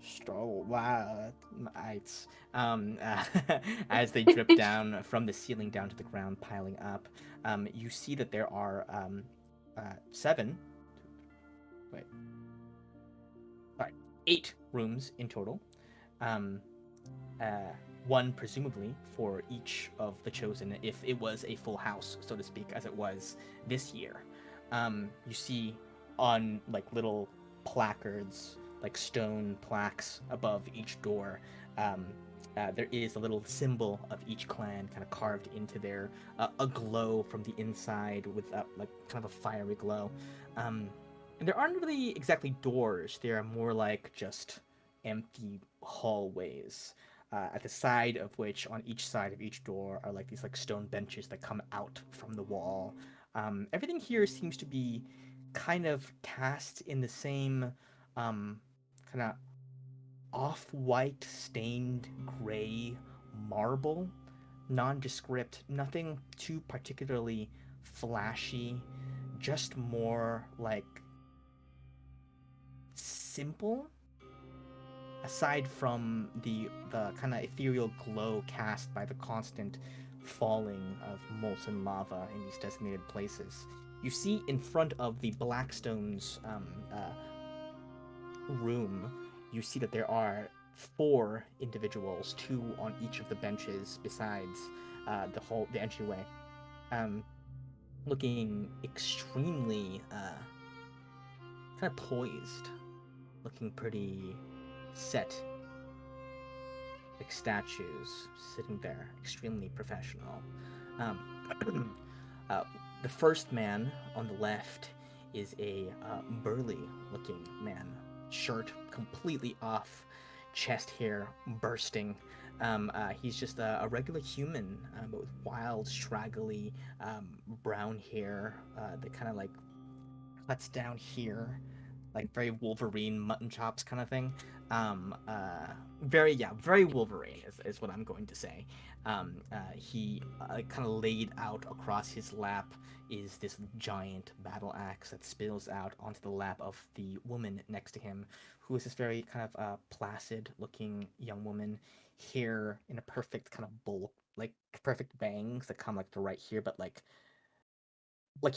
stalagmites as they drip down from the ceiling down to the ground, piling up. You see that there are 8 rooms in total. One presumably for each of the chosen, if it was a full house, so to speak, as it was this year. You see on like little placards, like stone plaques above each door, there is a little symbol of each clan kind of carved into their a glow from the inside with like kind of a fiery glow. And there aren't really exactly doors. They are more like just empty hallways. At the side of which, on each side of each door, are like these like stone benches that come out from the wall. Everything here seems to be kind of cast in the same kind of off-white stained gray marble, nondescript, nothing too particularly flashy, just more like simple, aside from the kind of ethereal glow cast by the constant falling of molten lava in these designated places. You see in front of the Blackstone's room, you see that there are 4 individuals, 2 on each of the benches besides the entryway, looking extremely kind of poised, looking pretty set, like statues sitting there, extremely professional. The first man on the left is a burly-looking man, shirt completely off, chest hair bursting. He's just a regular human, but with wild, straggly brown hair that kind of like cuts down here, like very Wolverine mutton chops kind of thing. Very Wolverine is what I'm going to say. He kind of laid out across his lap is this giant battle axe that spills out onto the lap of the woman next to him, who is this very kind of placid-looking young woman, hair in a perfect kind of bowl, like perfect bangs that come like to right here, but like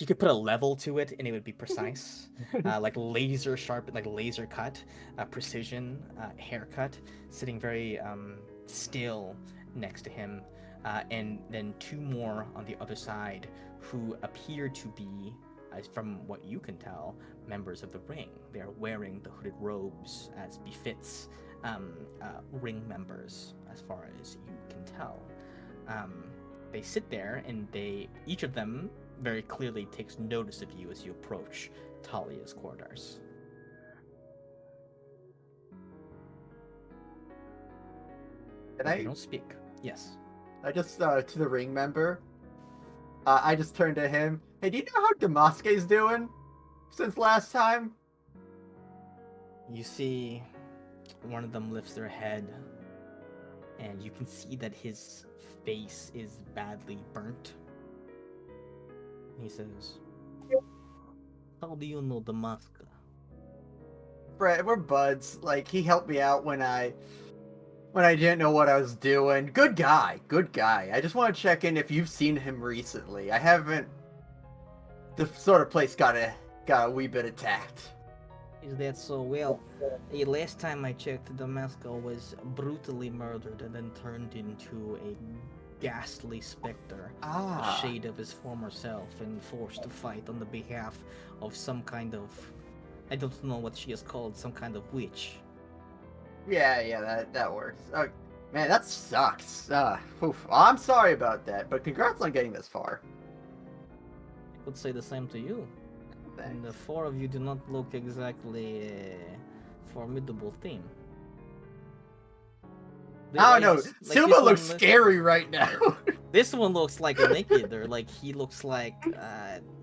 you could put a level to it and it would be precise, like laser sharp, like laser cut, precision haircut, sitting very still next to him, and then 2 more on the other side who appear to be, from what you can tell, members of the ring. They are wearing the hooded robes as befits ring members, as far as you can tell. They sit there and each of them very clearly takes notice of you as you approach Talia's quarters. They don't speak. Yes. I just to the ring member. I just turned to him. Hey, do you know how Damaski's doing since last time? You see, one of them lifts their head, and you can see that his face is badly burnt. He says, "How do you know Damaska?" Brett, we're buds. Like, he helped me out when I didn't know what I was doing. Good guy. I just want to check in if you've seen him recently. I haven't. The sort of place got a wee bit attacked. Is that so? Well, last time I checked, Damaska was brutally murdered and then turned into a ghastly specter, a shade of his former self, and forced to fight on the behalf of some kind of, I don't know what she is called, some kind of witch. Yeah, that works. Man, that sucks. Oof. Well, I'm sorry about that, but congrats on getting this far. I could say the same to you. Thanks. And the 4 of you do not look exactly a formidable team. I don't know. Silva looks scary right now. This one looks like a naked, or like he looks like,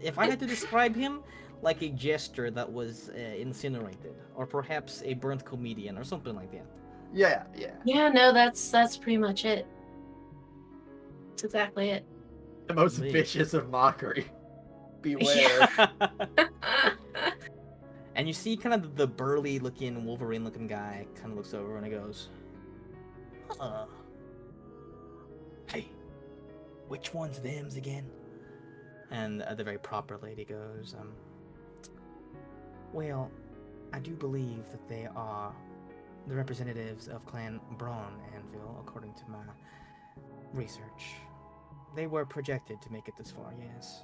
if I had to describe him, like a jester that was incinerated, or perhaps a burnt comedian, or something like that. Yeah. Yeah, no, that's pretty much it. That's exactly it. The most vicious of mockery. Beware. Yeah. And you see kind of the burly looking, Wolverine looking guy kind of looks over and he goes, hey, which one's them's again? And the very proper lady goes, well, I do believe that they are the representatives of Clan Braun Anvil, according to my research. They were projected to make it this far, yes.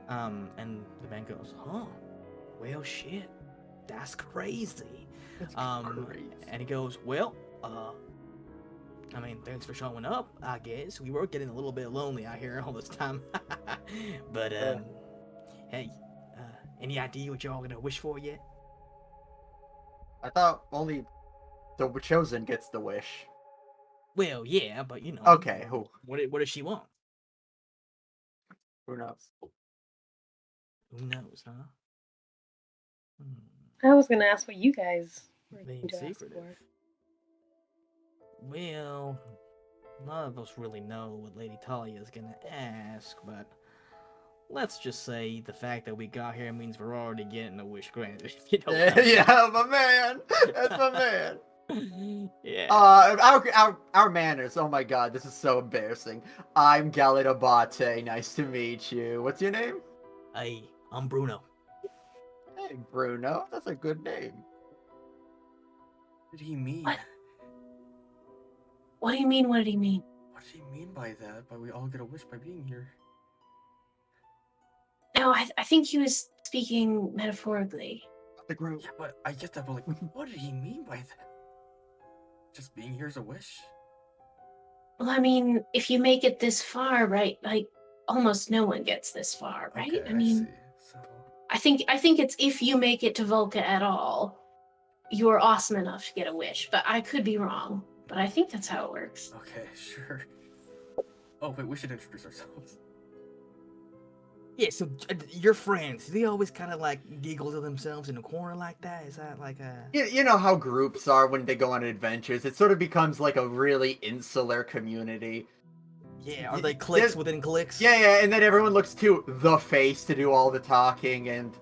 And the man goes, huh? Well, shit. That's crazy. That's crazy. And he goes, well, I mean, thanks for showing up, I guess. We were getting a little bit lonely out here all this time. But, hey, any idea what y'all gonna wish for yet? I thought only the chosen gets the wish. Well, yeah, but you know. Okay, What does she want? who knows? Who knows, huh? I was gonna ask what you guys were Being going to ask secretive. for. Well, none of us really know what Lady Talia is gonna ask, but let's just say the fact that we got here means we're already getting a wish granted. If you know what I mean. Yeah, my man. That's my man. Yeah. Our manners. Oh my god, this is so embarrassing. I'm Galit Abate. Nice to meet you. What's your name? Hey, I'm Bruno. Hey, Bruno. That's a good name. What did he mean? What? What do you mean? What did he mean? What did he mean by that? By we all get a wish by being here? No, I think he was speaking metaphorically. The group. Yeah, but I get that, but like, what did he mean by that? Just being here is a wish? Well, I mean, if you make it this far, right? Like, almost no one gets this far, right? Okay, I mean, see. So, I think it's if you make it to Volca at all, you're awesome enough to get a wish. But I could be wrong. But I think that's how it works. okay, sure. Oh, wait, we should introduce ourselves. Yeah, so your friends, they always kind of like giggle to themselves in a corner like that? Is that like a... You know how groups are when they go on adventures. It sort of becomes like a really insular community. Yeah, are they cliques within cliques? Yeah, and then everyone looks to the face to do all the talking, and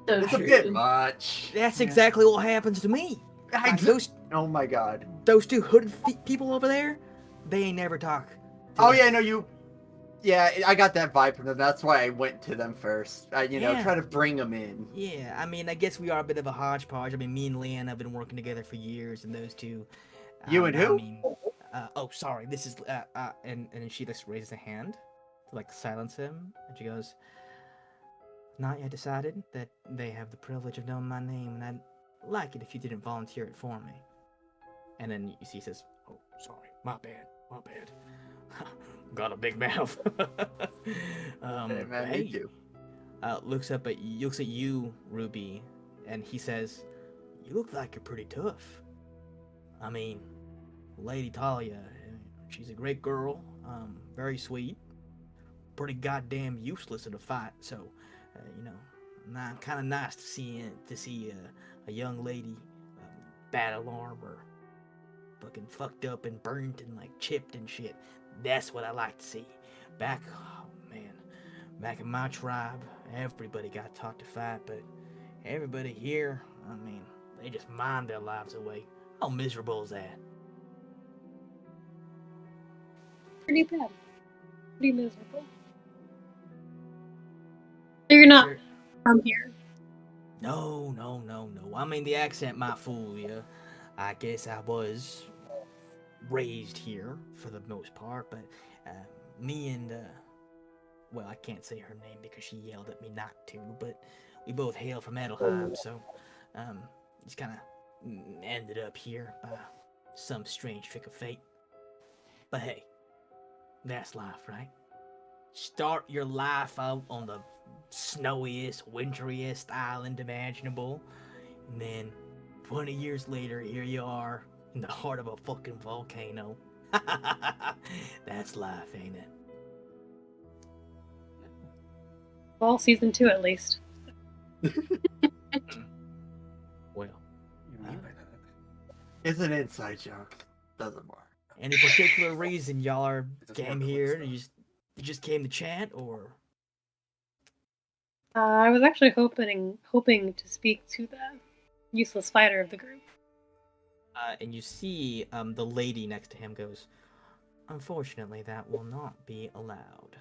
So it's a true. bit much. That's exactly what happens to me. Like, Oh my god. those two hooded people over there, they ain't never talk. Oh yeah, no, you. Yeah, I got that vibe from them. That's why I went to them first. Yeah. Try to bring them in. Yeah, I mean, I guess we are a bit of a hodgepodge. I mean, me and Leanne have been working together for years, and those two. You and who? I mean, oh, sorry. This is and then she just raises a hand to like silence him, and she goes, "Not yet decided that they have the privilege of knowing my name, and I'd like it if you didn't volunteer it for me." And then you see, he says, "Oh, sorry, my bad." Got a big mouth. Hey, man, hey. me too. Looks at you, Ruby, and he says, "You look like you're pretty tough. I mean, Lady Talia, she's a great girl, very sweet, pretty goddamn useless in a fight. So, kind of nice to see a young lady battle armor, fucking fucked up and burnt and like chipped and shit. That's what I like to see. Back in my tribe, everybody got taught to fight, but everybody here, I mean, they just mind their lives away. How miserable is that?" Pretty bad. Pretty miserable. So you're not Sure. from here. No. I mean, the accent might fool you. I guess I was raised here for the most part, but me and, well, I can't say her name because she yelled at me not to, but we both hail from Edelheim, so just kind of ended up here by some strange trick of fate. But hey, that's life, right? Start your life out on the snowiest, winteriest island imaginable, and then 20 years later, here you are in the heart of a fucking volcano. That's life, ain't it? Well, season 2 at least. Well, What do you mean by that? It's an inside joke. Doesn't work. any particular reason y'all are It doesn't came work with here? stuff. You just came to chat, or? I was actually hoping to speak to the useless fighter of the group. And you see the lady next to him goes, "Unfortunately, that will not be allowed.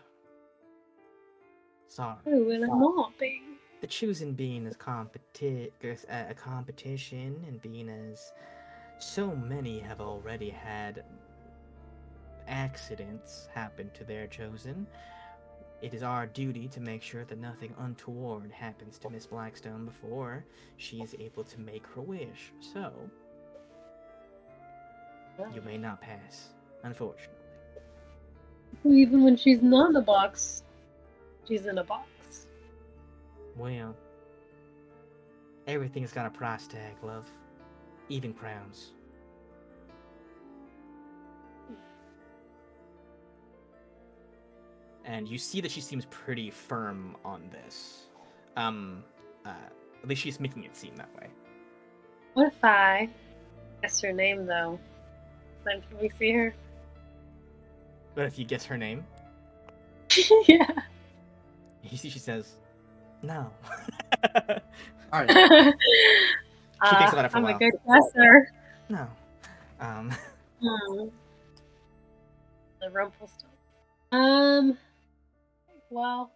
Sorry. Who will it not be? The choosing being as a competition, and being as so many have already had accidents happen to their chosen, it is our duty to make sure that nothing untoward happens to Miss Blackstone before she is able to make her wish. So, you may not pass." Unfortunately. Even when she's not in a box, she's in a box. Well, everything's got a price tag, love. Even crowns. And you see that she seems pretty firm on this. At least she's making it seem that way. What if I guess her name, though? Then can we see her? But if you guess her name, Yeah. you see she says, no. Alright. She thinks about it for a I'm while. a good guesser. No. Hmm. The Rumpelstiltskin. Well,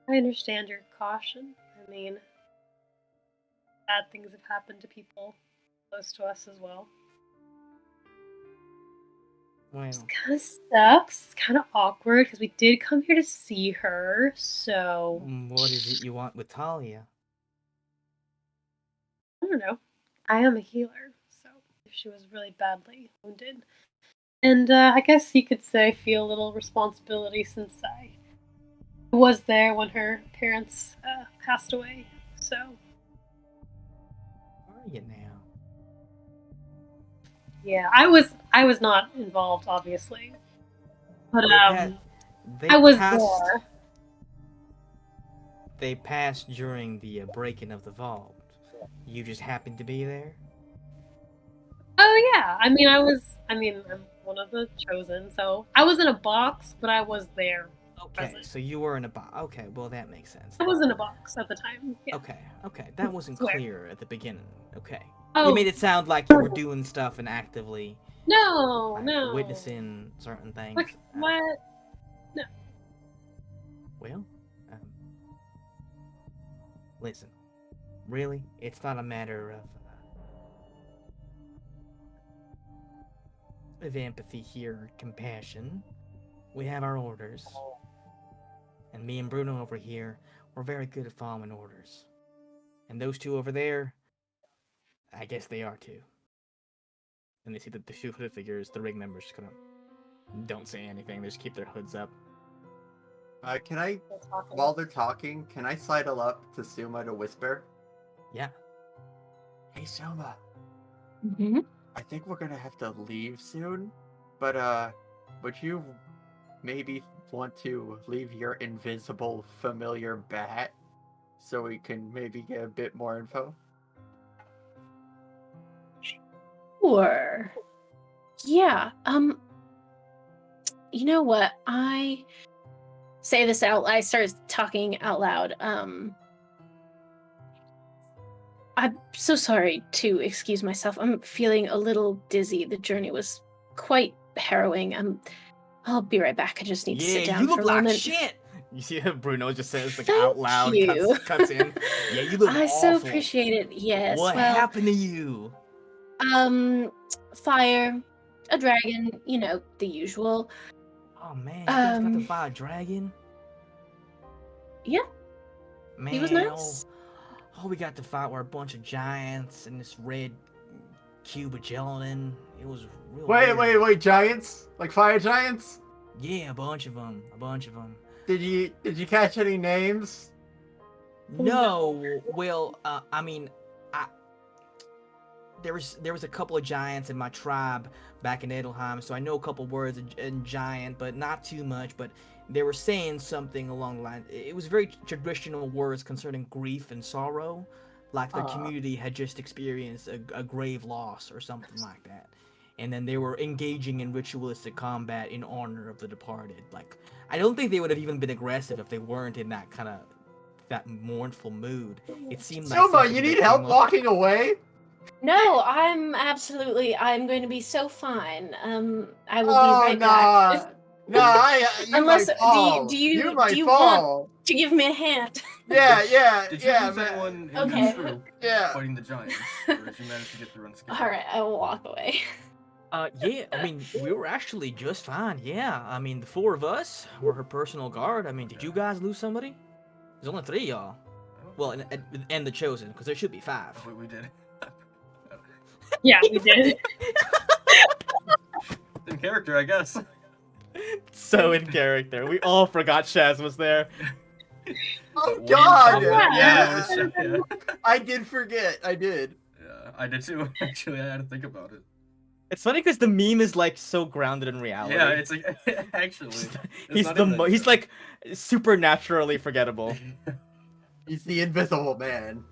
I understand your caution. I mean, bad things have happened to people close to us as well. Well, It kind of sucks. It's kind of awkward because we did come here to see her, so what is it you want with Talia? I don't know. I am a healer, so if she was really badly wounded. And I guess you could say feel a little responsibility since I was there when her parents passed away. So Where are you now? yeah, I was not involved, obviously, but They I was passed, there. They passed during the breaking of the vault. You just happened to be there? Oh yeah, I mean, I'm one of the chosen, so I was in a box, but I was there. Okay, Present. so you were in a box. Okay, well that makes sense. I was in a box at the time. Yeah. Okay, that wasn't Swear. clear at the beginning. Okay. Oh You made it sound like you were doing stuff and actively no, like, no. witnessing certain things. Like what? Well, um, listen, really, it's not a matter of empathy here, or compassion. We have our orders, and me and Bruno over here, we're very good at following orders. And those two over there, I guess they are too. And they see that the two hooded figures, the ring members, just kind of don't say anything. They just keep their hoods up. Can I, We're talking. while they're talking, can I sidle up to Suma to whisper? Yeah. Hey Suma, Mm-hmm. I think we're gonna have to leave soon, but would you maybe want to leave your invisible familiar bat so we can maybe get a bit more info? Sure. Yeah. You know what? I say this out. I start talking out loud. I'm so sorry to excuse myself. I'm feeling a little dizzy. The journey was quite harrowing. I'll be right back. I just need to sit down you for look a like moment. shit. You see Bruno just says like Thank out loud, you. cuts in. Yeah, you look I awful. so appreciate it. Yes. What well, happened to you? Fire, a dragon. You know, the usual. Oh man, you guys got to Um, fight a dragon? Yeah. Man, He was nice. all we got to fight were a bunch of giants and this red cube of gelatin. It was real weird. Wait, giants? Like fire giants? Yeah, a bunch of them. Did you catch any names? No, well, I mean, there was a couple of giants in my tribe back in Edelheim, so I know a couple words in giant, but not too much. But they were saying something along the line. It was very traditional words concerning grief and sorrow, like the community had just experienced a grave loss or something like that. And then they were engaging in ritualistic combat in honor of the departed. Like, I don't think they would have even been aggressive if they weren't in that kind of that mournful mood. It seemed like Suma, something you that need came help up- walking away? No, I'm going to be so fine. I will Oh, be right back. Nah, you Unless might fall. do you might do you fall. want to give me a hand? Yeah, Did you lose man. anyone in Okay. your troop Yeah. fighting the giants? Or did you manage to get through unscathed? All right, I will walk away. Yeah, I mean, we were actually just fine. Yeah, I mean, the four of us were her personal guard. I mean, did you guys lose somebody? There's only 3 of y'all. Well, and the chosen, because there should be 5. We did. Yeah, we did. Didn't character, I guess. So in character. We all forgot Shaz was there. Oh Wayne God! popped up. Yeah, it was Shaz, yeah. I did forget. I did. Yeah, I did too. Actually, I had to think about it. It's funny because the meme is like so grounded in reality. Yeah, it's like actually, he's not even that he's good. like supernaturally forgettable. He's the invisible man.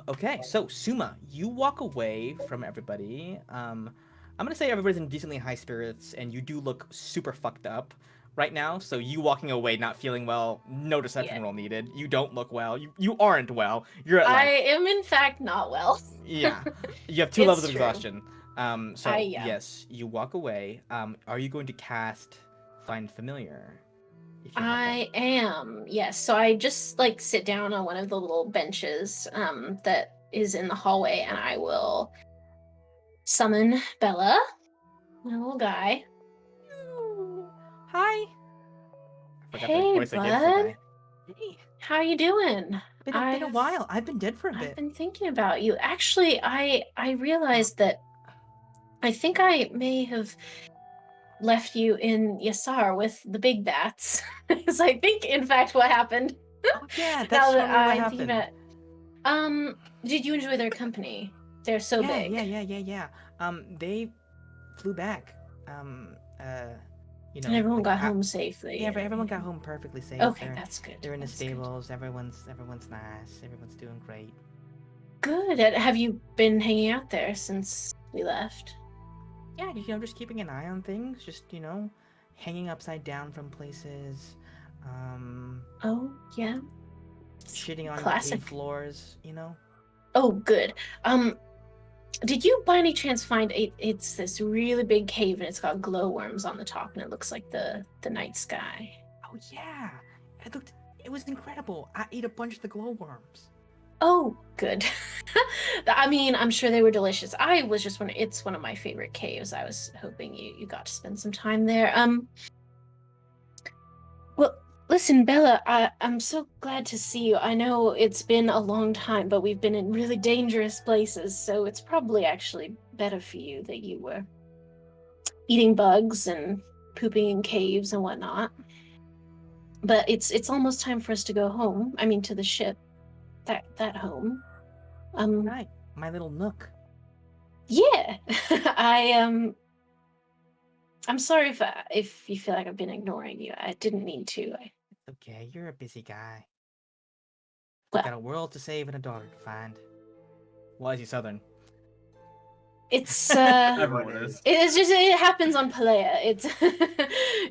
Okay, so Suma, you walk away from everybody. I'm gonna say everybody's in decently high spirits, and you do look super fucked up right now. So you walking away, not feeling well, no deception Yeah. roll needed. You don't look well. You aren't well. You're at I like am in fact not well. yeah. You have 2 It's levels of true. exhaustion. So yeah. yes, you walk away. Are you going to cast Find Familiar? If you have one? I am, yes. So I just like sit down on one of the little benches that is in the hallway, and I will summon Bella, my little guy. Hi. I forgot the Hey, voice I gave the bud. guy. Hey, How you doing? been a I've- while. I've been dead for a I've bit. been thinking about you. Actually, I realized that I think I may have left you in Yassar with the big bats. Is I think in fact what happened. Oh yeah, Now that's that totally what I'm thinking happened. about did you enjoy their company? They're so big. Yeah. They flew back. You know, And everyone like, got home safely. Yeah, and everyone got everything. home perfectly safe. Okay, that's good. They're in the That's good. stables. Everyone's nice. Everyone's doing great. Good. Have you been hanging out there since we left? Yeah, just keeping an eye on things. Just hanging upside down from places. Oh, yeah. Shitting on Classic. cave floors. Oh, good. Did you by any chance find it's this really big cave and it's got glowworms on the top and it looks like the night sky? Oh yeah, it was incredible. I ate a bunch of the glowworms. Oh, good. I mean, I'm sure they were delicious. I was just it's one of my favorite caves. I was hoping you got to spend some time there. Well, listen, Bella, I'm so glad to see you. I know it's been a long time, but we've been in really dangerous places, so it's probably actually better for you that you were eating bugs and pooping in caves and whatnot. But it's almost time for us to go home. I mean, to the ship. That home. Right, my little nook. Yeah. I'm sorry if you feel like I've been ignoring you. I didn't mean to. It's okay. You're a busy guy. Well, Got a world to save and a daughter to find. Why is he Southern? it's Everyone is. it happens on Palea. It's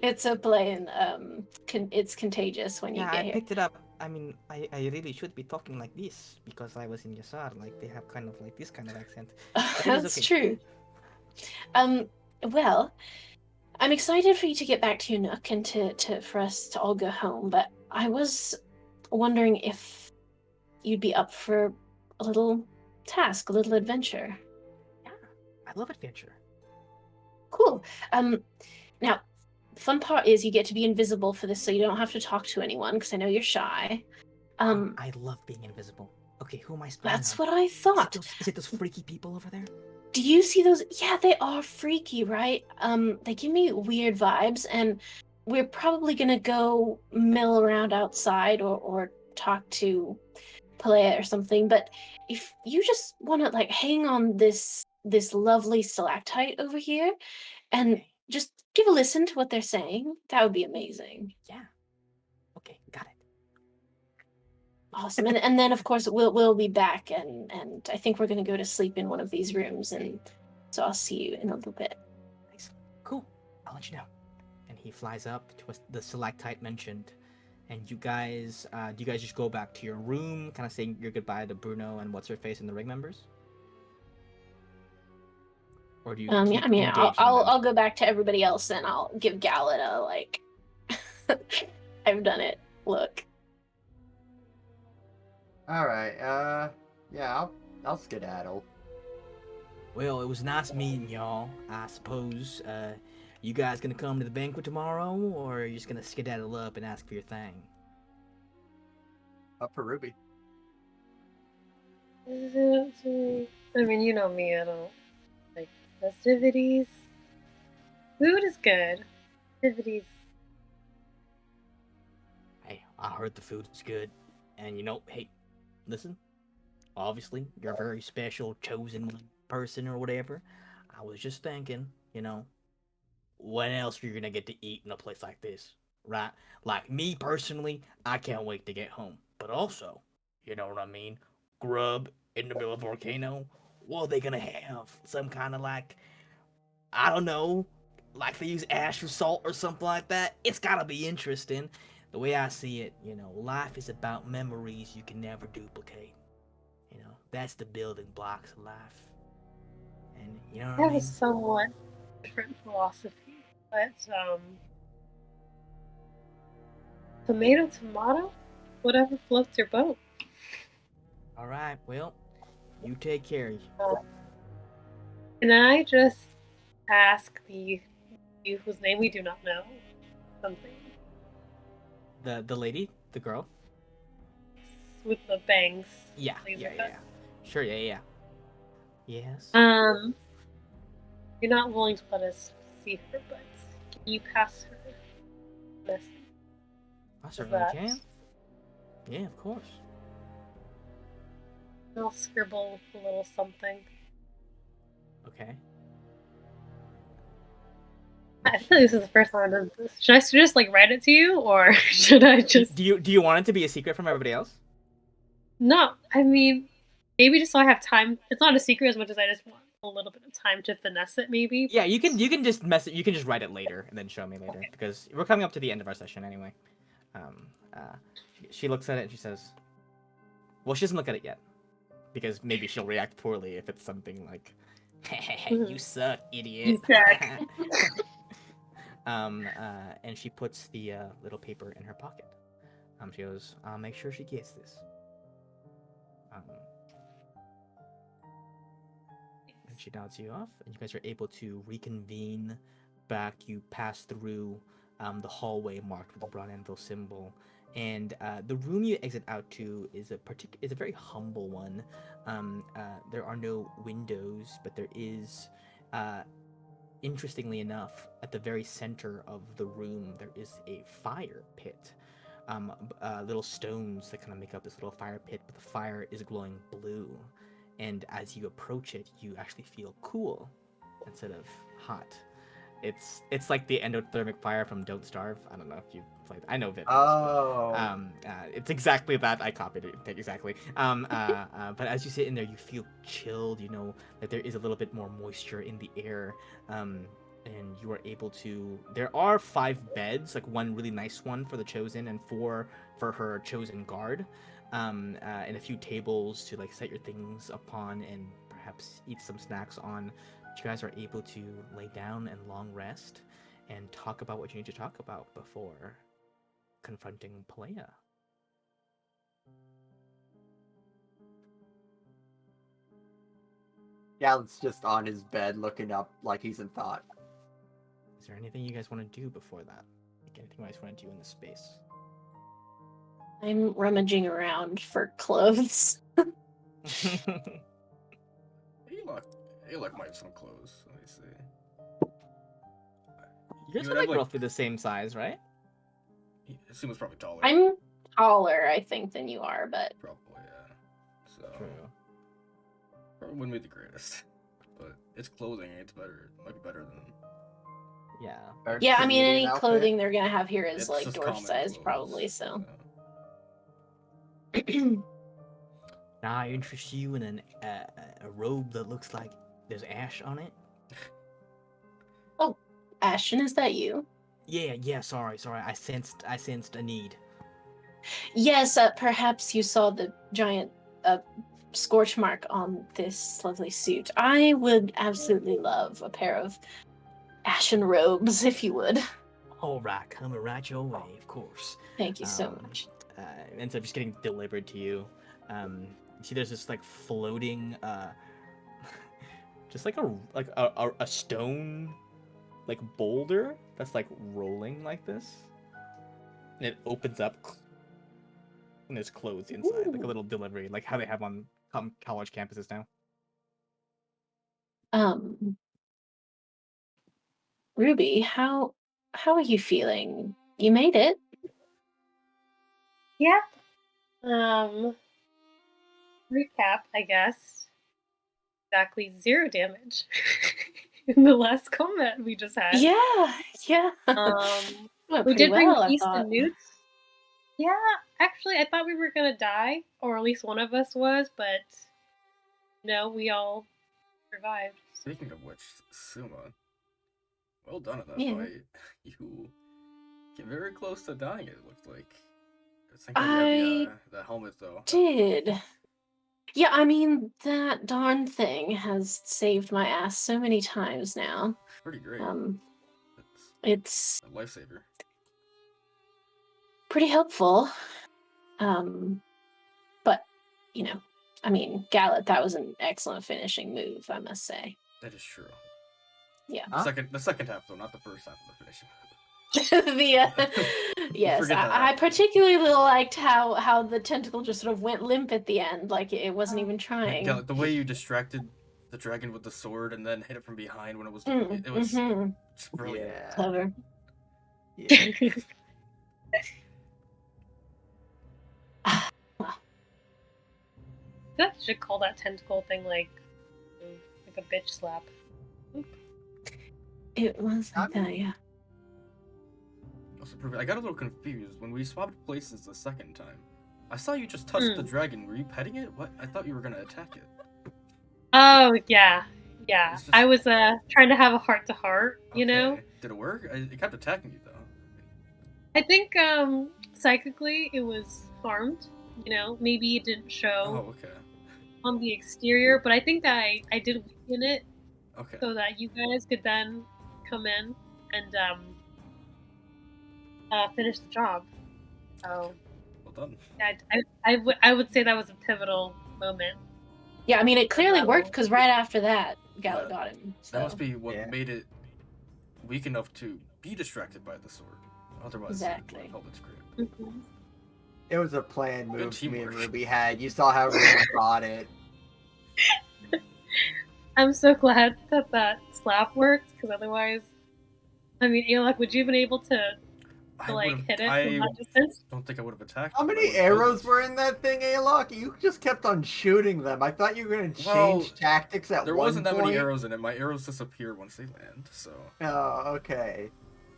it's a Palean it's contagious when you Yeah, get I here. picked it up. I mean, I really should be talking like this because I was in Yasar. Like they have kind of like this kind of accent. But it is That's okay. true. Well, I'm excited for you to get back to your nook and for us to all go home, but I was wondering if you'd be up for a little task, a little adventure. Yeah, I love adventure. Cool. Now, the fun part is you get to be invisible for this, so you don't have to talk to anyone, because I know you're shy. I love being invisible. Okay, who am I spying That's on? what I thought. Is it those freaky people over there? Do you see those? Yeah, they are freaky, right? They give me weird vibes, and we're probably gonna go mill around outside or talk to Palea or something. But if you just want to like hang on this lovely stalactite over here, and Okay. just give a listen to what they're saying, that would be amazing. Yeah. Okay, got it. Awesome. And then of course we'll be back, and I think we're gonna go to sleep in one of these rooms, and so I'll see you in a little bit. Nice. Cool. I'll let you know. And he flies up to the stalactite mentioned. And you guys, do you guys just go back to your room, kind of saying your goodbye to Bruno and what's her face and the rig members? Or do you? Yeah, keep I mean, engaging them? I'll go back to everybody else, and I'll give Gallet a like. I've done it. Look. All right. Yeah, I'll skedaddle. Well, it was nice meeting y'all. I suppose. You guys gonna come to the banquet tomorrow, or are you just gonna skedaddle up and ask for your thing? Up for Ruby. I mean, you know me, I don't like festivities. Food is good. Activities. Hey, I heard the food is good, and hey, listen. Obviously, you're a very special, chosen person or whatever. I was just thinking, what else are you gonna get to eat in a place like this, right? Like me personally, I can't wait to get home. But also, you know what I mean? Grub in the middle of a volcano. What are they gonna have? Some kind of I don't know, like they use ash or salt or something like that. It's gotta be interesting. The way I see it, life is about memories you can never duplicate. That's the building blocks of life. And you know I what I have a mean? somewhat different philosophy, but tomato, whatever floats your boat. All right, well, you take care. Can I just ask the youth whose name we do not know something The lady, the girl. with the bangs? Yeah, laser yeah, cut? yeah. Sure, yeah. Yes. You're not willing to let us see her, but can you pass her message? I Is certainly that can. Yeah, of course. I'll scribble a little something. Okay. I feel like this is the first time I've done this. Should I just write it to you, or should I just? Do you want it to be a secret from everybody else? No, I mean, maybe just so I have time. It's not a secret as much as I just want a little bit of time to finesse it, maybe. Yeah, you can just mess it. You can just write it later and then show me later Okay. because we're coming up to the end of our session anyway. Um, she looks at it and she says, "Well, she doesn't look at it yet because maybe she'll react poorly if it's something like, you suck, idiot." You suck. And she puts the little paper in her pocket. She goes, "I'll make sure she gets this." And she nods you off, and you guys are able to reconvene back. You pass through the hallway marked with the brown anvil symbol, and the room you exit out to is a very humble one. There are no windows, but there is, interestingly enough, at the very center of the room, there is a fire pit. Little stones that kind of make up this little fire pit, but the fire is glowing blue. And as you approach it, you actually feel cool instead of hot. It's like the endothermic fire from Don't Starve. I don't know if you played. I know Vivens. Oh. It's exactly that. I copied it exactly. But as you sit in there, you feel chilled. You know that there is a little bit more moisture in the air. And you are able to. There are 5 beds, like one really nice one for the chosen, and 4 for her chosen guard. And a few tables to set your things upon and perhaps eat some snacks on. But you guys are able to lay down and long rest and talk about what you need to talk about before confronting Palea. Gal's just on his bed looking up like he's in thought. Is there anything you guys want to do before that? Anything you guys want to do in this space? I'm rummaging around for clothes. Alok might have some clothes. Let me see. You guys You are would have, roughly the same size, right? Seamus probably taller. I'm taller, I think, than you are, but Probably, yeah. So True. probably wouldn't be the greatest, but it's clothing. It's better. It might be better than. Yeah. Our yeah, I mean, Canadian any outfit. clothing they're gonna have here is It's like just dwarf common size, clothes, probably. So. Now I interest you in a robe that looks like there's ash on it. Oh, Ashton, is that you? Yeah. Sorry. I sensed a need. Yes, perhaps you saw the giant scorch mark on this lovely suit. I would absolutely love a pair of ashen robes, if you would. All right, coming right your way, of course. Thank you so much. Ends up just getting delivered to you. You see, there's this floating, just a stone, boulder that's rolling like this, and it opens up, and there's clothes inside, like a Ooh. little delivery, like how they have on college campuses now. Ruby, how are you feeling? You made it. Yeah. Recap, I guess. Exactly 0 damage in the last combat we just had. Yeah. Went We pretty did bring well, I peace thought. and newts. Yeah, actually, I thought we were gonna die, or at least one of us was, but no, we all survived. Speaking of which, Suma, well done in that Yeah. fight. You get very close to dying, it looks like. Thank God you I have the helmet, though. did. Yeah, I mean, that darn thing has saved my ass so many times now. Pretty great. It's A lifesaver. pretty helpful. But, I mean, Gallet, that was an excellent finishing move, I must say. That is true. Yeah. Huh? The second half, though, not the first half of the finishing. Yes, Forget that I happened. particularly liked how the tentacle just sort of went limp at the end, like it wasn't even trying. Yeah, the way you distracted the dragon with the sword and then hit it from behind when it was it was Mhm. just brilliant. Yeah. Clever. Yeah. I feel like you should call that tentacle thing like a bitch slap. It was like that, yeah. Also, I got a little confused when we swapped places the second time. I saw you just touch the dragon. Were you petting it? What? I thought you were gonna attack it. Oh yeah. It's just- I was trying to have a heart to heart, you know. Okay. Did it work? It kept attacking you though. I think psychically it was harmed, you know. Maybe it didn't show Oh, okay. on the exterior, but I think that I did weaken it Okay. so that you guys could then come in and finish the job. So Well done. I would say that was a pivotal moment. Yeah, I mean, it clearly Level. worked because right after that, Gallet Yeah. got him. So. That must be what Yeah. made it weak enough to be distracted by the sword. Otherwise, Exactly. it would have held its grip. Mhm. It was a planned Good move me and teamwork. Ruby had. You saw how Ruby fought it. I'm so glad that slap worked, because otherwise, I mean, Alok, would you have been able to like hit it from that distance? Don't think I would have attacked. How it, but I many would've arrows killed were in that thing, Alok? You just kept on shooting them. I thought you were going to change Well, tactics at There one wasn't that point. many arrows in it. My arrows disappear once they land, so. Oh, okay.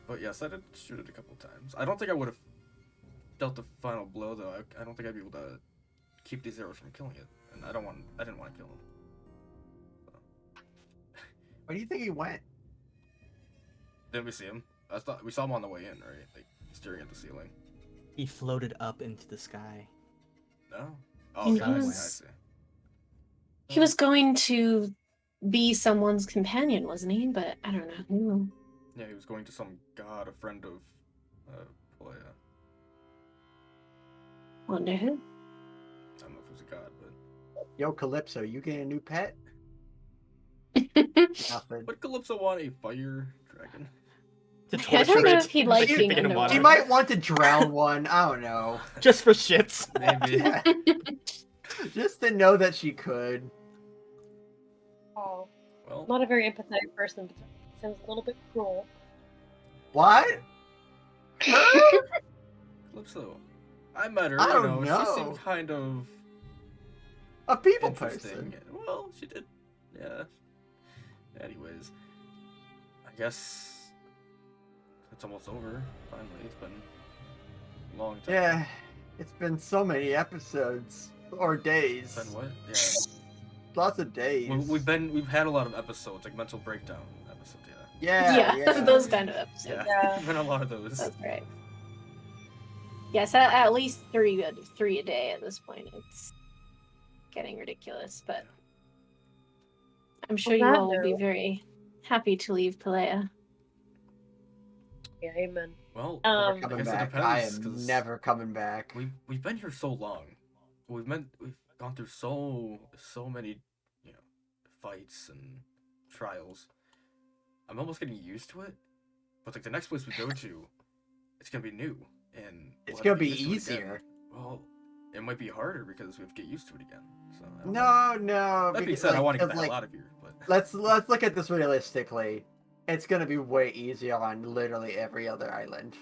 But yes, I did shoot it a couple times. I don't think I would have dealt the final blow though. I don't think I'd be able to keep these arrows from killing it, and I didn't want to kill him. Where do you think he went? Didn't we see him? I thought we saw him on the way in, right? Like staring at the ceiling. He floated up into the sky. No. He Okay, I was- see. He was going to be someone's companion, wasn't he? But I don't know who. Yeah, he was going to some god, a friend of Polea. Wonder who. I don't know if it was a god, but Yo, Calypso, you getting a new pet? Nothing. would Calypso want a fire dragon? To I don't torture know it, if he'd like like keep being it in underwater. water. She might want to drown one. I don't know. Just for shits. Maybe. Yeah. Just to know that she could. Oh, Well, not a very empathetic person, but that sounds a little bit cruel. What? Calypso. I met her. I you don't She know. seemed kind of A people interesting. person. Well, she did. Yeah. Anyways, I guess it's almost over. Finally, it's been a long time. Yeah. It's been so many episodes. Or days. It's been what? Yeah. Lots of days. We've had a lot of episodes, like mental breakdown episodes. Yeah, Yeah, those kind of episodes. Yeah. Yeah. Been a lot of those. That's right. Yes, at least three a day at this point. It's getting ridiculous, but I'm sure you that all will be note- very happy to leave Pelea. Yeah, amen. Well, Never Um, I coming guess it back. I depends, am 'cause never coming back. we've been here so long. We've gone through so many, fights and trials. I'm almost getting used to it. But like the next place we go to, it's gonna be new and It's we'll gonna have to be get used to it again. easier. Well, it might be harder because we have to get used to it again. So I don't know. No. That being because, said, I want to get the because, hell out of here. But Let's look at this realistically. it's gonna be way easier on literally every other island.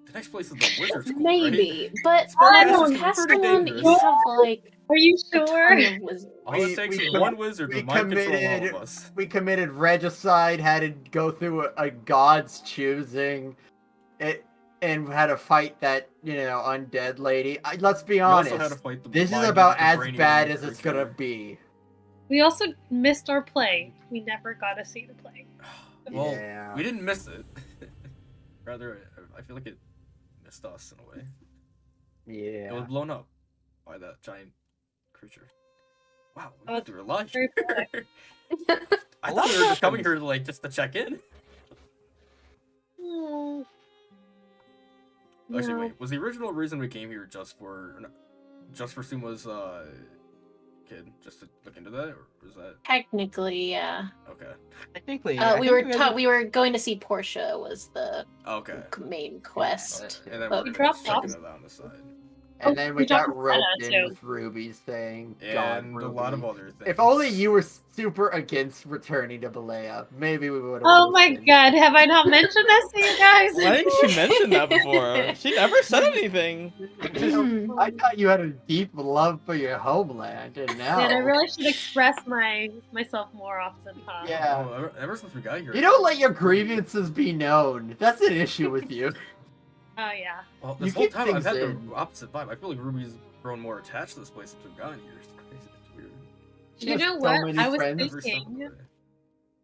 The next place is the wizard school, Maybe, right? but Spark I Acid don't can be have pretty someone. dangerous. You have like Are you a ton sure? of wizards. All it takes is one wizard to mind control all of us. We committed regicide, had to go through a god's choosing, and had to fight that undead lady. Let's be We also had honest. to fight the This is mind about the as brainy bad one as it's creature. gonna be. We also missed our play. We never got to see the play. Well, Yeah. we didn't miss it. Rather, I feel like it missed us in a way. It was Yeah. blown up by that giant creature. Wow, we Oh, went through a lot very here. I thought we were just coming here like just to check in. Hmm. Actually, No. wait. Was the original reason we came here just for Suma's kid, just to look into that, or was that Technically, yeah. okay? Technically, We were going to see Portia was the Okay. main quest. And then But we're we gonna just dropped checking off. it out on the side. And then we we talked got about roped that, in too. with Ruby's thing. And a lot of other things. If only you were super against returning to Balea, maybe we would have. Oh my god, have I not mentioned this to you guys? Why didn't she mention that before? She never said anything. I thought you had a deep love for your homeland, and now. Man, I really should express myself more often, huh? Yeah. Oh, ever since we got here. You don't let your grievances be known. That's an issue with you. Oh yeah. Well, You this whole keep time I've things had in. the opposite vibe. I feel like Ruby's grown more attached to this place since we've gotten here. It's crazy. It's weird. She You has know so what? many I was friends. Every step of the thinking way.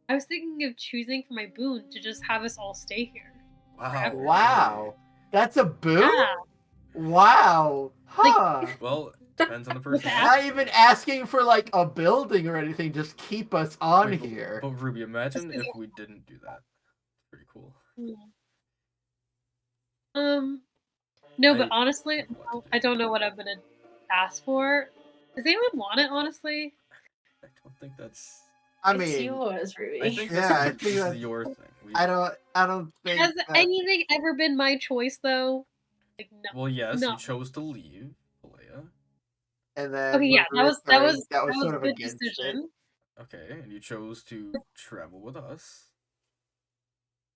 I was thinking of choosing for my boon to just have us all stay here. Wow. Wow. That's a boon? Yeah. Wow. Huh. Well, depends on the person. that- Not even asking for like a building or anything, just keep us on Wait, here. But Ruby, imagine That's if 'cause we didn't do that. Pretty cool. No, but I- honestly, I don't know what I'm gonna ask for. Does anyone want it? Honestly, I don't think that's. I It's mean, yours, Ruby. I think Yeah, I this think is that's- your thing. I don't think. has that- anything ever been my choice though? Like no. Well, yes, No. you chose to leave, Balea. And then Okay, yeah, when we returned, that was sort a of good against decision. Okay, and you chose to travel with us.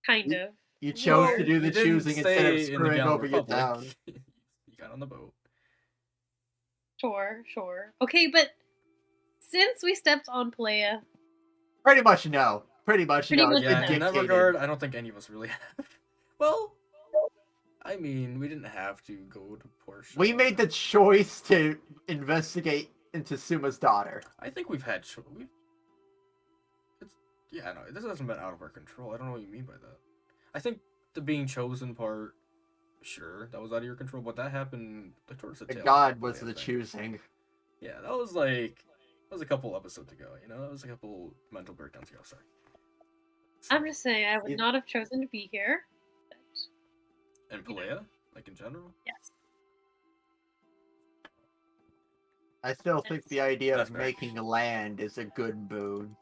Kind of. it. You chose Well, to do the you didn't choosing instead of stay in the screwing Gallant over your Republic. town. You got on the boat. Sure. Okay, but since we stepped on Playa, Pretty much no. Pretty much Pretty no. much It's been Yeah, in that dictated. regard, I don't think any of us really have. Well, I mean, we didn't have to go to Portia. We made the choice to investigate into Suma's daughter. I think we've had. No, this hasn't been out of our control. I don't know what you mean by that. I think the being chosen part, sure, that was out of your control, but that happened like towards the The tail god end was of the thing. choosing. Yeah, that was a couple episodes ago. That was a couple mental breakdowns ago. Sorry. I'm just saying I would You- not have chosen to be here. But And Pelea, like in general. yes. I still think the idea That's of fair. making land is a good boon.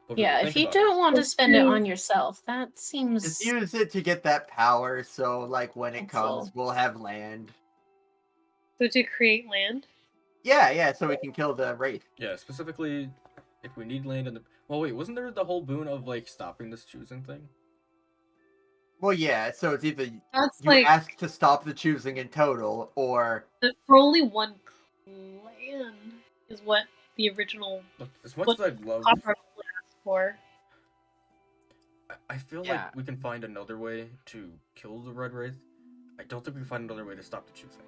But Yeah, really, if think you about don't it. want to spend it on yourself, that seems Just use it to get that power, so like when it comes, Helpful. we'll have land. So to create land. Yeah, so we can kill the wraith. Yeah, specifically, if we need land in the. Well, wait, wasn't there the whole boon of like stopping this choosing thing? Well, yeah, so it's either That's you like ask to stop the choosing in total, or for only one clan is what the original Look, as much What as I'd love, Copper asked for. I feel Yeah. like we can find another way to kill the Red Wraith. I don't think we can find another way to stop the choosing.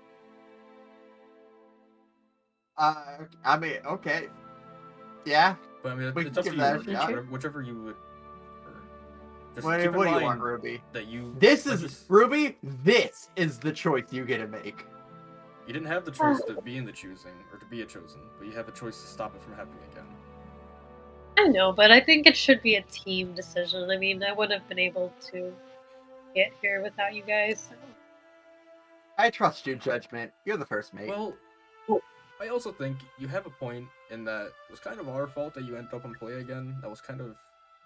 I mean, okay. Yeah, But I mean, We it's can up to give you. that a shot. Whichever you would. Prefer. Just what, keep in what do you mind want, Ruby? that you. This like, is, Ruby, this is the choice you get to make. You didn't have the choice to be in the choosing or to be a chosen, but you have a choice to stop it from happening again. I know, but I think it should be a team decision. I mean, I wouldn't have been able to get here without you guys. So. I trust your judgment. You're the first mate. Well, I also think you have a point in that it was kind of our fault that you ended up on play again. That was kind of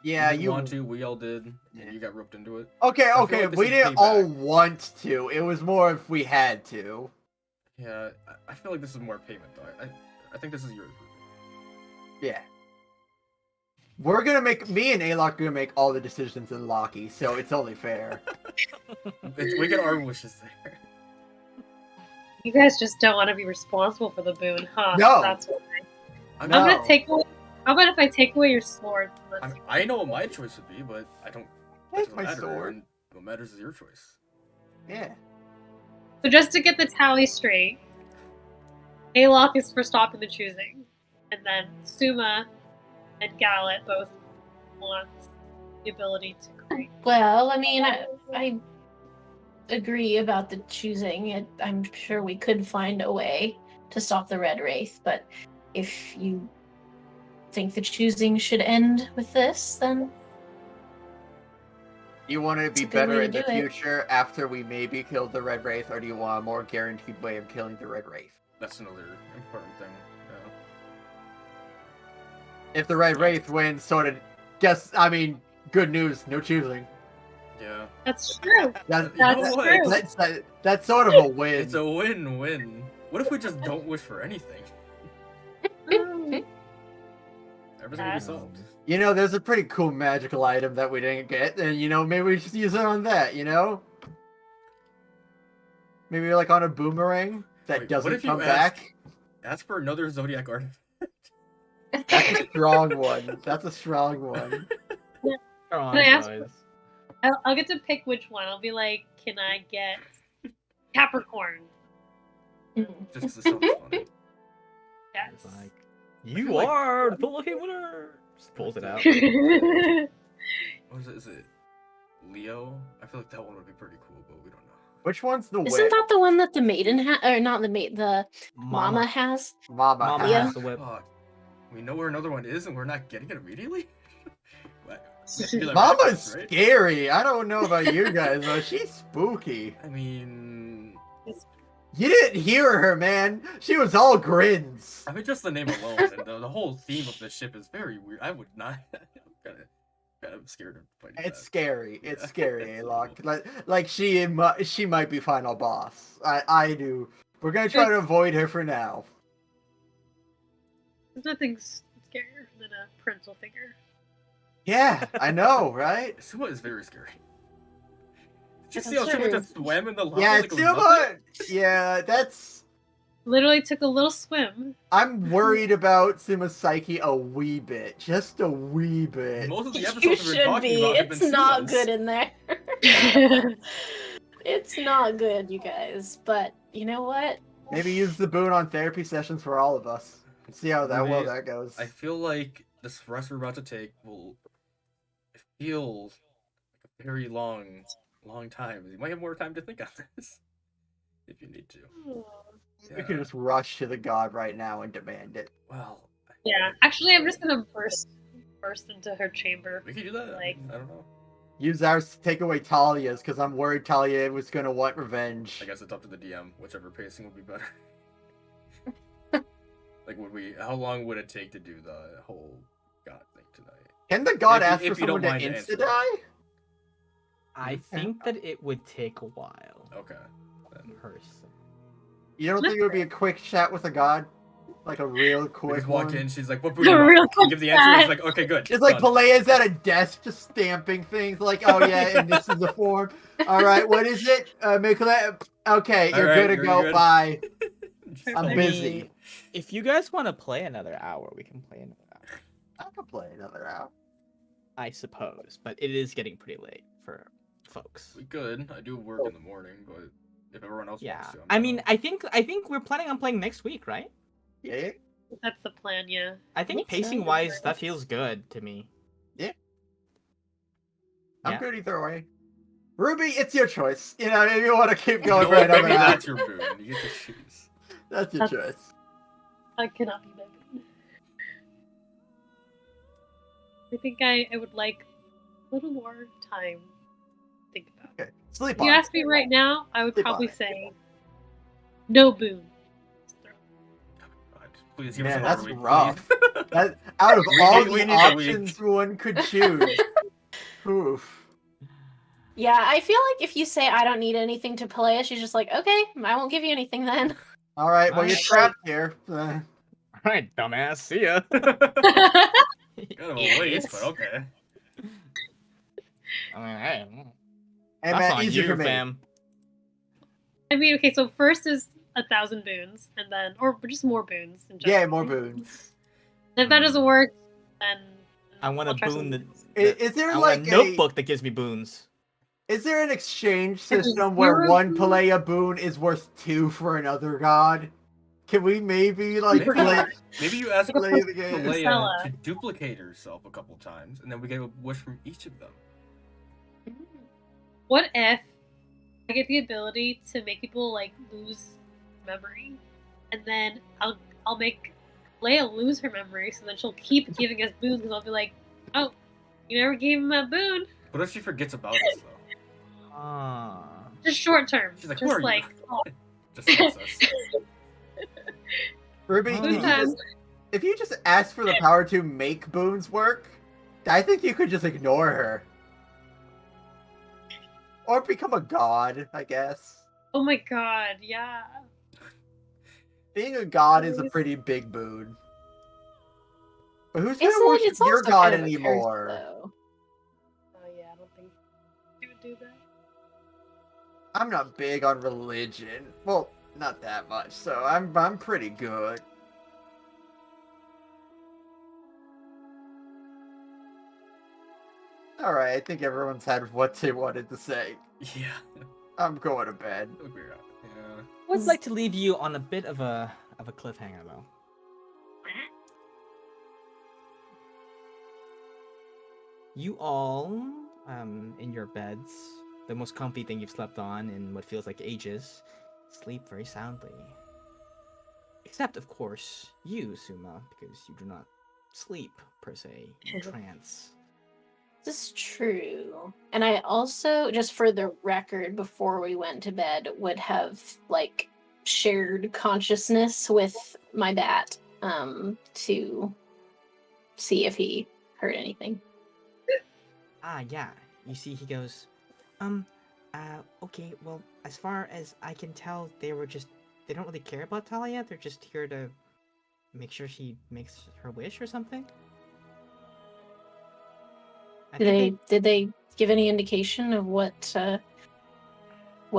yeah, didn't you want to, we all did, Yeah. and you got roped into it. Okay, feel okay, like this we is didn't all payback. want to. It was more if we had to. Yeah, I feel like this is more payment though. I think this is yours. Ruby. Yeah. We're gonna make me and Alok gonna make all the decisions in Loki, so it's only fair. We get our wishes there. You guys just don't want to be responsible for the boon, huh? No. That's what I'm, No. I'm gonna take away. How about if I take away your sword? I know what my choice would be, but I don't. That Take doesn't my matter, sword. and what matters is your choice. Yeah. So just to get the tally straight, Alok is for stopping the choosing, and then Suma and Gallet both want the ability to create. Well, I mean, I agree about the choosing. I'm sure we could find a way to stop the Red Wraith, but if you think the choosing should end with this, then You want it to be It's a good way better to in the do it. future after we maybe killed the Red Wraith, or do you want a more guaranteed way of killing the Red Wraith? That's another important thing. Yeah. If the Red Wraith wins, sort of, good news, no choosing. Yeah. That's true. That's You know That's what? true. that's sort of a win. It's a win-win. What if we just don't wish for anything? Everything will be solved. You know, there's a pretty cool magical item that we didn't get, and maybe we just use it on that, Maybe like on a boomerang that Wait, what doesn't if you come ask- back. Ask for another Zodiac artifact. That's a strong one. That's a strong one. Come on, Can I ask- boys. I'll get to pick which one. I'll be like, can I get Capricorn? Just 'cause it sounds funny. Yes. It's like, feel you like- are the lucky winner. Just pulls it out. What is it? Is it Leo? I feel like that one would be pretty cool, but we don't know. Which one's the isn't win? that the one that the maiden or not the mama has? Mama. Mama Yeah. has the whip. Fuck. We know where another one is, and we're not getting it immediately? What? We have to do that Mama's right? scary. I don't know about you guys, but she's spooky. I mean... You didn't hear her, man. She was all grins. I mean, just the name alone, and the whole theme of the ship is very weird. I would not... I'm kind of scared of fighting It's that. scary. It's Yeah. scary, It's Alok. Like she might be final boss. I do. We're gonna try to avoid her for now. There's nothing scarier than a parental figure. Yeah, I know, right? Suma is very scary. Did you That's see how Suma true. just swam in the lava Yeah, like it was nothing? Tsuma. Yeah, that's. Literally took a little swim. I'm worried about Suma's psyche a wee bit, just a wee bit. Most of the episodes You we've been should talking be. about have It's been not Suma's. good in there. It's not good, you guys. But you know what? Maybe use the boon on therapy sessions for all of us. See how Maybe- that goes. I feel like this rest we're about to take will feel like a very long time. You might have more time to think on this if you need to. We could just rush to the god right now and demand it. Well, Yeah, actually, I'm just gonna burst into her chamber. we could do that. Like- I don't know. Use ours to take away Talia's, because I'm worried Talia was gonna want revenge. I guess it's up to the DM. Whichever pacing would be better. Like, how long would it take to do the whole god thing tonight? Can the god If you- ask for if you don't someone to mind insta answering. die? I think that it would take a while. Okay. Then. Person. You don't think it would be a quick chat with a god? Like a real We quick just walk one? in, she's like, what A boon do you want? real You quick give the answer, it's chat. like, okay, good. It's like done. Pelea's at a desk just stamping things like, oh yeah, and this is the form. Alright, what is it? Mikula, okay, you're Alright, good to you're go, good. bye. Just I'm I like- busy. mean, if you guys want to play another hour, we can play another hour. I can play another hour. I suppose, but it is getting pretty late for folks. We could. I do work in the morning, but if everyone else Yeah, wants to, I'm I mean, down. I think we're planning on playing next week, right? Yeah? That's the plan, yeah. I think think so. pacing wise, that feels good to me. I'm Yeah. good either way. Ruby, it's your choice. You know, if you want to keep You going know for what? another Maybe hour, that's your boon. You get to choose. that's your That's- choice. I cannot be begging. I think I would like a little more time to think about it. Okay, sleep If you on it. ask me right now, I would Sleep on probably it. say no boon. God, please give us Man, another that's week, rough. please. That, out of We all need- we the need a week. options one could choose, oof. Yeah, I feel like if you say I don't need anything to play, she's just like, okay, I won't give you anything then. All right, well, you're Alright. trapped here. All right, dumbass. See ya. Kind of a waste, Yes. but okay. I mean, hey, And that's Matt, on easy for you, me. fam. I mean, okay, so first is 1,000 boons, and then, or just more boons in general. Yeah, more boons. And if that doesn't work, then I want a I'll try boon something that, else. Is there I want like a notebook that gives me boons. Is there an exchange There's system where zero one boons. Palea boon is worth 2 for another god? Can we maybe like Maybe, play maybe you ask play the game? Leia Stella. to duplicate herself a couple times, and then we get a wish from each of them. What if I get the ability to make people like lose memory, and then I'll make Leia lose her memory, so then she'll keep giving us boons, and I'll be like, oh, you never gave him a boon. What if she forgets about us though? Ah. Just short term. She's like, "Who just are you?" like, oh. Just hates us. Ruby, Oh. can you just, if you just ask for the power to make boons work, I think you could just ignore her. Or become a god, I guess. Oh my god, yeah. Being a god is a pretty big boon. But who's Is gonna it? worship It's your also god kind of a curse, anymore? though. Oh yeah, I don't think she would do that. I'm not big on religion. Well, not that much, so I'm pretty good. Alright, I think everyone's had what they wanted to say. Yeah. I'm going to bed. Yeah. Would like to leave you on a bit of a cliffhanger though. You all, in your beds, the most comfy thing you've slept on in what feels like ages, sleep very soundly. Except, of course, you, Suma, because you do not sleep per se in trance. This is true. And I also, just for the record, before we went to bed, would have like shared consciousness with my bat to see if he heard anything. Ah, yeah. You see, he goes, okay, well, as far as I can tell, they don't really care about Talia. They're just here to make sure she makes her wish or something. Did they give any indication of what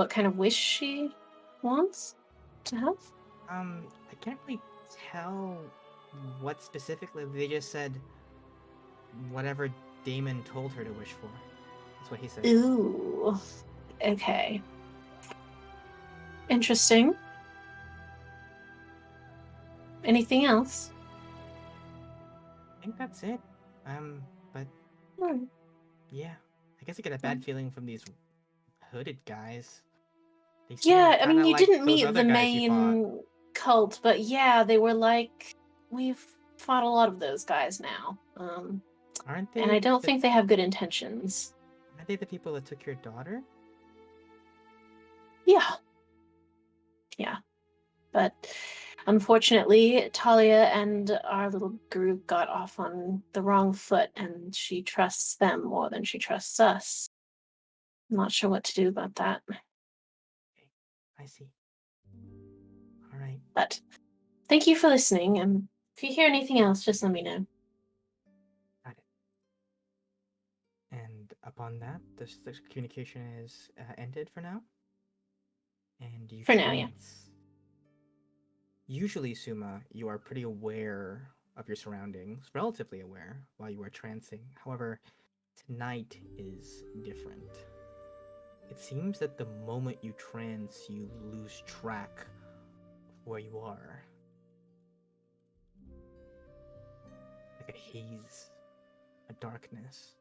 kind of wish she wants to have? I can't really tell what specifically. They just said whatever Damon told her to wish for. That's what he said. Ooh. Okay. Interesting. Anything else? I think that's it. But Hmm. yeah, I guess I get a bad feeling from these hooded guys. They Yeah, seem I mean, kinda you like didn't those meet other the guys you fought. main cult, but yeah, they were like, we've fought a lot of those guys now. Aren't they? And I don't think they have good intentions. Aren't they the people that took your daughter? Yeah. Yeah. But unfortunately, Talia and our little group got off on the wrong foot, and she trusts them more than she trusts us. I'm not sure what to do about that. Okay, I see. All right. But thank you for listening, and if you hear anything else, just let me know. Got it. And upon that, this communication is ended for now. And you For now, yeah. trance. Usually, Suma, you are pretty aware of your surroundings, relatively aware, while you are trancing. However, tonight is different. It seems that the moment you trance, you lose track of where you are. Like a haze, a darkness.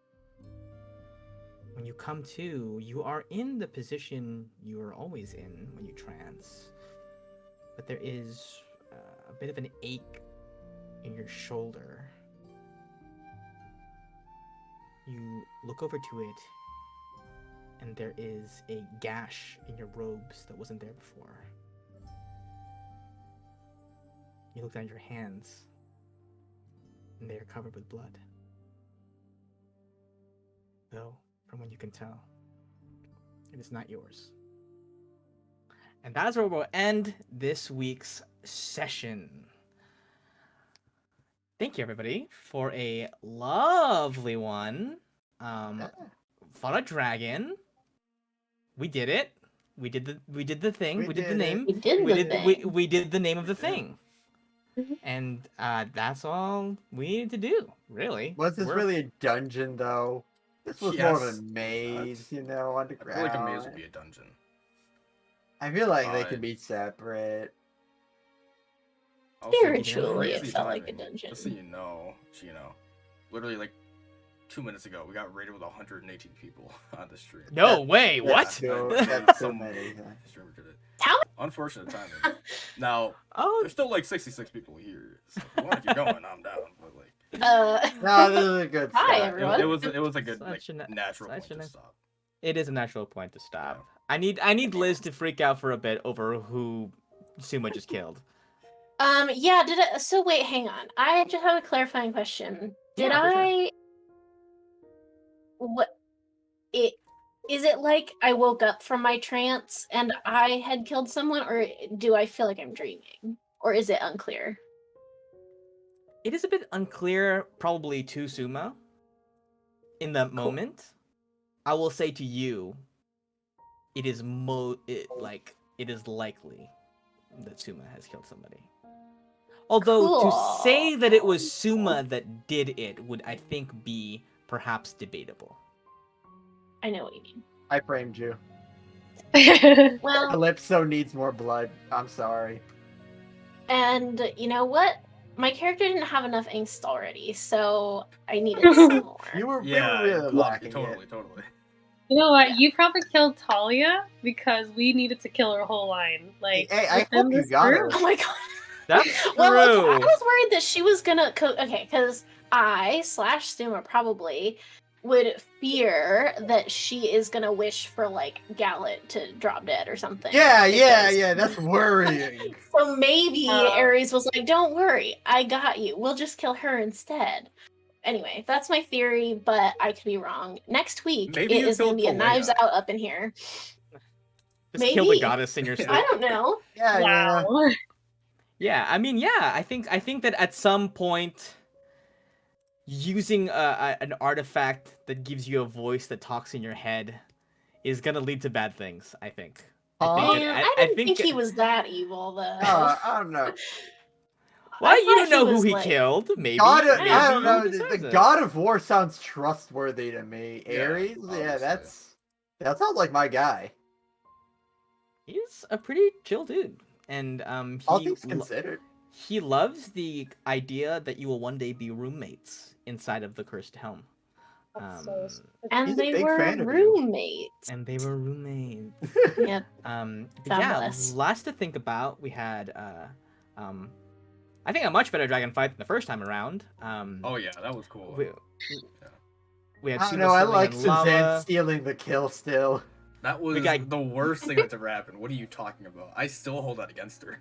When you come to, you are in the position you are always in when you trance. But there is a bit of an ache in your shoulder. You look over to it, and there is a gash in your robes that wasn't there before. You look down at your hands, and they are covered with blood. Though, from what you can tell, it is not yours. And that is where we'll end this week's session. Thank you, everybody, for a lovely one. Fought a dragon. We did it. We did the thing. We We did the did it. name. We did We the did thing. we did the name of We the did. thing. And that's all we needed to do, really. Was this We're- really a dungeon though? This was more of a Yes. maze, you know, I underground. feel like a maze would be a dungeon. I feel like they Uh, could be separate. Also, Spiritually, it crazy felt like a timing. dungeon. Just so you know, literally like 2 minutes ago, we got raided with 118 people on the stream. No way! What? That's so Some many. streamer did it. How Unfortunate timing. Now, Oh, there's still like 66 people here. So if you want to keep going, I'm down. But like, No, this is a good Hi, start. everyone. it was a good Such like, a- natural such point a to nice- stop. it is a natural point to stop. Yeah. I need Liz to freak out for a bit over who Suma just killed. Yeah, did it so wait, hang on. I just have a clarifying question. Did Yeah, for sure. I what it is it like I woke up from my trance and I had killed someone, or do I feel like I'm dreaming? Or is it unclear? It is a bit unclear, probably to Suma. In that moment, I will say to you, it is it is likely that Suma has killed somebody. Although to say that it was Suma that did it would, I think, be perhaps debatable. I know what you mean. I framed you. Well, Calypso needs more blood. I'm sorry. and you know what? My character didn't have enough angst already, so I needed some more. You were, Yeah, we were really lacking totally, it. totally. You know what? You probably killed Talia because we needed to kill her whole line. Like, Hey, I within hope you this got group- her. Oh my god. That's true. Well, okay, I was worried that she was gonna okay, because I/Stuma probably would fear that she is gonna wish for like Gallet to drop dead or something. Yeah, because- that's worrying. So maybe Oh. Ares was like, "Don't worry, I got you. We'll just kill her instead." Anyway, that's my theory, but I could be wrong. Next week Maybe it you is going to killed be a Knives Talia. Out up in here. Just kill the maybe. goddess in your sleep. I don't know. Yeah, yeah. Wow. Yeah, I mean, yeah, I think that at some point, using an artifact that gives you a voice that talks in your head is gonna lead to bad things. I think. Man, I didn't think he it- was that evil, though. I don't know. Well, I you thought don't know who was, he like- killed. Maybe. I maybe don't know. he The deserves it. God of War sounds trustworthy to me. Yeah, Ares, yeah, obviously. that sounds like my guy. He's a pretty chill dude, and All things considered. he loves the idea that you will one day be roommates inside of the cursed helm. That's so He's And a they big were fan of you. roommates. And they were roommates. Yep. But God yeah, bless. lots to think about. We had, I think a much better dragon fight than the first time around. Oh yeah, that was cool. We had I don't Suma know. I swimming like in Suzanne lava. stealing the kill still. That was guy- the worst thing that's ever happened. What are you talking about? I still hold that against her.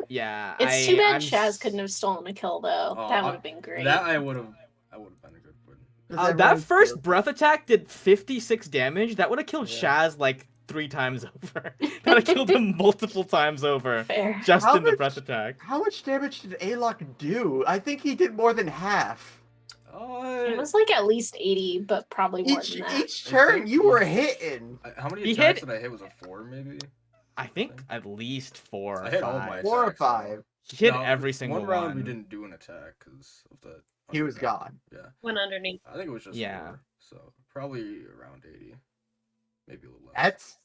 Yeah, It's too bad I'm Shaz couldn't have stolen a kill, though. Oh, That would have been great. That I would have been a good one. Does that everyone first feel- breath attack did 56 damage. That would have killed Yeah. Shaz like 3 times over. That would have killed him multiple times over Fair. just How in the much- breath attack. How much damage did Alok do? I think he did more than half. It was like at least 80, but probably more Each than that. each turn you were hitting. How many He attacks hit- did I hit? Was it 4 maybe? I think at least 4 or I hit all 5. my 4 or attacks, so- 5. He hit No, every single one round one. we didn't do an attack because of the. He was underground. gone. Yeah, Went underneath. I think it was just Yeah. 4, so probably around 80, maybe a little less.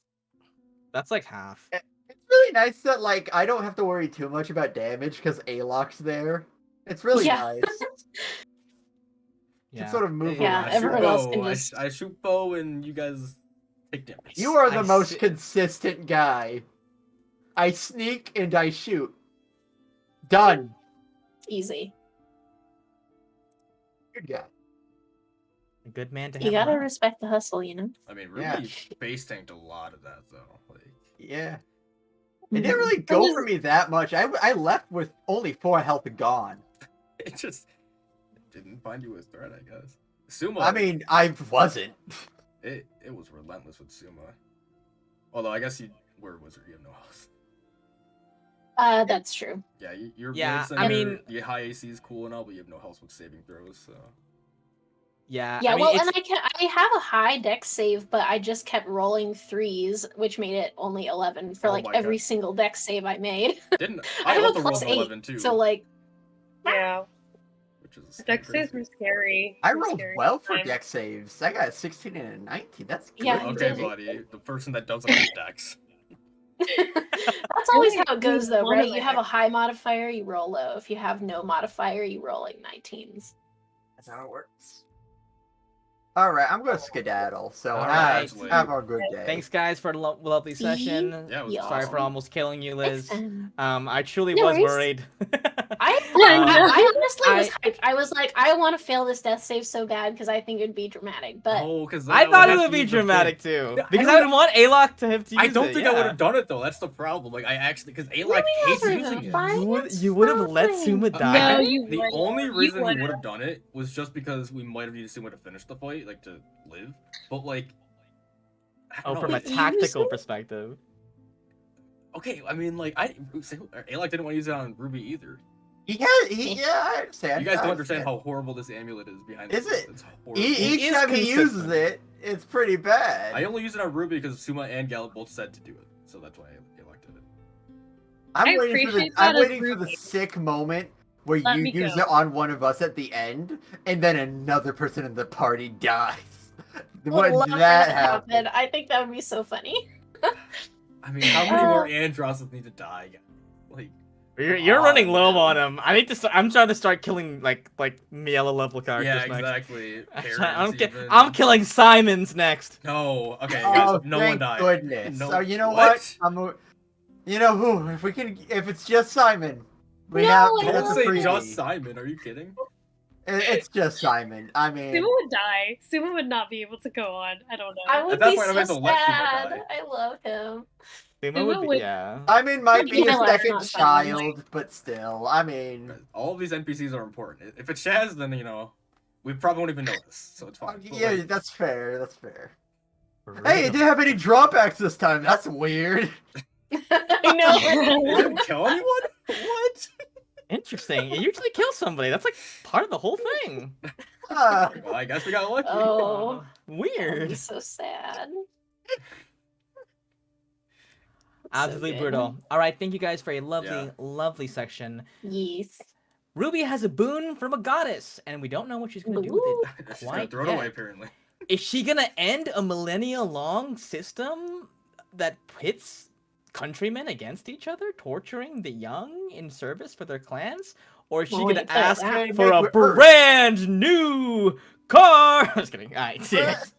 That's like half. It's really nice that like I don't have to worry too much about damage because Alok's there. It's really Yeah. nice. You Yeah. can sort of move Yeah, around. I shoot everyone else bow, can I just- I shoot bow and you guys take damage. You are the I most see- consistent guy. I sneak and I shoot. Done. Easy. Good guy. A good man to have. You gotta around. respect the hustle, you know? I mean, Yeah. really base tanked a lot of that though. Like, Yeah. It didn't really go for me that much. I left with only 4 health gone. it just didn't find you a threat, I guess. Suma. I mean, I wasn't. it was relentless with Suma. Although I guess you were a wizard, you have no health. That's true. Yeah, you're Yeah, saying I mean- the high AC is cool and all, but you have no health with saving throws, so. Yeah, Yeah, I mean, well, it's, and I have a high dex save, but I just kept rolling 3s, which made it only 11 for Oh like my every God. single dex save I made. Didn't I I have a also rolled plus an 8, 11 too, so like, Yeah, which is dex crazy. saves were scary. I Were rolled scary well for sometimes. dex saves. I got a 16 and a 19. That's good. Yeah, you Okay, did. buddy, the person that doesn't have dex. That's always Really? how it goes, though, One right? of You my have a high modifier, you roll low. If you have no modifier, you roll like 19s. That's how it works. All right, I'm going to skedaddle. So All have, right. have a good day. thanks guys for the lovely session. Yeah, it was Sorry for awesome. almost killing you, Liz. Thanks, I truly No was worries. worried. I honestly was I- hyped. I was like, I want to fail this death save so bad because I think it'd be dramatic. But No, because I thought it would be dramatic too, Yeah, because I I would want Alok to have to use I don't it, think I yeah. would have done it though. That's the problem. Like I actually, because Alok Ruby hates hasn't using even it. fight. You would have let Fine. Suma No, die. No, you The would've. only You reason he would've. would have done it was just because we might have needed Suma to finish the fight, like to live. But like, I don't Oh, know, from a like- tactical Use it? perspective. okay. I mean, like Alok didn't want to use it on Ruby either. Yeah, I understand. You guys I don't understand how horrible this amulet is behind. Is this. it? It's horrible. He Each is time he uses consistent. it, it's pretty bad. I only use it on Ruby because Suma and Gallup both said to do it, so that's why Alok did it. I'm I waiting for the appreciate that I'm as waiting for the Ruby. sick moment where Let you me use go. it on one of us at the end, and then another person in the party dies. I would When love did for that to happen? I think that would be so funny. I mean, how many Uh, more Androsses need to die? Like, You're Oh, running low no. on him. I need to. I'm trying to start killing like Miela level characters yeah, next. exactly. I'm, Parents even. I'm killing Simons next. No, okay, guys, Oh, no thank one died. goodness. No, So you know what? You know who? If it's just Simon, we No, have. I That's Don't a love say freebie. just Simon. Are you kidding? It's just Simon. I mean, Suma would die. Suma would not be able to go on. I don't know. I would that be point, I'm so going to let Suma sad. die. I love him. Suma Suma would be, would- yeah. Simon might be a Yeah, second not Simon. child, but still, I mean, All of these NPCs are important. If it's Shaz, then we probably won't even notice, so it's fine. But, yeah, like, that's fair. That's fair. Hey, it didn't have any drawbacks this time. That's weird. I know. it didn't kill anyone. What? Interesting. You usually kill somebody. That's like part of the whole thing. Uh, Well, I guess we got lucky. Oh, that'd be Weird. so sad. Absolutely good. brutal. All right, thank you guys for a lovely, Yeah. lovely section. Yes. Ruby has a boon from a goddess, and we don't know what she's gonna do with it. She's gonna Quite throw it yet. away, apparently. Is she gonna end a millennia-long system that pits countrymen against each other, torturing the young in service for their clans? Or is she Well, gonna you put it ask that for a Make Earth. brand new car? I was kidding. All right, serious.